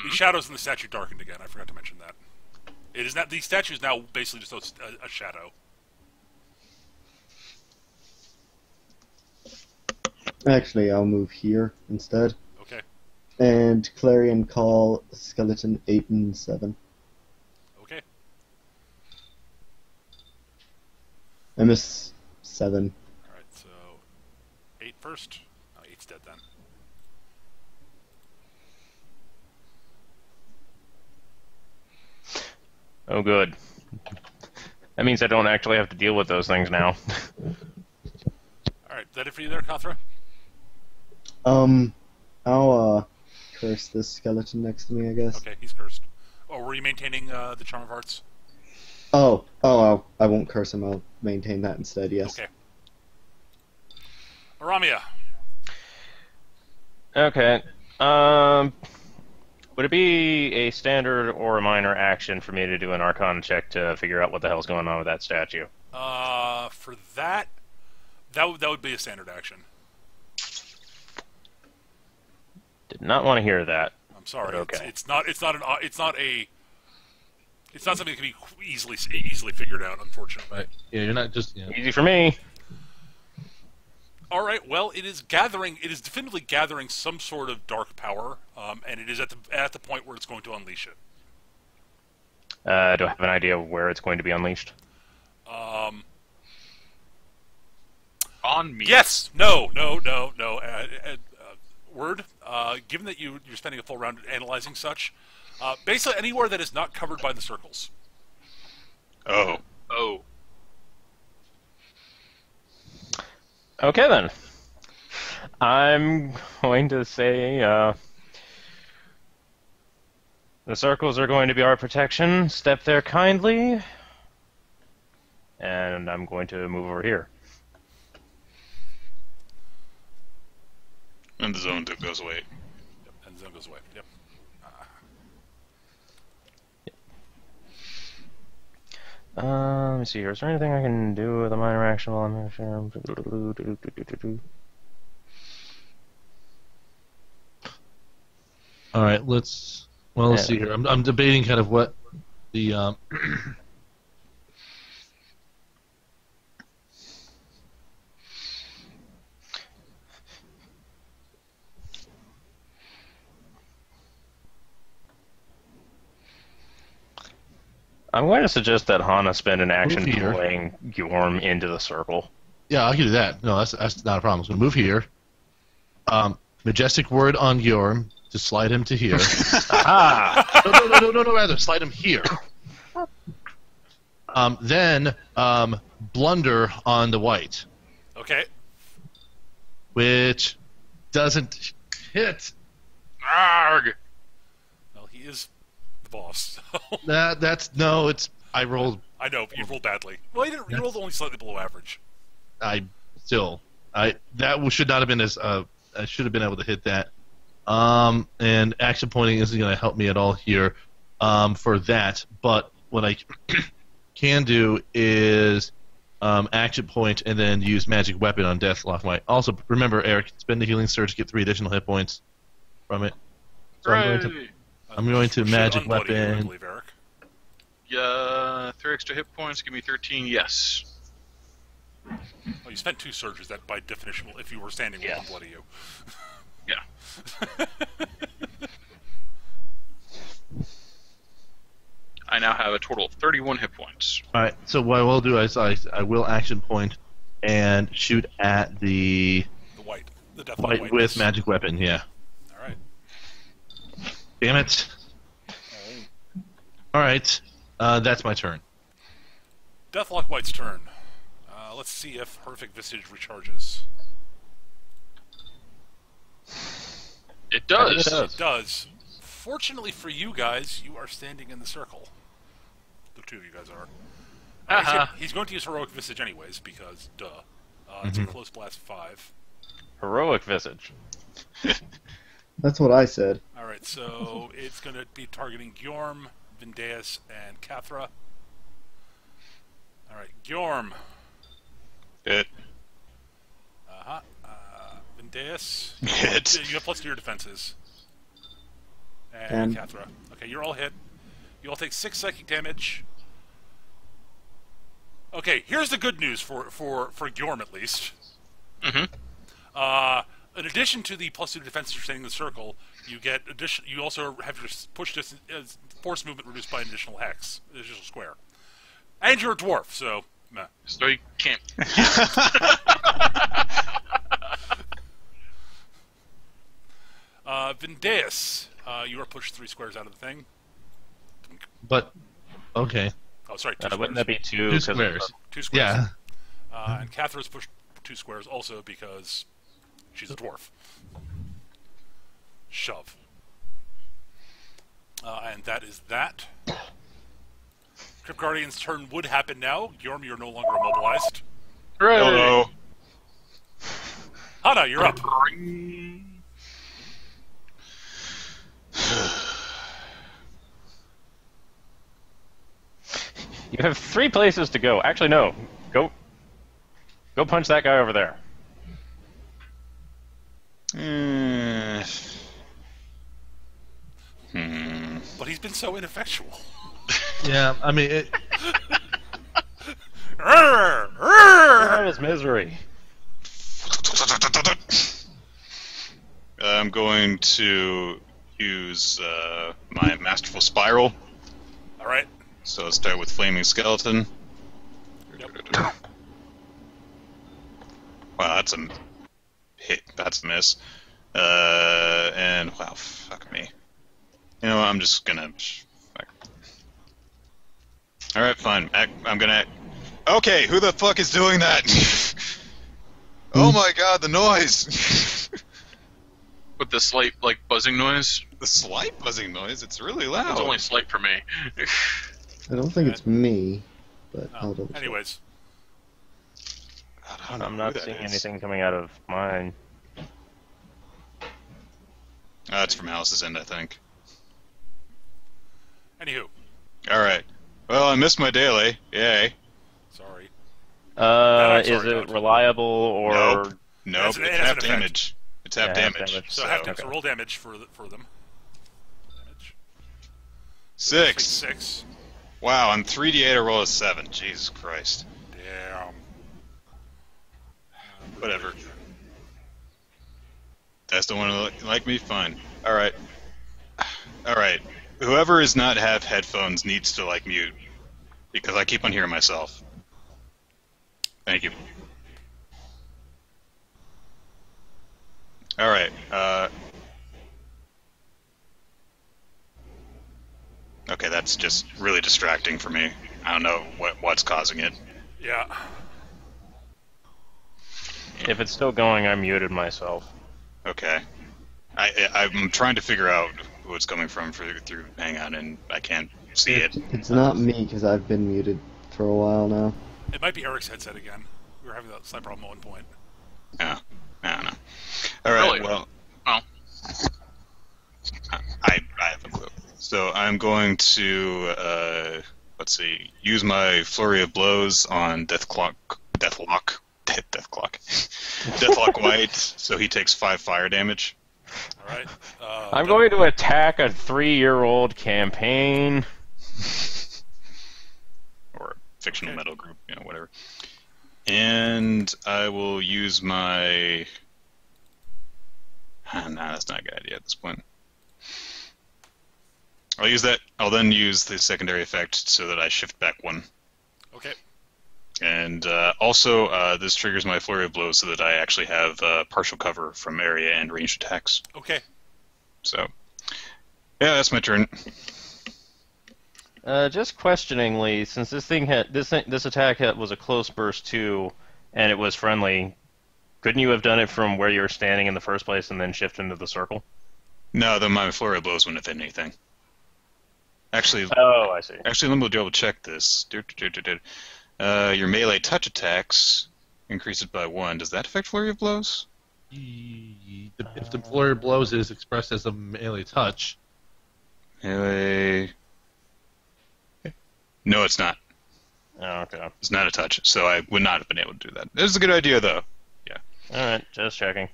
The shadows in the statue darkened again. I forgot to mention that. It is not. The statue is now basically just a shadow.
Actually, I'll move here instead.
Okay.
And Clarion Call Skeleton 8 and 7.
Okay.
I miss 7.
All right. So 8 first. Oh, 8's dead then.
Oh, good. That means I don't actually have to deal with those things now.
All right. Is that it for you there, Cathra?
I'll curse this skeleton next to me, I guess.
Okay, he's cursed. Oh, were you maintaining the Charm of Hearts?
I won't curse him. I'll maintain that instead. Yes.
Okay. Aramia.
Okay. Would it be a standard or a minor action for me to do an Arcana check to figure out what the hell's going on with that statue?
For that would be a standard action.
Did not want to hear that.
I'm sorry.
Okay.
It's not something that can be easily figured out, unfortunately.
Right. Yeah, you're not just.
Easy for me.
All right. Well, it is definitively gathering some sort of dark power, and it is at the point where it's going to unleash it.
Do I have an idea of where it's going to be unleashed?
On me.
Yes. No. Word. Given that you're spending a full round analyzing such, basically anywhere that is not covered by the circles.
Oh.
Oh.
Okay, then. I'm going to say the circles are going to be our protection. Step there kindly. And I'm going to move over here.
And the zone goes away.
Yep, and the zone goes away. Yep.
Let me see here. Is there anything I can do with a minor action while I'm here?
All right, let's see here. I'm debating kind of what the
I'm going to suggest that Hana spend an action
Move here.
pulling Yorm into the circle.
Yeah, I can do that. No, that's not a problem. I'm going to move here. Majestic word on Yorm to slide him to here.
Ah!
No, rather, slide him here. Then, blunder on the white,
Okay.
which doesn't hit.
Arg!
Well, he is the boss. So.
I rolled,
I know, but you rolled badly. Well, you rolled only slightly below average.
I should not have been as I should have been able to hit that. And action pointing isn't going to help me at all here for that. But what I can do is action point and then use magic weapon on Deathlock White. Also, remember, Eric, spend the healing surge, get 3 additional hit points from it. So I'm going to magic weapon.
I believe, Eric.
Yeah, 3 extra hit points. Give me 13. Yes.
Oh, you spent 2 surges. That, by definition, if you were standing, would unbloody you.
Yeah. I now have a total of 31 hit points.
All right. So what I will do is I will action point and shoot at the
Deathlock
white with magic weapon. Yeah.
All right.
Damn it. All right. That's my turn.
Deathlock White's turn. Let's see if Horrific Visage recharges.
It does.
It does. Fortunately for you guys, you are standing in the circle. The 2 of you guys are. He's going to use Heroic Visage anyways, because, duh. It's a close blast 5.
Heroic Visage.
That's what I said.
Alright, so it's going to be targeting Gjorm, Vindeus, and Cathra. Alright, Gjorm.
Hit.
Vindeus.
Hit.
You have plus to your defenses. And Cathra. Okay, you're all hit. You all take 6 psychic damage. Okay, here's the good news for Gjorm at least.
Mm-hmm.
In addition to the plus 2 defenses for staying in the circle, you get you also have your push distance, force movement reduced by an additional hex, additional square. And you're a dwarf, so meh.
So you can't.
Vindeus, you are pushed 3 squares out of the thing.
But okay.
Oh, sorry, 2 squares.
Wouldn't that be 2?
2 squares.
2 squares.
Yeah.
And Cathra's pushed 2 squares also because she's a dwarf. Shove. And that is that. Crypt Guardian's turn would happen now. Gjorm, you're no longer immobilized.
Hello.
Hana, you're up.
You have 3 places to go. Actually, no. Go punch that guy over there.
But he's been so ineffectual.
Yeah, I mean,
That is misery.
I'm going to use my Masterful Spiral.
Alright.
So let's start with Flaming Skeleton.
Yep.
Wow, that's a hit. That's a miss. And wow, fuck me. You know what? I'm just gonna. All right, fine. I'm gonna. Okay, who the fuck is doing that? Oh my god, the noise!
With the slight, like, buzzing noise?
The slight buzzing noise? It's really loud.
It's only slight for me.
I don't think it's me, but I'll double check.
Anyways.
God, I don't know
I'm
who
not
that
seeing
is.
anything coming out of mine.
It's from Alice's End, I think.
Anywho.
Alright. Well, I missed my daily. Yay.
Sorry.
Is it reliable or...
Nope.
It's
It's
an
half
effect.
damage. It's half
Yeah, half
damage.
damage.
So have to roll damage for them. Damage.
6.
6.
Wow, on 3d8 I roll a 7. Jesus Christ.
Damn.
Whatever. That's the one who like me? Fine. Alright. Alright. Whoever does not have headphones needs to, like, mute. Because I keep on hearing myself. Thank you. Alright, okay, that's just really distracting for me. I don't know what's causing it.
Yeah.
If it's still going, I muted myself.
Okay. I'm trying to figure out who it's coming from through Hangout, and I can't see it.
It's not me, because I've been muted for a while now.
It might be Eric's headset again. We were having that slight problem at one point.
Yeah, I don't know. All right,
Really?
well,
Oh.
I have a clue. So I'm going to let's see, use my flurry of blows on Deathlock White, so he takes 5 fire damage.
All right.
I'm going to attack a 3-year-old campaign.
Or fictional metal group, whatever. And I will use my... Nah, that's not a good idea at this point. I'll then use the secondary effect so that I shift back 1.
Okay.
And also, this triggers my flurry of blows so that I actually have partial cover from area and ranged attacks.
Okay.
So, yeah, that's my turn.
Just questioningly, since this attack was a close burst too, and it was friendly, couldn't you have done it from where you were standing in the first place and then shift into the circle?
No, then my flurry of blows wouldn't have hit anything. Actually,
Oh, I see.
let me double check this. Your melee touch attacks increase it by 1. Does that affect flurry of blows?
If the flurry of blows is expressed as a melee touch,
Melee. No, it's not.
Oh, okay.
It's not a touch, so I would not have been able to do that. This is a good idea, though.
Alright, just checking.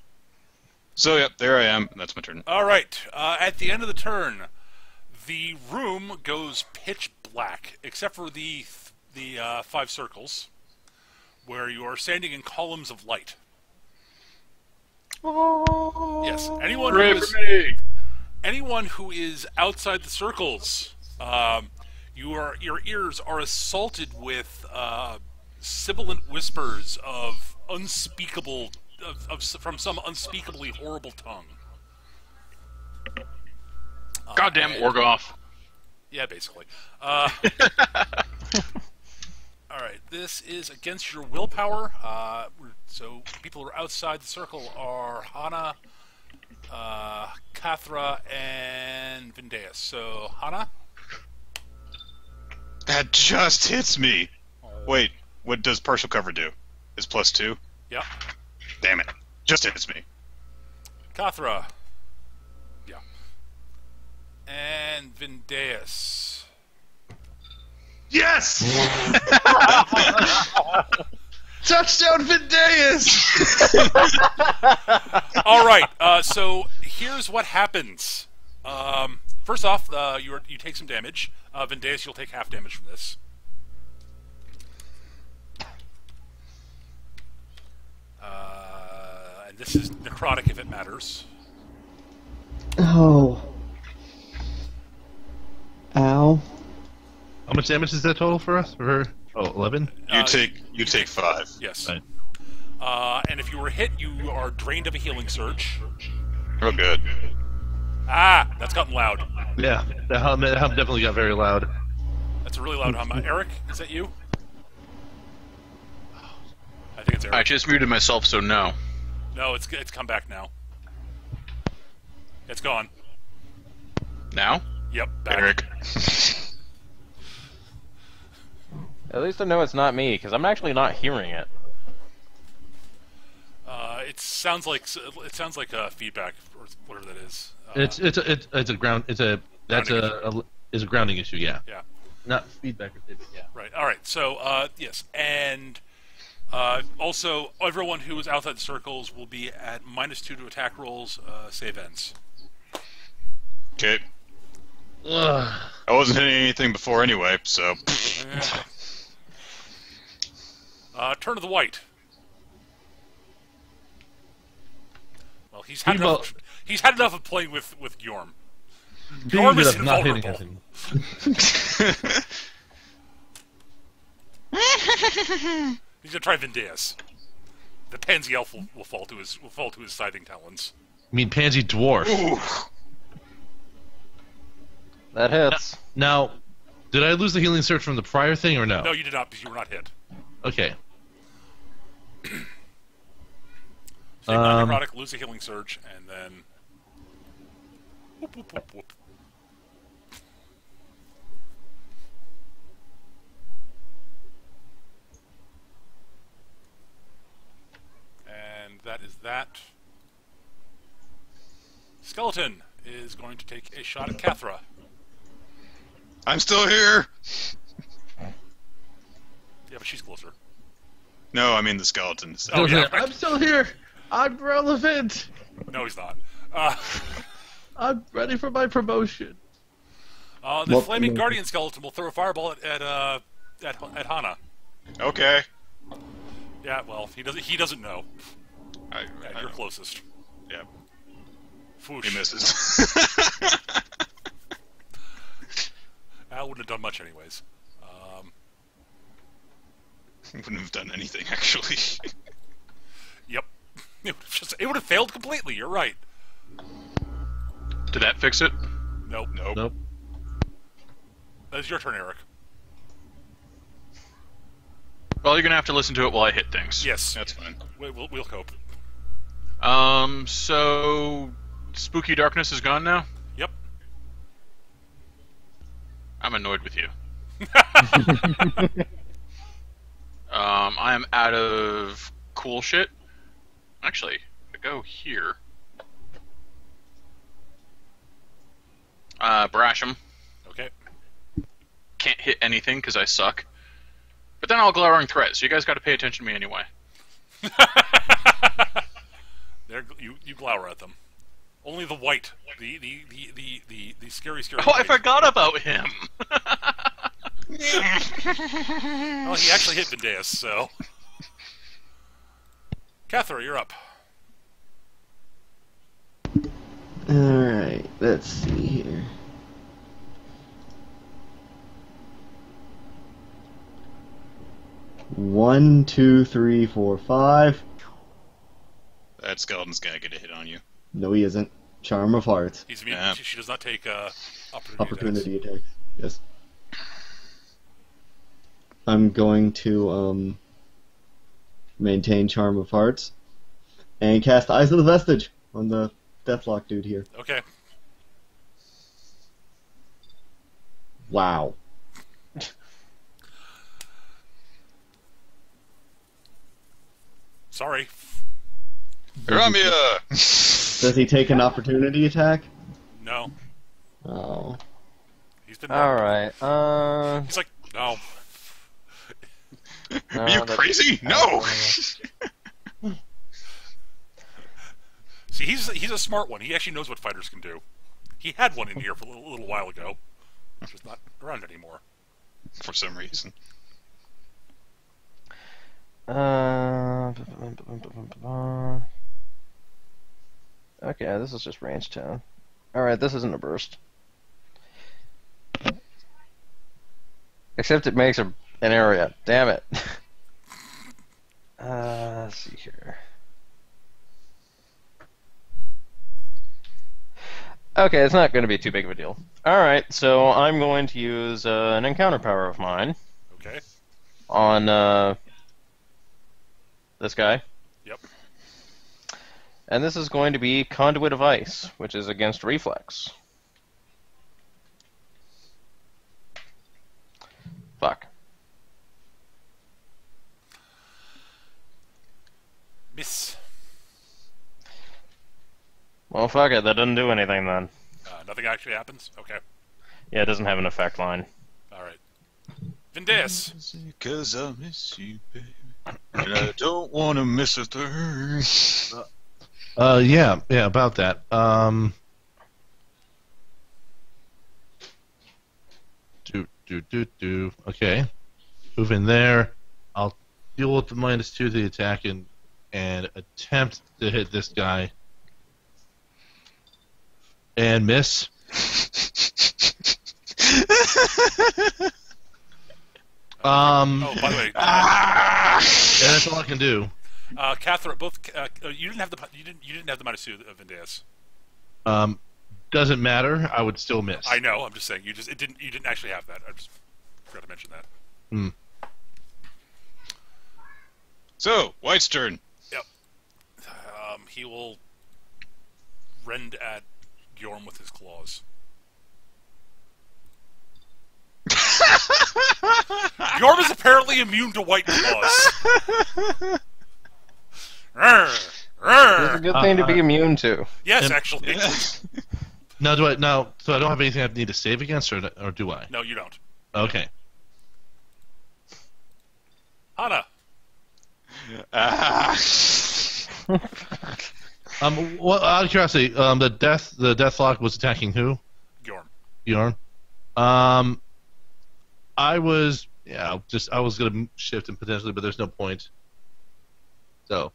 So, yep, there I am. That's my turn.
All right. At the end of the turn, the room goes pitch black, except for the 5 circles, where you are standing in columns of light. Yes. Anyone who is outside the circles, your ears are assaulted with sibilant whispers of unspeakable, from some unspeakably horrible tongue.
Goddamn Orgoff.
Yeah, basically. Alright, this is against your willpower. So people who are outside the circle are Hana, Kathra, and Vindeus. So, Hana?
That just hits me. Wait, what does partial cover do? Is +2?
Yeah.
Damn it. Just hits me.
Kathra. Yeah. And Vindeus.
yes! Touchdown, Vindeus!
All right. So here's what happens. First off, you take some damage. Vindeus, you'll take half damage from this. And this is necrotic if it matters.
Oh. Ow.
How much damage is that total for us? For 11?
You take 5.
Yes.
Right.
And if you were hit, you are drained of a healing surge.
Oh, good.
Ah, that's gotten loud.
Yeah, that hum definitely got very loud.
That's a really loud hum. Eric, is that you? I think it's Eric.
I just muted myself, so no.
No, it's come back now. It's gone.
Now?
Yep, back.
Eric.
At least I know it's not me, because I'm actually not hearing it.
It sounds like feedback or whatever that is.
It's a grounding issue. Yeah.
Yeah.
Not feedback or feedback. Yeah.
Right. All right. So yes, and also everyone who is outside the circles will be at -2 to attack rolls. Save ends.
Okay. I wasn't hitting anything before anyway, so...
Turn of the White. Well, he's had enough of playing with Yorm. Yorm is invulnerable. He's gonna try Vindeus. The pansy elf will fall to his scything talons.
I mean, pansy dwarf.
Ooh.
That hits.
Now, did I lose the healing surge from the prior thing or no?
No, you did not, because you were not hit.
Okay.
So necrotic, lose a healing surge, and then... Whoop, whoop, whoop, whoop. And that. Skeleton is going to take a shot at Cathra.
I'm still here.
Yeah, but she's closer.
No, I mean the skeleton. So.
Oh, yeah.
I'm still here. I'm relevant.
No, he's not.
I'm ready for my promotion.
The Flaming Guardian skeleton will throw a fireball at Hana.
Okay.
Yeah, well, he doesn't know.
I
You're
know.
closest.
Yeah.
Foosh.
He misses.
I wouldn't have done much anyways.
Wouldn't have done anything actually.
Yep. It would have failed completely. You're right.
Did that fix it?
Nope.
Nope.
That's your turn, Eric.
Well, you're gonna have to listen to it while I hit things.
Yes.
That's fine.
We'll cope.
So spooky darkness is gone now.
Yep.
I'm annoyed with you. I am out of cool shit. Actually, I go here. Brash him.
Okay.
Can't hit anything because I suck. But then I'll glowering threat, so you guys got to pay attention to me anyway.
You glower at them. Only the white, the scary.
Oh, I
white.
forgot about him.
Well, he actually hit Vendeus, so. Cathra, you're up.
Alright, let's see here. One, two, three, four, five.
That skeleton's gonna get a hit on you.
No, he isn't. Charm of Hearts.
He's immune.
Yeah.
She does not take
Opportunity attack. Yes. I'm going to maintain Charm of Hearts and cast Eyes of the Vestige on the Deathlock dude here.
Okay.
Wow.
Sorry.
Ramia!
Does he take an opportunity attack?
No.
Oh.
He's been.
Alright,
He's like, no.
Are you crazy? No!
See, he's a smart one. He actually knows what fighters can do. He had one in here for a little while ago. It's just not around anymore.
For some reason.
Okay, this is just range 10. Alright, this isn't a burst. Except it makes an area. Damn it. Let's see here. Okay, it's not going to be too big of a deal. Alright, so I'm going to use an encounter power of mine
Okay.
on this guy.
Yep.
And this is going to be Conduit of Ice, which is against Reflex. Fuck.
Miss.
Well, fuck it, that doesn't do anything then.
Nothing actually happens? Okay.
Yeah, it doesn't have an effect line.
Alright. Vendeus.
Because I miss you, baby. And I don't want to miss a thing.
Yeah, about that. Okay. Move in there. I'll deal with the -2 to the attack and attempt to hit this guy. And miss.
Oh, by the way,
Yeah, that's all I can do.
Cathra, both you didn't have the -2 of Vendeus.
Doesn't matter. I would still miss.
I know. I'm just saying you didn't actually have that. I just forgot to mention that.
Hmm.
So, White's turn.
Yep. He will rend at Gyorm with his claws. Gyorm is apparently immune to white claws. Rrr, rrr.
It's a good thing to be immune to.
Yes,
And-
actually.
Now, so I don't have anything I need to save against, or do I?
No, you don't.
Okay.
Hana.
Ah.
Well, out of curiosity, the Deathlock was attacking who?
Bjorn.
Bjorn. I was gonna shift him potentially, but there's no point. So,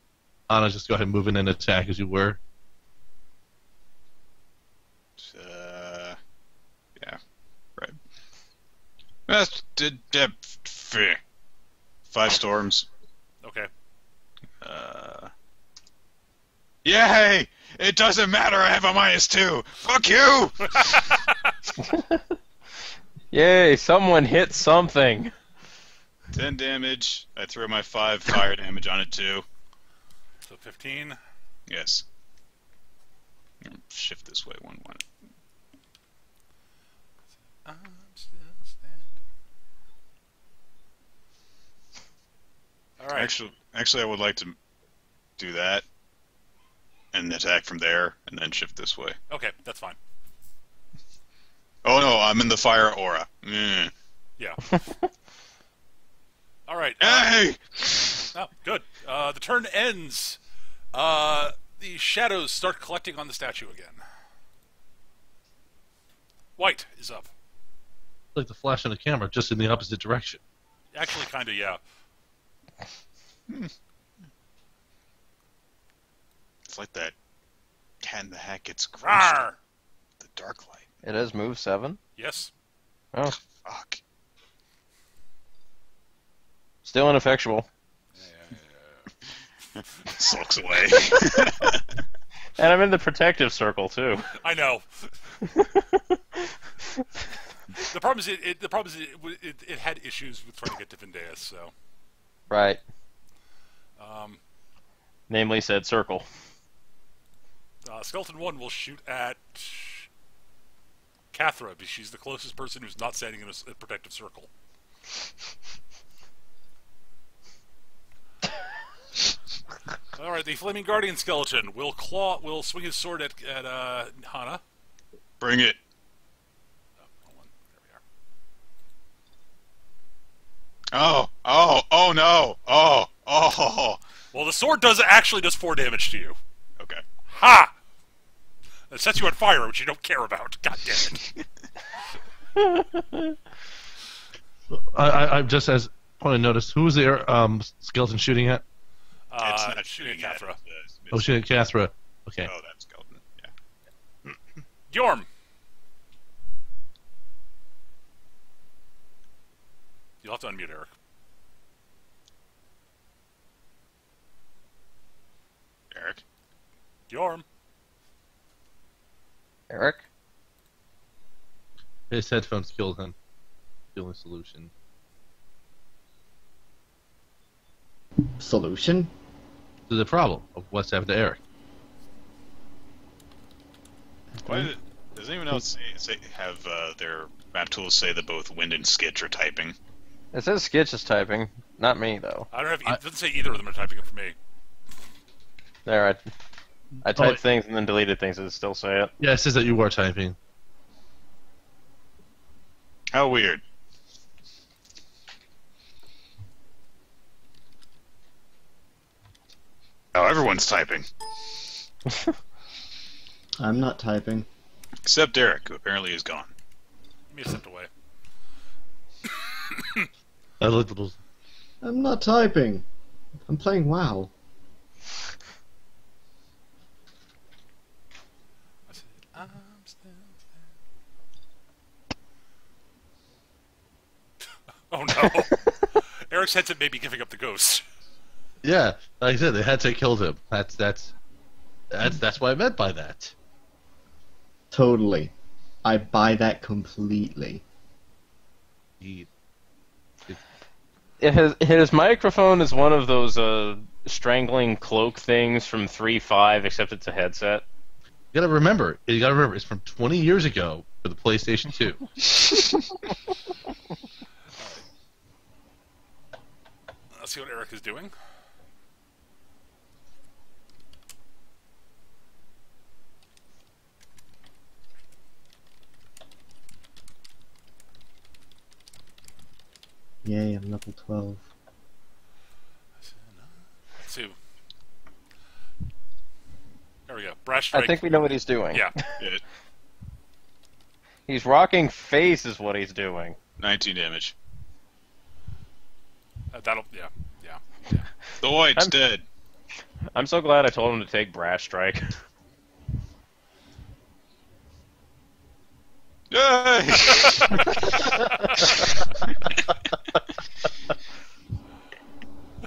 Anna, just go ahead and move in and attack as you were.
Yeah, right. That's 5 storms.
Okay.
Yay! It doesn't matter. I have a -2. Fuck you!
Yay! Someone hit something.
10 damage. I throw my 5 fire damage on it too.
So 15.
Yes. Shift this way one.
I'm still standing. All right.
Actually, I would like to do that and attack from there, and then shift this way.
Okay, that's fine.
Oh no, I'm in the fire aura. Mm.
Yeah. All right.
Hey!
Oh, good. The turn ends. The shadows start collecting on the statue again. White is up.
Like the flash on the camera, just in the opposite direction.
Actually, kind of, yeah.
It's like that cat in the hat gets gross.
Rawr!
The dark light.
It has move 7.
Yes.
Oh,
Fuck.
still ineffectual.
Sulks away.
And I'm in the protective circle too.
I know. The problem is it had issues with trying to get to Vindeus, so.
Right. Namely said circle.
Skeleton 1 will shoot at Cathra, because she's the closest person who's not standing in a protective circle. Alright, the Flaming Guardian Skeleton will swing his sword at Hana.
Bring it.
Oh, wrong one. There we are.
Oh no. Oh.
Well, the sword actually does 4 damage to you.
Okay.
Ha! It sets you on fire, which you don't care about. God damn it.
I just as point of notice, who was the skeleton shooting at?
It's not
shooting
shooting
at
at
Cathra.
Oh, shooting at Cathra. Okay.
Oh, that skeleton. Yeah.
Yorm! You'll have to unmute Eric.
Eric.
Yorm!
Eric?
His headphones killed him. The only solution.
Solution?
To the problem of what's happened to Eric.
Why does anyone else have their map tools say that both Wind and Skitch are typing?
It says Skitch is typing. Not me, though.
I don't have. It doesn't say either of them are typing it for me.
There, I typed things and then deleted things. Does it still say it?
Yeah, it says that you were typing.
How weird. Oh, everyone's typing.
I'm not typing.
Except Eric, who apparently is gone.
Let me step away.
I looked at those.
I'm not typing. I'm playing WoW.
I said, I'm still standing. Oh no! Eric's headset may be giving up the ghost.
Yeah, like I said, they had to kill him. That's what I meant by that.
Totally. I buy that completely.
His microphone is one of those strangling cloak things from 3.5, except it's a headset.
You gotta remember, it's from 20 years ago for the PlayStation 2.
Let's see what Eric is doing.
Yay, I'm level 12.
Let's see. There we go. Brass strike.
I think we know what he's doing.
Yeah.
Yeah,
He's rocking face is what he's doing.
19 damage.
That'll. Yeah.
The white's
I'm-
dead.
I'm so glad I told him to take Brass Strike.
Yay!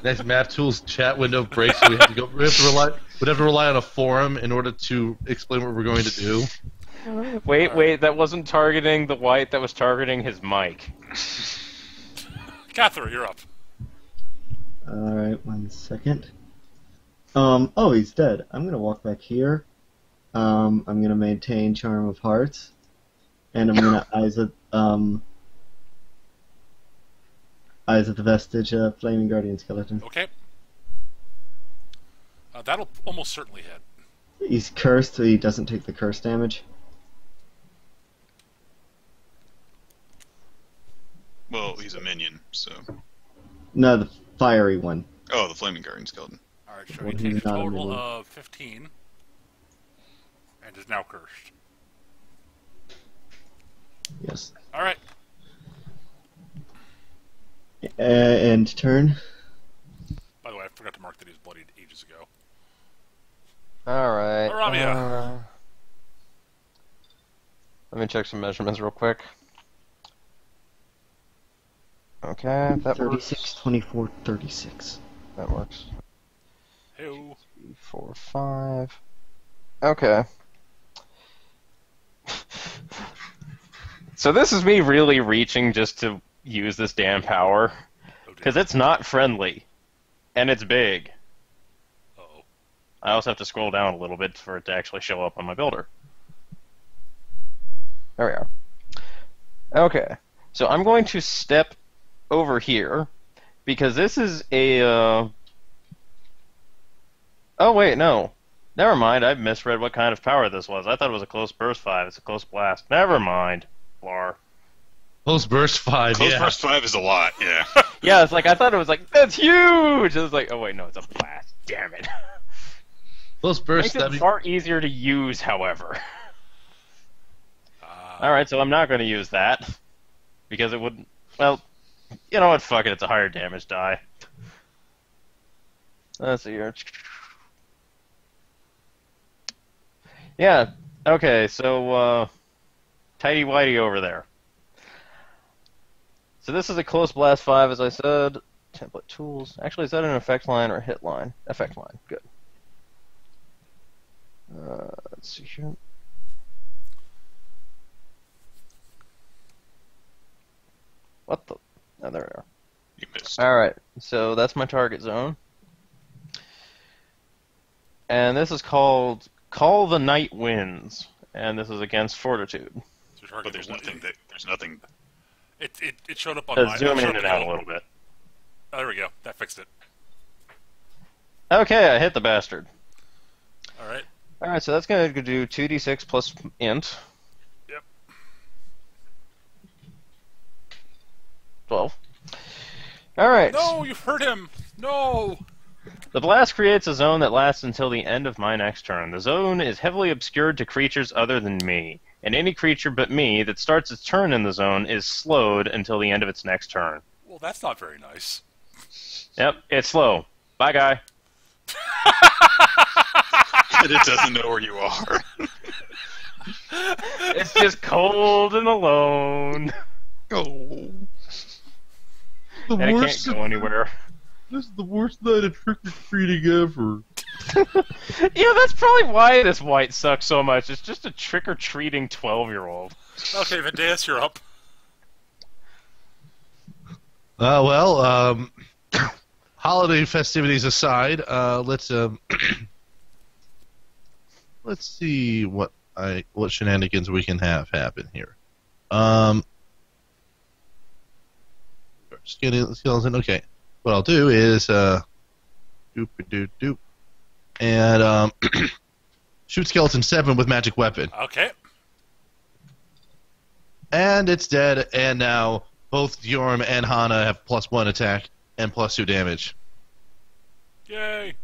Next map tools chat window breaks. So we have to rely on a forum in order to explain what we're going to do.
Wait, that wasn't targeting the white, that was targeting his mic.
Catherine, you're up.
Alright, 1 second. Oh, he's dead. I'm gonna walk back here. I'm gonna maintain Charm of Hearts. And I'm gonna Eyes of the Vestige, Flaming Guardian Skeleton.
Okay. That'll almost certainly hit.
He's cursed, so he doesn't take the curse damage.
Well, he's a minion, so.
No, the fiery one.
Oh, the Flaming Guardian Skeleton.
Alright, so
Well,
he takes
he's
a
not a
total
minion.
of 15. And is now cursed.
Yes.
Alright.
And turn.
By the way, I forgot to mark that he was bloodied ages ago.
Alright.
Aramia.
Let me check some measurements real quick. Okay, that
36,
works.
24, 36.
That works.
Hey-o.
3, 4, 5. Okay. So this is me really reaching just to use this damn power.
Oh,
Because
dear.
it's not friendly. And it's big.
Uh-oh.
I also have to scroll down a little bit for it to actually show up on my builder. There we are. Okay. So I'm going to step over here. Because this is a... Oh, wait, no. Never mind, I've misread what kind of power this was. I thought it was a close burst 5. It's a close blast. Never mind. Blar.
Close burst 5.
Close
yeah.
burst 5 is a lot, yeah.
Yeah, it's like, I thought it was like, that's huge! It was like, oh wait, no, it's a blast. Damn it.
Close burst.
Makes it far easier to use, however.
Uh,
Alright, so I'm not going to use that. Because it wouldn't... Well, you know what? Fuck it. It's a higher damage die. Let's see here. Yeah. Okay, so, tighty whitey over there. So this is a close blast 5, as I said. Template tools. Actually, is that an effect line or a hit line? Effect line. Good. Let's see here. What the? Oh, there we are.
You missed.
Alright, so that's my target zone. And this is called Call the Night Winds. And this is against Fortitude.
so target
But there's nothing.
It showed up on my...
Zoom
showed
in
up
and out a little bit.
Oh, there we go. That fixed it.
Okay, I hit the bastard.
Alright.
Alright, so that's going to do 2d6 plus int.
Yep.
12. Alright.
No, you've hurt him! No!
The blast creates a zone that lasts until the end of my next turn. The zone is heavily obscured to creatures other than me, and any creature but me that starts its turn in the zone is slowed until the end of its next turn.
Well, that's not very nice.
Yep, it's slow. Bye, guy.
And it doesn't know where you are.
It's just cold and alone.
Oh.
The
And it
worst.
can't go anywhere.
This is the worst night of trick or treating ever.
Yeah, that's probably why this white sucks so much. It's just a trick-or-treating 12-year-old.
Okay, Vendeus, you're up.
Well, holiday festivities aside, let's see what shenanigans we can have happen here. Skeleton. Okay, what I'll do is doop doop, and shoot skeleton 7 with magic weapon,
Okay.
and it's dead. And now both Yorm and Hana have +1 attack and +2 damage.
Yay!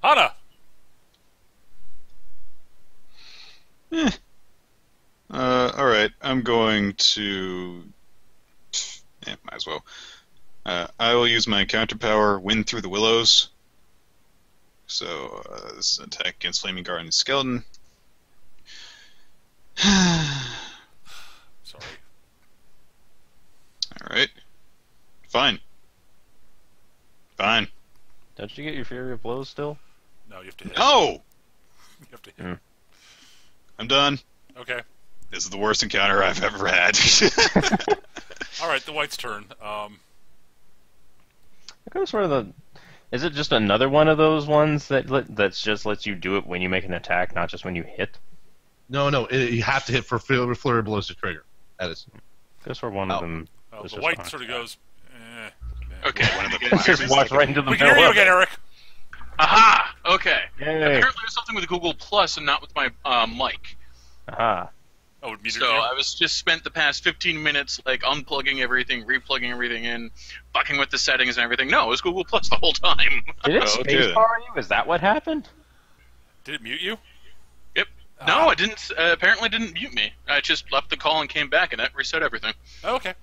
Hana!
Alright, I'm going to... Yeah, might as well. I will use my counter power, Wind Through the Willows. So, this is an attack against Flaming Guard and Skeleton.
Sorry.
Alright. Fine. Fine.
Don't you get your Fury of Blows still?
No, you have to hit.
No!
You have to hit.
I'm done.
Okay.
This is the worst encounter I've ever had.
Alright, the white's turn.
I kind of sort of the. Is it just another one of those ones that's just lets you do it when you make an attack, not just when you hit?
No, you have to hit for flurry blows to trigger. That is.
Just for one of them.
The white sort of goes,
Okay.
One of the
Just walked right into the
We can hear
middle
you
of
again,
it.
Eric.
Aha! Okay.
Yay.
Apparently there's something with Google Plus and not with my mic.
Aha.
Oh, it muted
So
you?
I was just spent the past 15 minutes like unplugging everything, replugging everything in, fucking with the settings and everything. No, it was Google Plus the whole time.
Did it
Oh, okay.
spacebar you? Is that what happened?
Did it mute you?
Yep. No, it didn't. Apparently didn't mute me. I just left the call and came back, and that reset everything.
Oh, okay.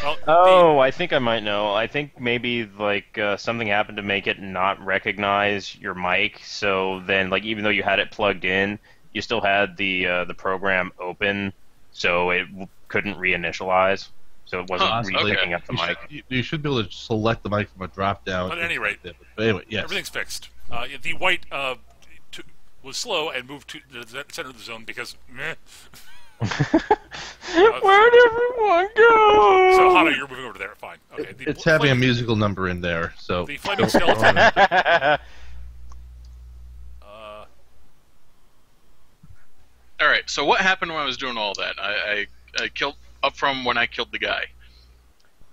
Well,
Oh, I think I might know. I think maybe like something happened to make it not recognize your mic. So then, like, even though you had it plugged in, you still had the program open, so it couldn't reinitialize. So it wasn't
Possibly.
picking up the mic.
You should be able to select the mic from a drop down.
But at any rate,
but anyway, yes.
everything's fixed. The white was slow and moved to the center of the zone because meh.
Where'd everyone go?
So Hana, you're moving over there. Fine. Okay.
It's having a musical number in there, so.
The flaming skeleton.
All right. So what happened when I was doing all that? I killed up from when I killed the guy.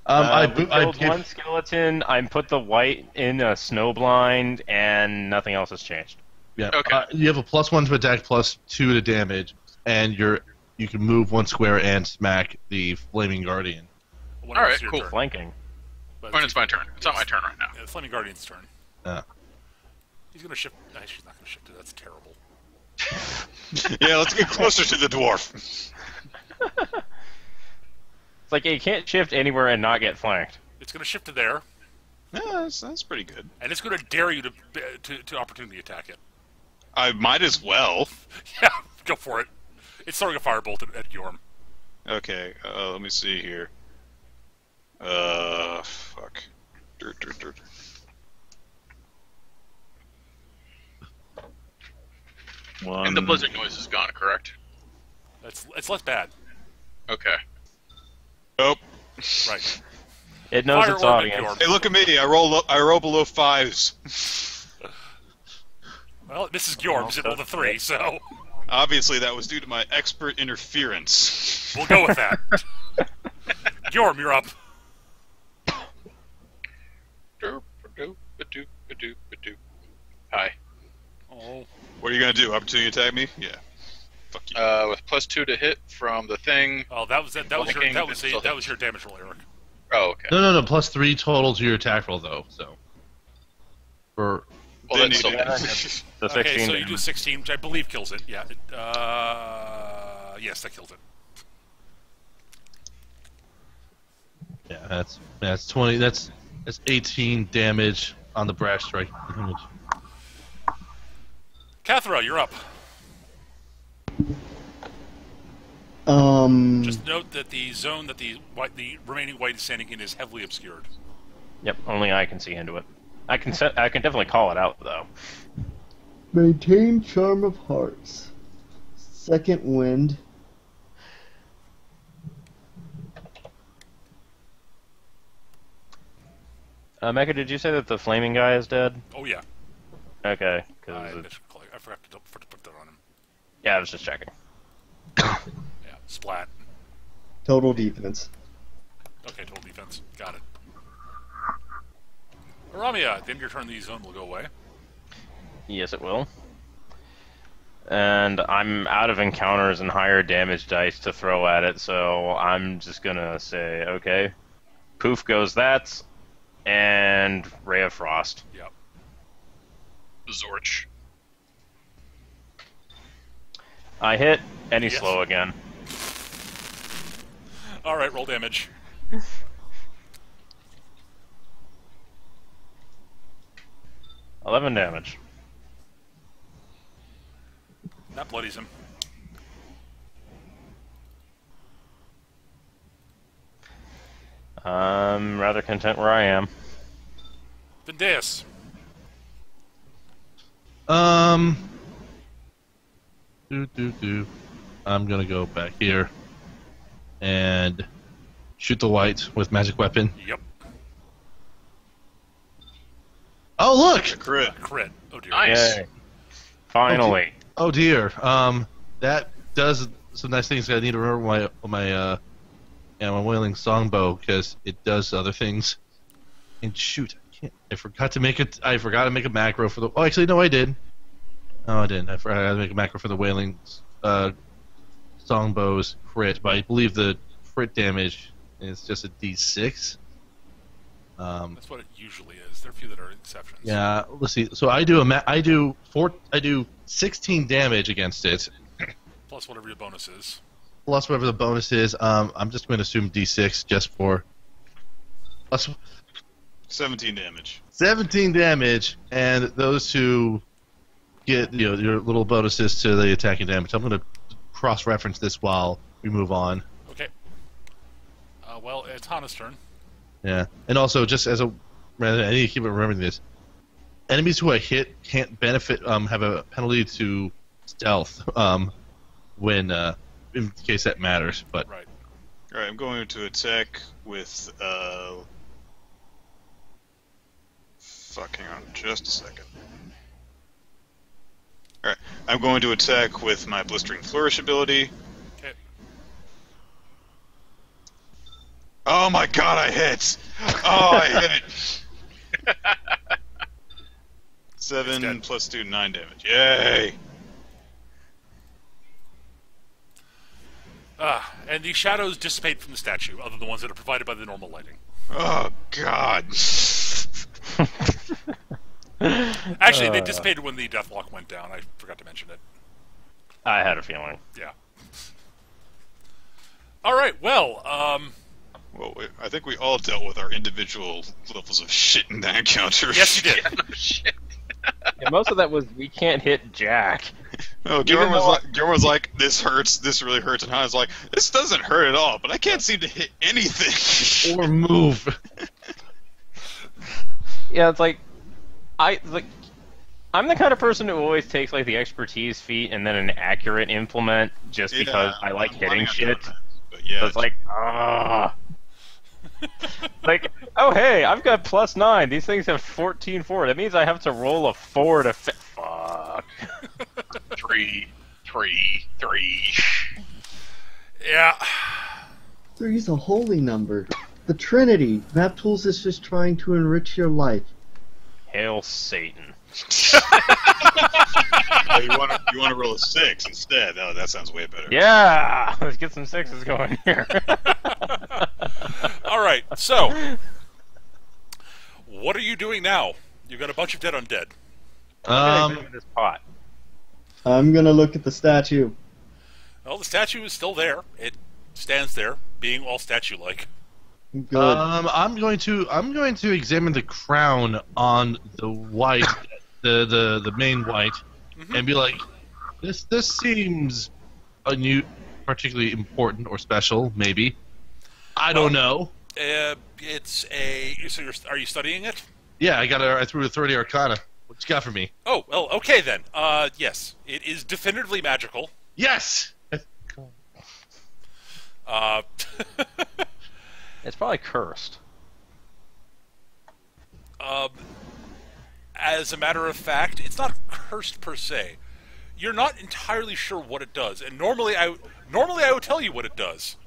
I
killed one skeleton. I put the white in a snowblind, and nothing else has changed.
Yeah.
Okay.
You have a +1 to attack, +2 to damage, and you can move one square and smack the Flaming Guardian.
When
All
it's
right,
your
cool.
turn.
Flanking.
But
When it's my turn. It's not my turn right now.
Yeah, the Flaming Guardian's turn. He's going to shift. Actually, he's not going to shift it. That's terrible.
Yeah, let's get closer to the dwarf.
It's like you can't shift anywhere and not get flanked.
It's going to shift to there,
Yeah, that's pretty good.
and it's going to dare you to opportunity attack it.
I might as well.
Yeah, go for it. It's throwing a firebolt at Yorm.
Okay, let me see here. Fuck. Dirt. One.
And the blizzard noise is gone, correct?
It's less bad.
Okay.
Nope.
Right.
It knows
Fire
its
orb at
audience.
Yorm.
Hey, look at me. I roll below 5s.
Well, this is Yorm's at all the 3, so
Obviously, that was due to my expert interference.
we'll go with that. Yorm, you're up.
Hi.
Oh.
What are you gonna do? Opportunity attack me? Yeah. Fuck you.
With +2 to hit from the thing.
Oh, that was
Flanking,
your damage roll, Eric.
Oh, okay.
No, +3 total to your attack roll, though, so. For.
Well,
Then
that's
you
still
do-
The 16
Okay, so you do
damage.
16, which I believe kills it. Yeah. Yes, that kills it.
Yeah, that's 20. That's 18 damage on the brash strike.
Cathra, you're up. Just note that the zone that the remaining white is standing in is heavily obscured.
Yep, only I can see into it. I can definitely call it out though.
Maintain Charm of Hearts. Second Wind.
Mecha, did you say that the flaming guy is dead?
Oh yeah.
Okay,
I
because
forgot to put that on him.
yeah, I was just checking.
Yeah, splat.
Total defense.
Okay, total defense. Got it. Ramia, at the end of your turn, the zone will go away.
Yes, it will. And I'm out of encounters and higher damage dice to throw at it, so I'm just gonna say, okay. Poof goes that, and Ray of Frost.
Yep.
Zorch.
I hit, and he's
Yes.
slow again.
Alright, roll damage.
11 damage.
That bloodies him.
I'm rather content where I am.
Vendeus.
I'm gonna go back here and shoot the white with magic weapon.
Yep.
Oh look!
Crit.
Crit. Oh dear.
Nice.
Yay. Finally.
Oh dear. That does some nice things. I need to remember my wailing songbow because it does other things. And shoot, I forgot to make it. I forgot to make a macro for the. Oh, actually, no, I did. No, I didn't. I forgot to make a macro for the wailing songbow's crit, but I believe the crit damage is just a D6.
That's what it usually is. There are a few that are exceptions.
Yeah. Let's see. So I do 16 damage against it.
Plus whatever your bonus is.
Plus whatever the bonus is. I'm just going to assume D6 just for plus
17 damage.
17 damage, and those two get your little bonuses to the attacking damage. I'm going to cross-reference this while we move on.
Okay. Well, it's Hana's turn.
Yeah, and also just as a, I need to keep remembering this. Enemies who I hit can't benefit have a penalty to stealth when in case that matters. But
Right.
Alright, I'm going to attack with, fuck, hang on just a second. Alright, I'm going to attack with my Blistering Flourish ability.
Okay.
Oh my god, I hit! Oh, I hit!
It's
7
dead.
plus 2, 9 damage. Yay!
And the shadows dissipate from the statue, other than the ones that are provided by the normal lighting.
Oh god.
Actually, they dissipated when the Deathlock went down. I forgot to mention it.
I had a feeling.
Yeah. Alright, well,
Well, I think we all dealt with our individual levels of shit in that encounter.
yes, you did.
No shit.
Yeah, most of that was we can't hit Jack.
Oh, Gilmore was like, this hurts, this really hurts, and Hannah's like, this doesn't hurt at all, but I can't seem to hit anything.
or move.
Yeah, it's like I'm the kind of person who always takes like the expertise feat and then an accurate implement just because I like
I'm
hitting
planning on
shit.
doing that, but yeah,
So it's like, like, oh hey, I've got +9. These things have 14-4. That means I have to roll a 4 to fit. Fuck.
3.
Yeah.
Three's a holy number. The Trinity. Map Tools is just trying to enrich your life.
Hail Satan.
oh, you want to roll a 6 instead? Oh, that sounds way better.
Yeah, let's get some 6s going here.
Alright, so, what are you doing now? You've got a bunch of dead undead.
Examine this pot.
I'm gonna look at the statue.
Well, the statue is still there. It stands there, being all statue-like.
Good.
I'm going to examine the crown on the white, the main white, and be like, this seems particularly important or special, maybe. I don't know.
It's a. So are you studying it?
Yeah, I threw a 30 Arcana. What you got for me?
Oh, well, okay then. Yes, it is definitively magical.
Yes.
It's probably cursed.
As a matter of fact, it's not cursed per se. You're not entirely sure what it does, and normally I would tell you what it does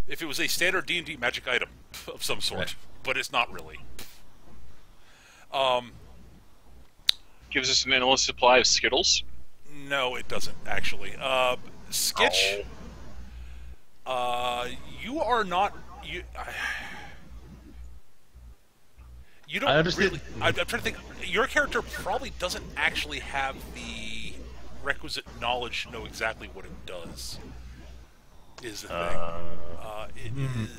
if it was a standard D&D magic item of some sort,
Right.
but it's not really.
Gives us an endless supply of Skittles.
No, it doesn't actually. Skitch, you are not you. You don't
I understand.
really. I'm trying to think. Your character probably doesn't actually have the requisite knowledge to know exactly what it does. Is the thing. It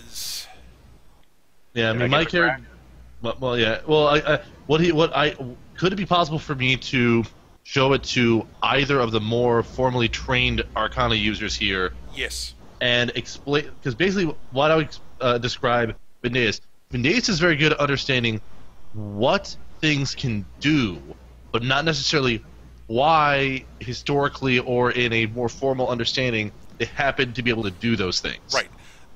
is.
Yeah, I
Did
mean,
I
my
get it
character. Well, yeah. Well, could it be possible for me to show it to either of the more formally trained Arcana users here
Yes.
and explain? Because basically, what I would describe Vindeus. Vindeus is very good at understanding what things can do, but not necessarily why, historically or in a more formal understanding, they happen to be able to do those things.
Right.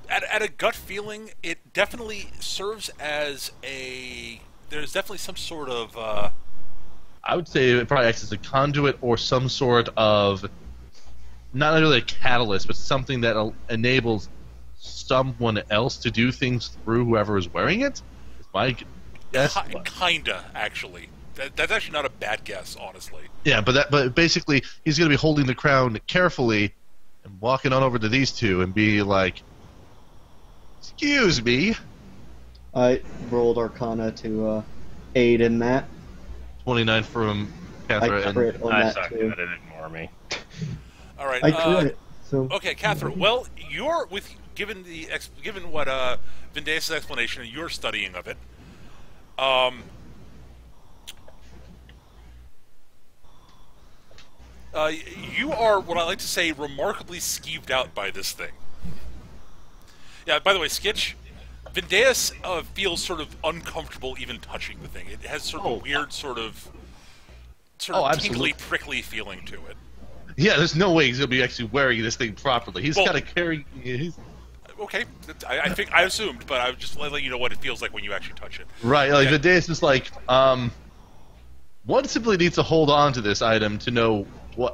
At a gut feeling, it definitely serves as a. There's definitely some sort of.
I would say it probably acts as a conduit or some sort of, not really a catalyst, but something that enables someone else to do things through whoever is wearing it. Is my guess.
Kinda, actually. That's actually not a bad guess, honestly.
Yeah, but basically he's going to be holding the crown carefully and walking on over to these two and be like, "Excuse me."
I rolled Arcana to aid in that.
29 from Cathra.
I crit on
I
that
suck
too.
at it. Ignore me.
All right.
I crit. So
Okay, Catherine. Well, you're given what Vindeus' explanation and your studying of it. You are what I like to say remarkably skeeved out by this thing. Yeah. By the way, Skitch, Vindeus feels sort of uncomfortable even touching the thing. It has sort of a weird sort of tingly, prickly feeling to it.
Yeah, there's no way he's going to be actually wearing this thing properly. He's kind of carrying.
Okay, I think I assumed, but I was just letting you know what it feels like when you actually touch it.
Right, like
Okay.
Vindeus is like, one simply needs to hold on to this item to know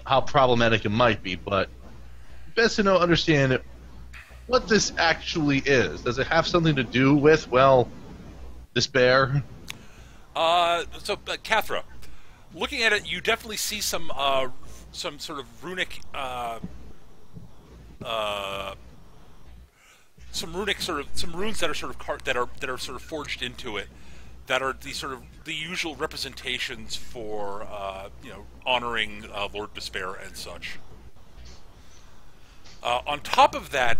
how problematic it might be, but best to understand what this actually is. Does it have something to do with, well, despair?
Cathra, looking at it, you definitely see some sort of runic, some runes that are sort of that are sort of forged into it, that are the usual representations for honoring Lord Despair and such. On top of that,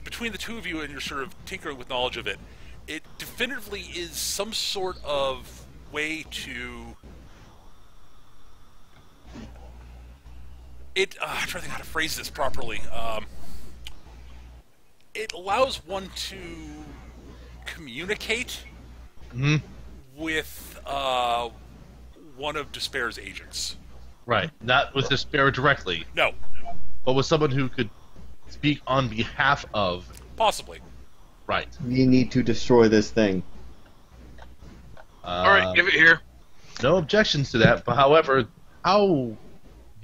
between the two of you and your sort of tinkering with knowledge of it, it definitively is some sort of way to. I'm trying to think how to phrase this properly. It allows one to communicate with one of Despair's agents.
Right, not with despair directly,
No,
but with someone who could speak on behalf of.
possibly.
Right.
you need to destroy this thing.
All right, give it here.
No objections to that, but however, how do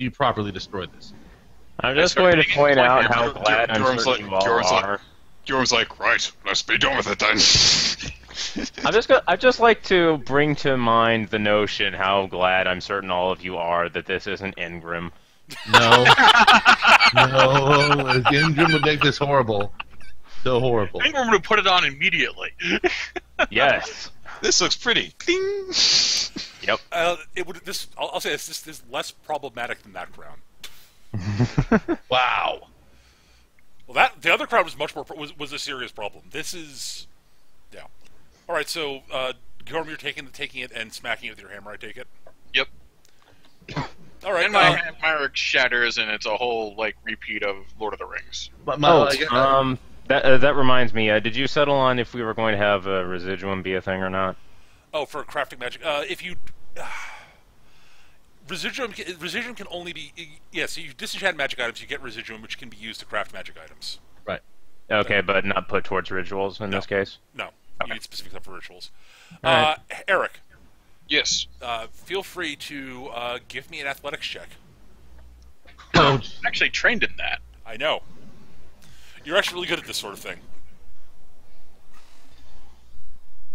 you properly destroy this?
I'm just going to point out how glad I'm
Jorm's
certain you all
Jorm's
are.
Jorm's like, right, let's be done with it then.
I'd just like to bring to mind the notion how glad I'm certain all of you are that this isn't Ingrim.
No. No, Ingram would make this horrible. So horrible.
I think we're going to put it on immediately.
Yes.
This looks pretty. Ding.
Yep.
It would. I'll say this is less problematic than that crown.
Wow.
Well, the other crown was much more was a serious problem. This is, yeah. All right, so Gorm, you're taking it and smacking it with your hammer. I take it.
Yep.
All right.
And my hammer shatters, and it's a whole repeat of Lord of the Rings.
But
That reminds me. Did you settle on if we were going to have Residuum be a thing or not?
Oh, for crafting magic. If you Residuum can only be yes. You disenchant magic items. You get Residuum, which can be used to craft magic items.
Right.
Okay, but not put towards rituals in this case.
No, you need specific stuff for rituals.
All
Eric,
Yes.
feel free to give me an athletics check.
Oh,
I'm actually trained in that.
I know. You're actually really good at this sort of thing.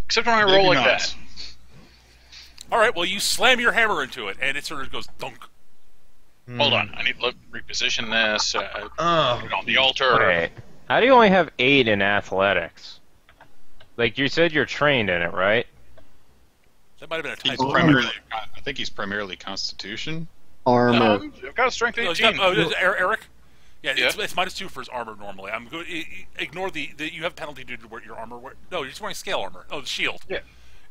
Except when I roll
Maybe
like
not.
All right, well, you slam your hammer into it, and it sort of goes dunk.
Hold on, I need to reposition this. Put it on the altar.
Wait, how do you only have 8 in athletics? Like you said, you're trained in it, right?
That might have been a
He's
typo.
primarily, I think he's primarily Constitution.
Armor.
I've got a strength
Oh,
18.
Eric? Yeah,
Yeah?
it's -2 for his armor normally. I'm good. Ignore the you have penalty due to your armor. No, you're just wearing scale armor. Oh, the shield.
Yeah.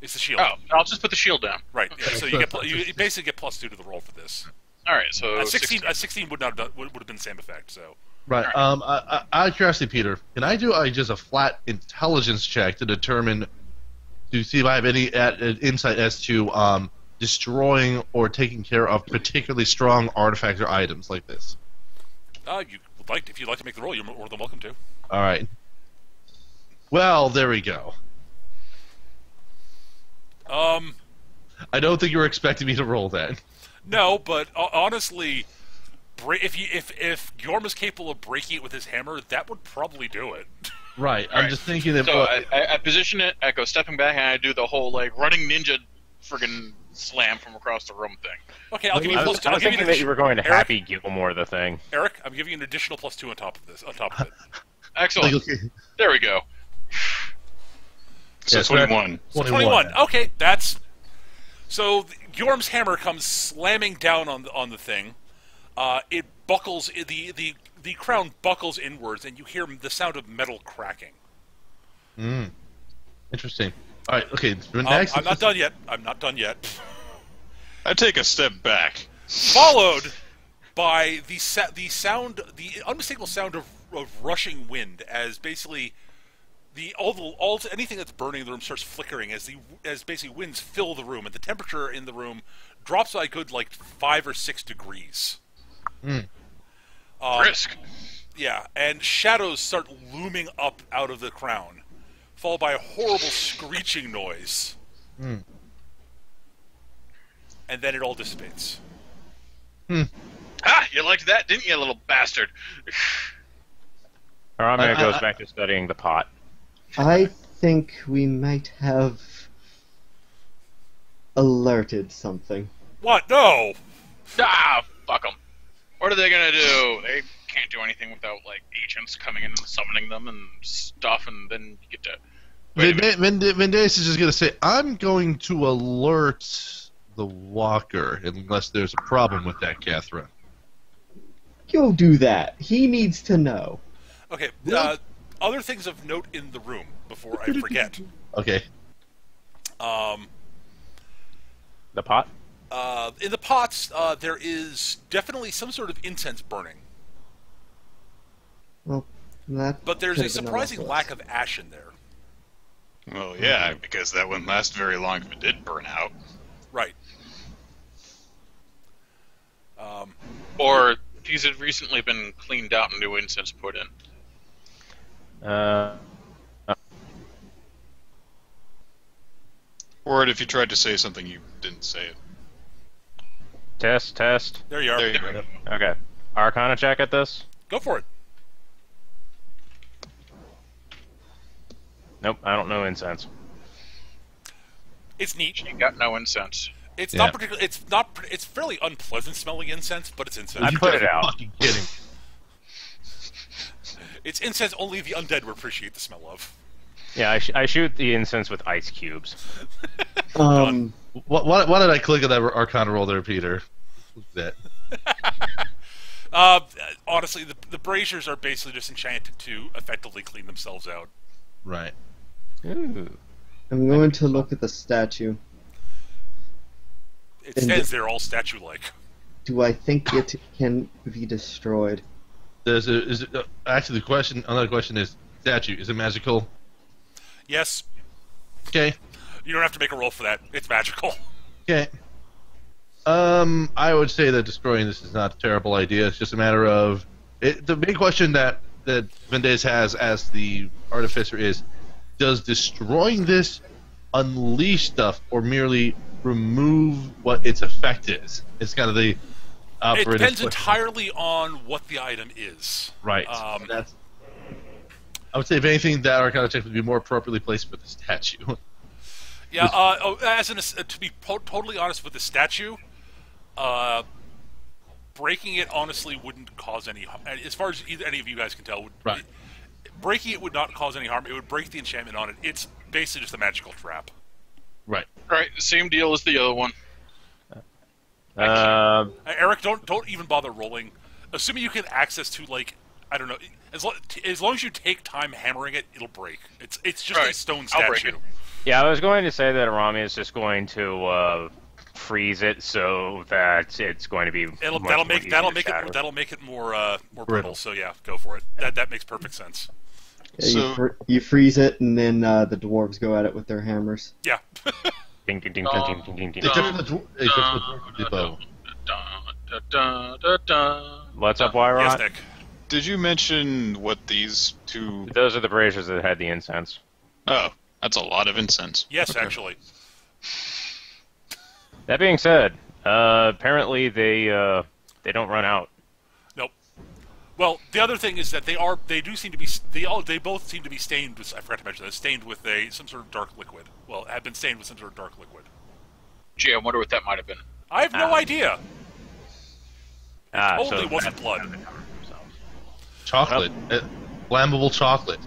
It's the shield.
Oh, I'll just put the shield down.
Right. Yeah, so you you basically get +2 to the roll for this.
All right, so
16 would not would have been the same effect. So
Right. Out of curiosity, Peter, can I do just a flat intelligence check to see if I have any insight as to destroying or taking care of particularly strong artifacts or items like this?
you would like if you'd like to make the roll, you're more than welcome to.
All right. Well, there we go. I don't think you were expecting me to roll that.
No, but honestly, if Yorm is capable of breaking it with his hammer, that would probably do it.
Right. I'm just thinking that.
So I position it, I go stepping back, and I do the whole running ninja friggin' slam from across the room thing.
Okay, I'll give you
I
plus.
was thinking that you were going to
Eric?
Happy Gilmore the thing.
Eric, I'm giving you an additional +2 on top of this. On top of it.
Excellent.
Okay.
There we go.
So
Yes,
21.
21. Okay, that's so. Yorm's hammer comes slamming down on the thing. It buckles. The crown buckles inwards, and you hear the sound of metal cracking.
Interesting. All right. Okay. Next.
I'm not done yet. I'm not done yet.
I take a step back.
Followed by the unmistakable sound of rushing wind, as basically anything that's burning in the room starts flickering as basically winds fill the room, and the temperature in the room drops by a good 5 or 6 degrees.
Brisk.
Yeah, and shadows start looming up out of the crown, followed by a horrible screeching noise. And then it all dissipates.
Ah, you liked that, didn't you, little bastard?
Aramia goes back to studying the pot.
I think we might have alerted something.
What? No!
Ah, fuck them. What are they gonna do? They can't do anything without agents coming in and summoning them and stuff, and then you get to.
Vendace is just going to say, I'm going to alert the walker unless there's a problem with that, Catherine.
You'll do that. He needs to know.
Okay, other things of note in the room before I forget.
Okay.
The pot?
In the pots, there is definitely some sort of incense burning.
Well, that
But there's
could
a
have been
surprising
enough.
lack of ash in there.
Well, yeah, because that wouldn't last very long if it did burn out.
Right.
Or these had recently been cleaned out and new incense put in.
Or if you tried to say something, you didn't say it.
Test.
There you are.
There you go.
Okay. Arcana check at this?
Go for it.
Nope, I don't know incense.
It's neat.
You got no incense.
It's
Yeah.
not particularly. It's not. It's fairly unpleasant smelling incense, but it's incense.
I put it out.
Fucking kidding.
It's incense only the undead would appreciate the smell of.
Yeah, I shoot the incense with ice cubes.
Why did I click on that Arcana roll there, Peter? That.
Honestly, the braziers are basically just enchanted to effectively clean themselves out.
Right.
Ooh.
I'm going to look at the statue.
It stands there all statue-like.
Do I think it can be destroyed?
Actually, another question is, statue, is it magical?
Yes,
Okay.
you don't have to make a roll for that. It's magical.
Okay. I would say that destroying this is not a terrible idea. It's just a matter of the big question that Vendace has as the artificer is: does destroying this unleash stuff, or merely remove what its effect is? It's kind of the
It
operative
depends
question.
entirely on what the item is.
Right.
That's
I would say, if anything, that Arcana check would be more appropriately placed for the statue.
Yeah. To be totally honest with the statue, breaking it honestly wouldn't cause any harm. As far as any of you guys can tell,
Right.
Breaking it would not cause any harm. It would break the enchantment on it. It's basically just a magical trap.
Right.
Right, same deal as the other one.
Eric, don't even bother rolling. Assuming you can access to, like, I don't know, as long as you take time hammering it, it'll break. It's just a
Right.
stone
I'll break
statue.
it.
Yeah, I was going to say that Arami is just going to freeze it so that it's going to be.
That'll
much more
make
easy
that'll
to
make
shatter.
it more brittle. So yeah, go for it. That makes perfect sense.
Yeah, you freeze it, and then the dwarves go at it with their hammers.
Yeah.
Ding, ding, ding, ding, ding, ding, ding, ding.
Except for the bow.
What's up, Wyrot?
Yes, Nick.
Did you mention what these two...
Those are the braziers that had the incense.
Oh, that's a lot of incense.
Yes,
Okay.
actually.
That being said, apparently they don't run out.
Nope. Well, the other thing is that they both seem to be stained with, I forgot to mention that, stained with some sort of dark liquid. Well, have been stained with some sort of dark liquid.
Gee, I wonder what that might have been.
I have no idea. Totally
so
wasn't blood.
Chocolate. Flammable chocolate.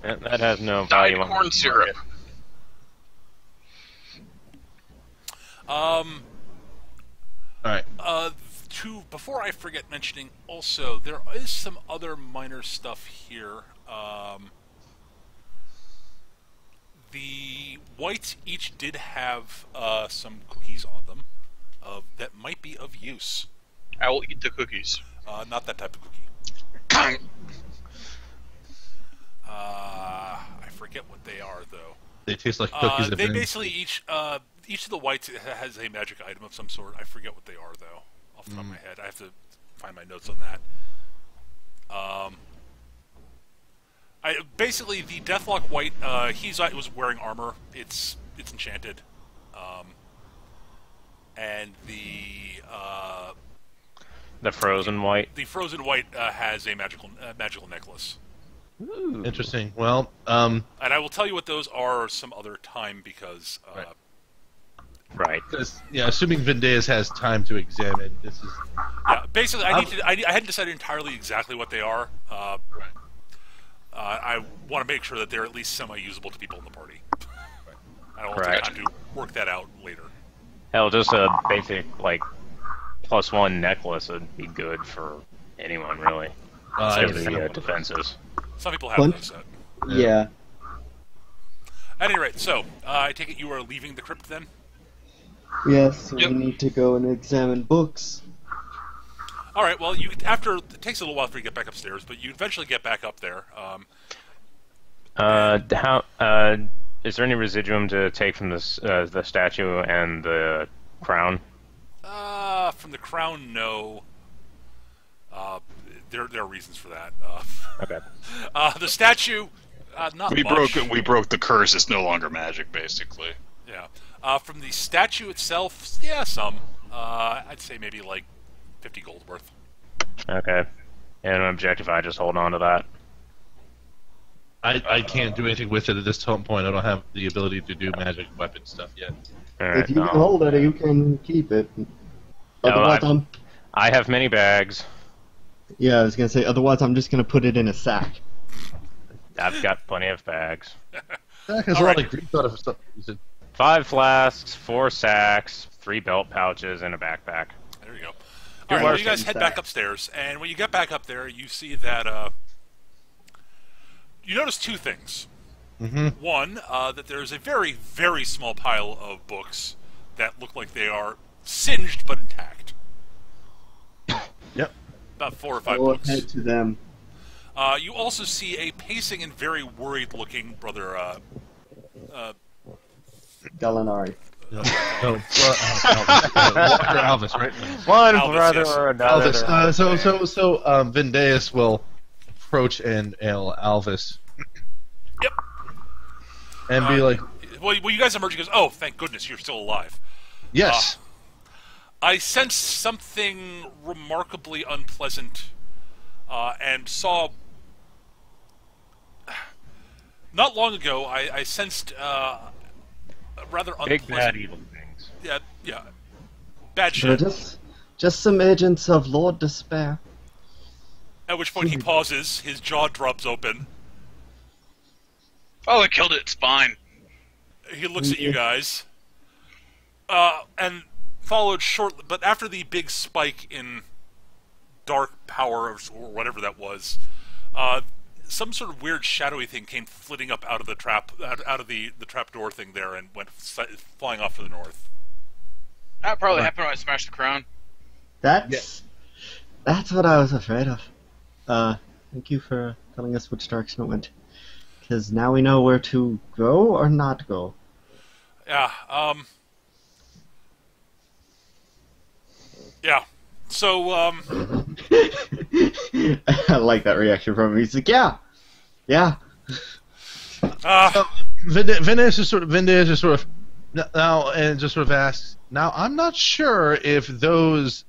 That has no
Dyed
value on
corn
the
syrup.
Um,
Alright.
Before I forget mentioning, also there is some other minor stuff here. The whites each did have some cookies on them that might be of use.
I will eat the cookies.
Not that type of cookie. I forget what they are though.
They taste like cookies.
They basically each of the whites has a magic item of some sort. I forget what they are though, off the top of my head. I have to find my notes on that. Basically the Deathlock white. He was wearing armor. It's enchanted. And
The frozen white.
the frozen white has a magical necklace.
Ooh.
Interesting. Well,
And I will tell you what those are some other time because
Right.
assuming Vendeas has time to examine, this is
basically I hadn't decided entirely exactly what they are. I want to make sure that they're at least semi-usable to people in the party. I don't want to take
Correct.
time to work that out later.
Hell, just a basic like +1 necklace would be good for anyone really.
I
For the defenses.
Some people have
Fun.
those set.
Yeah.
At any rate, so I take it you are leaving the crypt then?
Yes,
Yep.
we need to go and examine books.
All right. Well, it takes a little while for you to get back upstairs, but you eventually get back up there.
Is there any residuum to take from this the statue and the crown?
From the crown, no. There are reasons for that.
Okay.
The statue, not
We
much.
broke the curse. It's no longer magic, basically.
Yeah. From the statue itself, yeah, some. I'd say maybe like 50 gold worth.
Okay. And an objective, I just hold on to that.
I can't do anything with it at this point. I don't have the ability to do magic weapon stuff yet.
All right,
If you can hold it, you can keep it. Otherwise,
I have many bags.
yeah, I was gonna say. Otherwise, I'm just gonna put it in a sack.
I've got plenty of bags.
That has a
All
lot
right.
of Greek thought of stuff.
5 flasks, 4 sacks, 3 belt pouches, and a backpack.
There you go. All right, well, you guys head back upstairs, and when you get back up there, you see that you notice two things.
Mm-hmm.
One, that there's a very, very small pile of books that look like they are singed but intact.
Yep.
About 4 or 5
Go
books.
ahead to them.
You also see a pacing and very worried-looking brother.
Galanari.
No, Walker Alvis, right?
One
Albus,
brother
yes.
or another.
Alvis. Vendeas will approach and Alvis
Yep.
and be like,
Well, you guys emerge. He goes, "Oh, thank goodness you're still alive."
"Yes,
I sensed something remarkably unpleasant, and saw. Not long ago, I sensed a rather
Big
unpleasant.
bad evil things.
Yeah. Bad
Should I
shit.
Just some agents of Lord Despair.
At which point he pauses, his jaw drops open.
Oh, I killed it. It's fine.
He looks at you guys, and followed shortly. But after the big spike in dark power or whatever that was, some sort of weird shadowy thing came flitting up out of the trap, out of the trap door thing there, and went flying off to the north.
That probably happened when I smashed the crown.
That's what I was afraid of. Thank you for telling us which direction it went. Because now we know where to go or not go.
Yeah, yeah. So,
I like that reaction from him. He's like, yeah.
Vindes is sort of now and just sort of asks. Now I'm not sure if the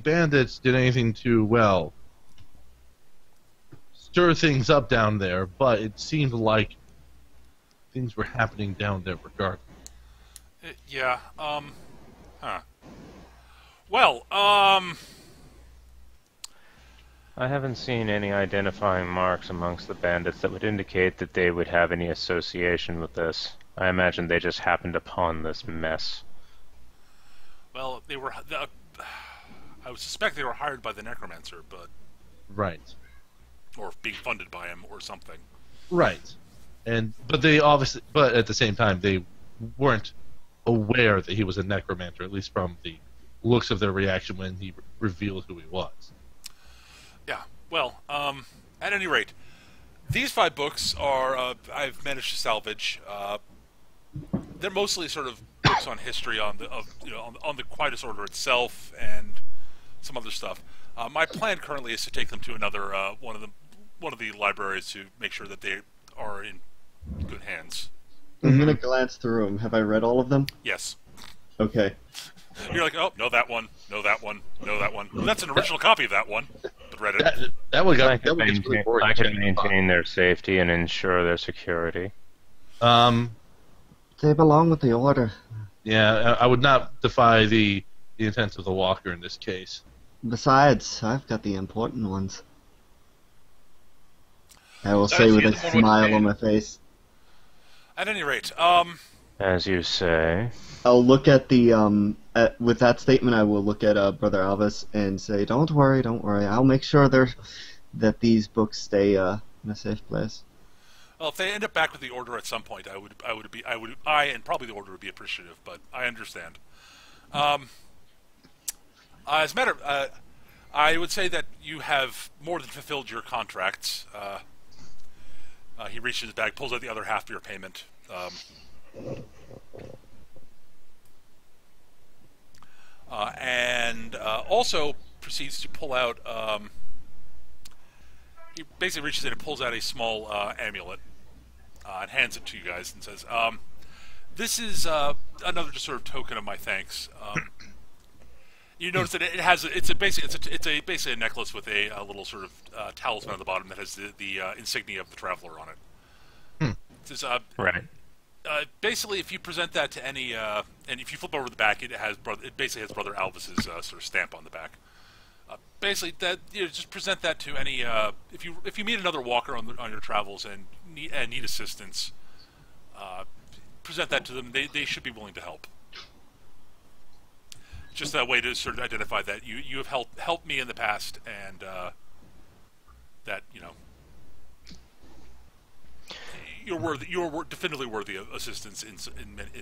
bandits did anything to stir things up down there, but it seemed like things were happening down there regardless.
Yeah. Well,
I haven't seen any identifying marks amongst the bandits that would indicate that they would have any association with this. I imagine they just happened upon this mess.
Well, they were. I would suspect they were hired by the necromancer, but
Right.
or being funded by him or something.
Right. But at the same time, they weren't aware that he was a necromancer, at least from the looks of their reaction when he revealed who he was.
Yeah. Well, at any rate, these 5 books are I've managed to salvage. They're mostly sort of books on history, on the Quietus Order itself, and some other stuff. My plan currently is to take them to another one of the libraries to make sure that they are in good hands.
I'm gonna glance through them. Have I read all of them?
Yes.
Okay.
You're like, oh, no, that one, no, that one, no, that one. That's an original copy of that one, but read it.
That one
I
got
can
really boring.
maintain their safety and ensure their security.
They belong with the Order.
Yeah, I would not defy the intents of the Walker in this case.
Besides, I've got the important ones. I will
So
say
is
with
he
a
the one with
smile
the-
on my face.
At any rate,
As you say.
I'll look at the with that statement. I will look at Brother Alvis and say, "Don't worry. I'll make sure that these books stay in a safe place."
well, if they end up back with the Order at some point, I and probably the Order would be appreciative, but I understand. As a matter, I would say that you have more than fulfilled your contracts. He reaches his bag, pulls out the other half of your payment. And also proceeds to pull out. He basically reaches in and pulls out a small amulet and hands it to you guys and says, "This is another just sort of token of my thanks." You notice that it's basically a necklace with a little sort of talisman on the bottom that has the insignia of the traveler on it. It says,
Right.
basically, if you present that to any, and if you flip over the back, it basically has Brother Alvis's sort of stamp on the back. Basically, that just present that to any if you meet another walker on your travels and need assistance, present that to them. They should be willing to help. Just that way to sort of identify that you have helped me in the past, and that you're definitively worthy of assistance in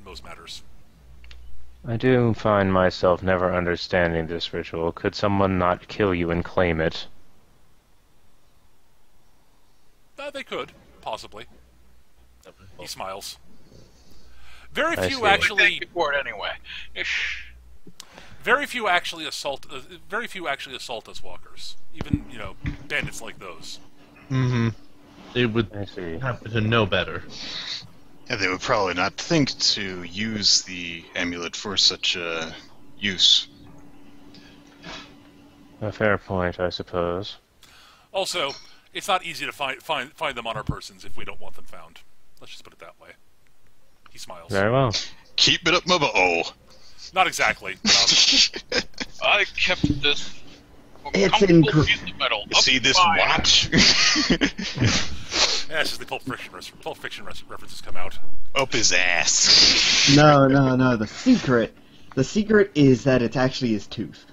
most matters.
I do find myself never understanding this ritual. Could someone not kill you and claim it?
They could, possibly. He smiles. Very
I
few
see.
actually.
Thank you for it anyway.
Very few actually assault. Very few actually assault us walkers. Even bandits like those.
Mm-hmm. They would
I see.
happen to know better.
Yeah, they would probably not think to use the amulet for such a use.
A fair point, I suppose.
Also, it's not easy to find them on our persons if we don't want them found. Let's just put it that way. He smiles.
Very well.
Keep it up, my oh.
Not exactly.
I kept this
It's
comfortable piece of metal.
See this
Fine.
watch?
Yeah, it's just the Pulp Fiction references come out.
Up his ass.
No. The secret is that it's actually his tooth.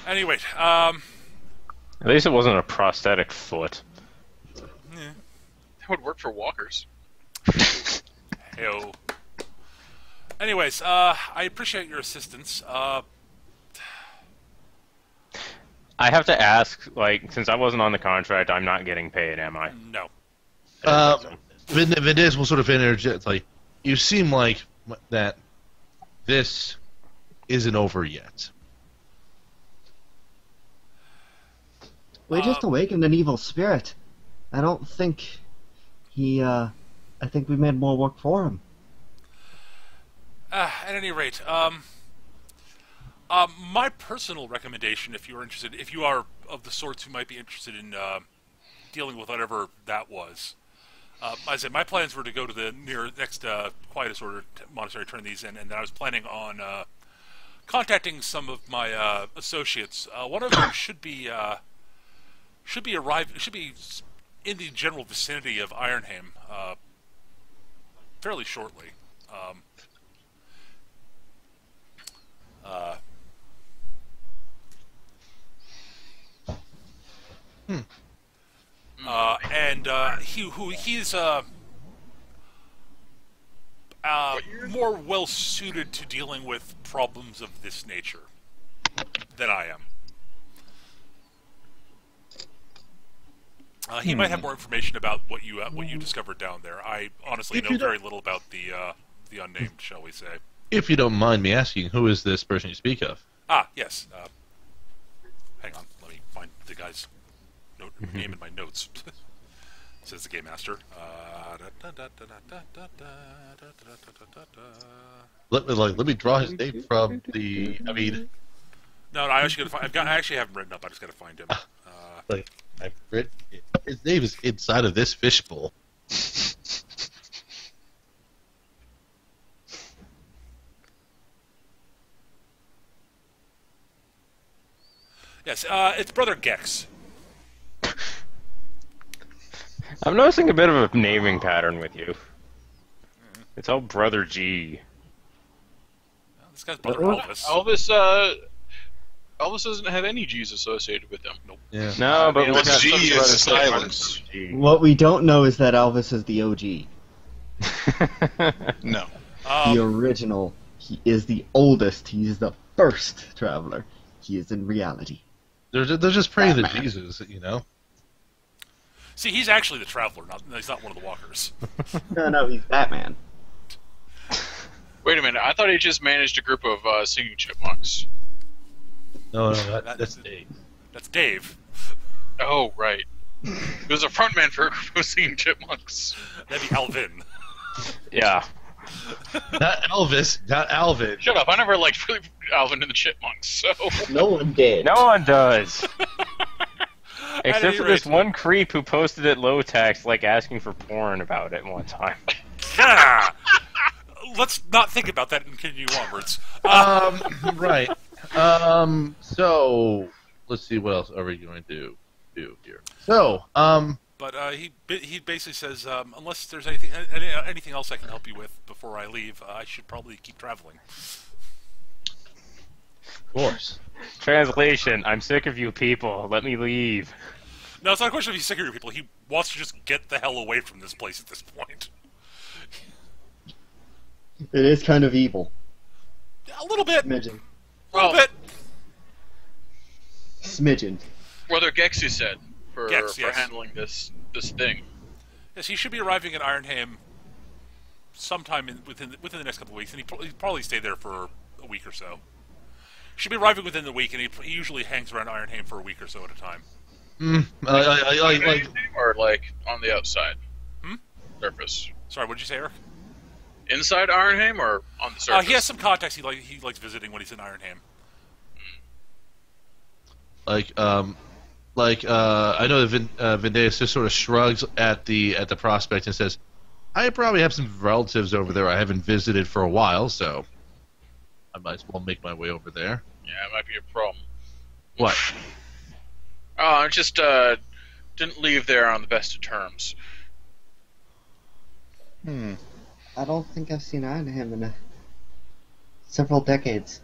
Anyway,
At least it wasn't a prosthetic foot.
That would work for walkers.
heyo. Anyways, I appreciate your assistance.
I have to ask, like, since I wasn't on the contract, I'm not getting paid, am I?
No.
Vindays will sort of interject, like, you seem like that this isn't over yet.
We just awakened an evil spirit. I don't think he, I think we made more work for him.
At any rate, my personal recommendation, if you're interested, if you are of the sorts who might be interested in dealing with whatever that was, I said my plans were to go to the next Quietus order monastery, turn these in, and then I was planning on contacting some of my associates. One of them should be in the general vicinity of Ironham fairly shortly. He's more well suited to dealing with problems of this nature than I am. He might have more information about what you discovered down there. I honestly know very little about the unnamed, shall we say.
If you don't mind me asking, who is this person you speak of?
Yes. Hang on, let me find the guy's name in my notes. Says the game master.
Let me draw his name from the. I mean.
No, I actually gotta find. I actually have him written up. I just gotta find him.
I've written. His name is inside of this fishbowl.
Yes, it's Brother Gex.
I'm noticing a bit of a naming pattern with you. It's all Brother G.
This guy's Brother Elvis.
Elvis doesn't have any G's associated with him. Nope.
Yeah.
No, but
The G is silence.
What we don't know is that Elvis is the OG.
No.
The original. He is the oldest. He is the first traveler. He is in reality.
They're just praying to Jesus, you know.
See, he's actually the traveler. He's not one of the walkers.
No, he's Batman.
Wait a minute, I thought he just managed a group of singing chipmunks.
No, that's Dave.
That's Dave.
Oh, right. He was a frontman for a group of singing chipmunks.
That'd be Alvin.
Yeah.
Not Elvis, not Alvin.
Shut up, I never liked really Alvin and the Chipmunks, so...
No one did.
No one does. Except
any
for
rate.
this one creep who posted it low text, like asking for porn about it one time.
Yeah. Let's not think about that and continue onwards.
Right. So let's see, what else are we going to do here? So,
But he basically says, unless there's anything else I can help you with before I leave, I should probably keep traveling.
of course.
Translation: I'm sick of you people. Let me leave.
No, it's not a question of he's sick of your people. He wants to just get the hell away from this place at this point.
It is kind of evil.
A little bit.
Smidgen.
A little bit.
Smidgen.
Brother Gex, you said, for
Gex, yes.
handling this thing.
Yes, he should be arriving in Ironham sometime within the next couple of weeks, and he'll probably stay there for a week or so. He should be arriving within the week, and he usually hangs around Ironham for a week or so at a time.
Or, like, on the outside? Surface.
Sorry, what did you say, Eric?
Inside Ironham or on the surface?
He has some contacts he likes visiting when he's in Ironham.
I know that Vindeus just sort of shrugs at the prospect and says, I probably have some relatives over there I haven't visited for a while, so I might as well make my way over there.
Yeah, it might be a problem.
What?
Oh, I just didn't leave there on the best of terms.
I don't think I've seen eye to him in several decades.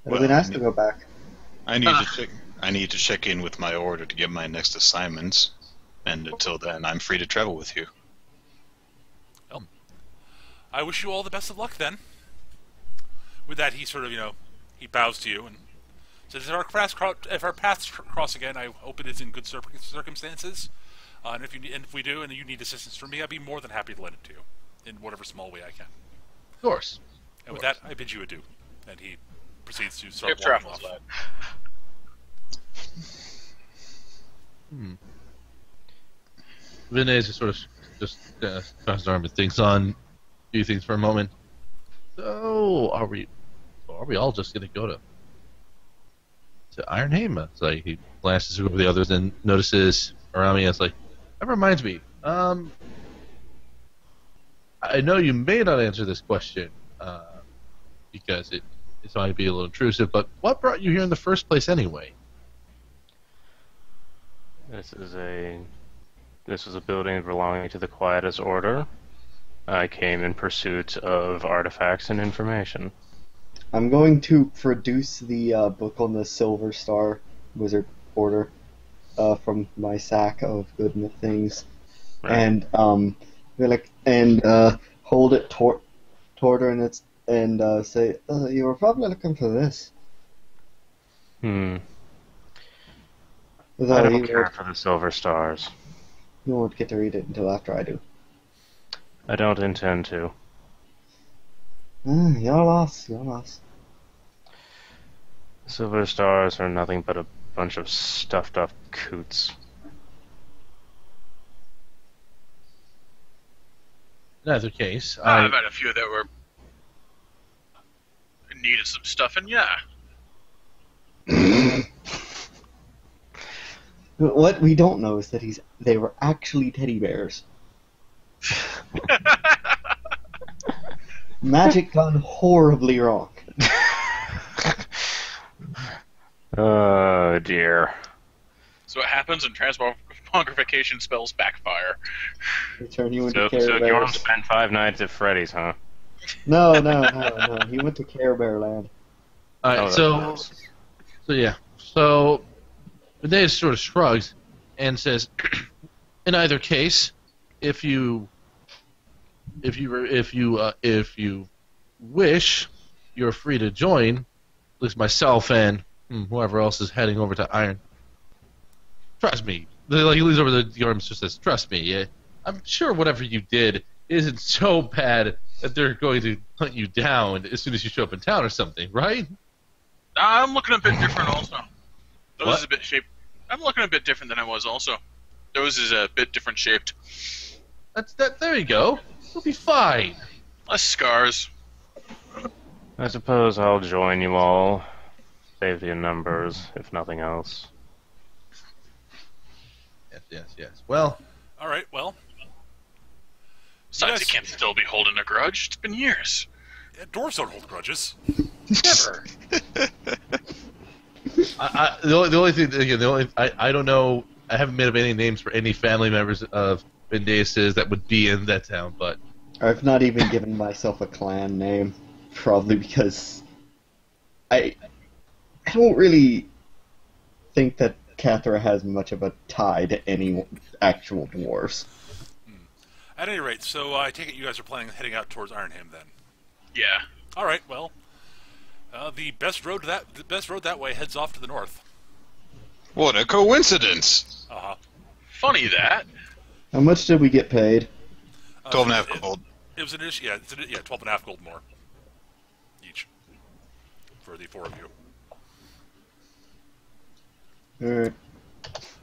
It'll be
Well,
nice to go back.
I need to check in with my order to get my next assignments, and until then, I'm free to travel with you.
I wish you all the best of luck then. With that, he sort of, he bows to you and says, if our paths cross again, I hope it is in good circumstances. And if we do, and you need assistance from me, I'd be more than happy to lend it to you in whatever small way I can.
Of course.
And with that, I bid you adieu. And he proceeds to start
Safe
walking
travels,
off.
lad.
Vinay just sort of crosses his arm and thinks on a few things for a moment. So are we all just gonna go to Ironheim? It's like he glances over the others and notices around me. And it's like, that reminds me. I know you may not answer this question because it might be a little intrusive. But what brought you here in the first place, anyway?
This was a building belonging to the Quietus order. I came in pursuit of artifacts and information.
I'm going to produce the book on the Silver Star Wizard Order from my sack of good things,
Right.
and hold it toward her and say, "You were probably looking for this."
I
Though
don't
you
care for the Silver Stars.
won't get to read it until after I do.
I don't intend to.
Your loss.
Silver Stars are nothing but a bunch of stuffed up coots.
In either case,
I've had a few that were needed some stuff, and yeah.
What we don't know is that they were actually teddy bears. Magic gone horribly wrong.
Oh dear.
So what happens when transmogrification spells backfire?
They turn you into
So
Care
you want to
Bears.
spend 5 nights at Freddy's, huh?
No. He went to Care Bear Land.
all right.
Oh,
So yeah. So Vinay sort of shrugs and says, "In either case, if you wish, you're free to join. At least myself and whoever else is heading over to Iron. Trust me." He leans over the arms and just says, "Trust me. I'm sure whatever you did isn't so bad that they're going to hunt you down as soon as you show up in town or something, right?"
I'm looking a bit different also. Those
What?
is a bit shaped. I'm looking a bit different than I was also. Those is a bit different shaped.
There you go. You'll be fine.
Less scars.
I suppose I'll join you all. Save the numbers, if nothing else.
Yes. Well,
All right, well,
Besides,
Yes.
you can't still be holding a grudge. It's been years.
dwarves don't hold grudges.
Never.
I don't know. I haven't made up any names for any family members of Bendeus that would be in that town, but
I've not even given myself a clan name, probably because I don't really think that Cathra has much of a tie to any actual dwarves.
At any rate, so I take it you guys are planning on heading out towards Ironham then.
Yeah.
All right, well, the best road that way heads off to the north.
What a coincidence!
Funny that.
How much did we get paid?
12 and a half gold.
It was an issue, yeah, 12.5 gold more each for the 4 of you.
Alright.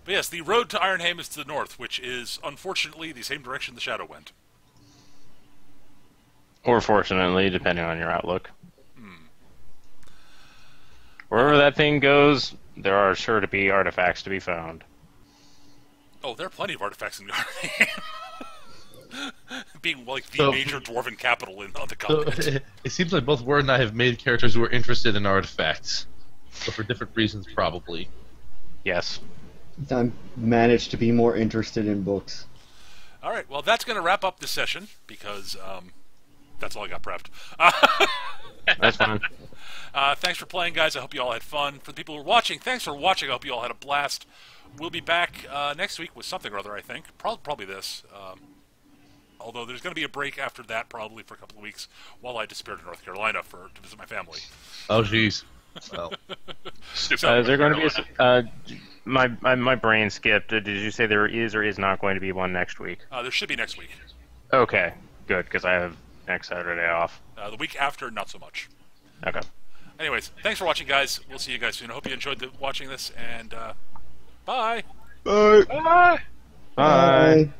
But yes, the road to Ironham is to the north, which is unfortunately the same direction the shadow went.
Or fortunately, depending on your outlook. Wherever that thing goes, there are sure to be artifacts to be found.
Oh, there are plenty of artifacts in Guardian. Being like the
So-
major dwarven capital on the
So
continent.
it seems like both Word and I have made characters who are interested in artifacts, but for different reasons, probably.
Yes.
I managed to be more interested in books.
All right, well, that's going to wrap up this session because that's all I got prepped.
That's fine.
Thanks for playing, guys. I hope you all had fun. For the people who are watching, thanks for watching. I hope you all had a blast. We'll be back next week with something or other, I think. Probably this. Although there's going to be a break after that, probably for a couple of weeks, while I disappear to North Carolina to visit my family.
Oh, jeez. Well,
So,
Is there going to be my brain skipped. Did you say there is or is not going to be one next week?
there should be next week.
Okay, good, because I have next Saturday off.
The week after, not so much.
Okay.
Anyways, thanks for watching, guys. We'll see you guys soon. I hope you enjoyed watching this, and bye.
Bye.
Bye.
Bye.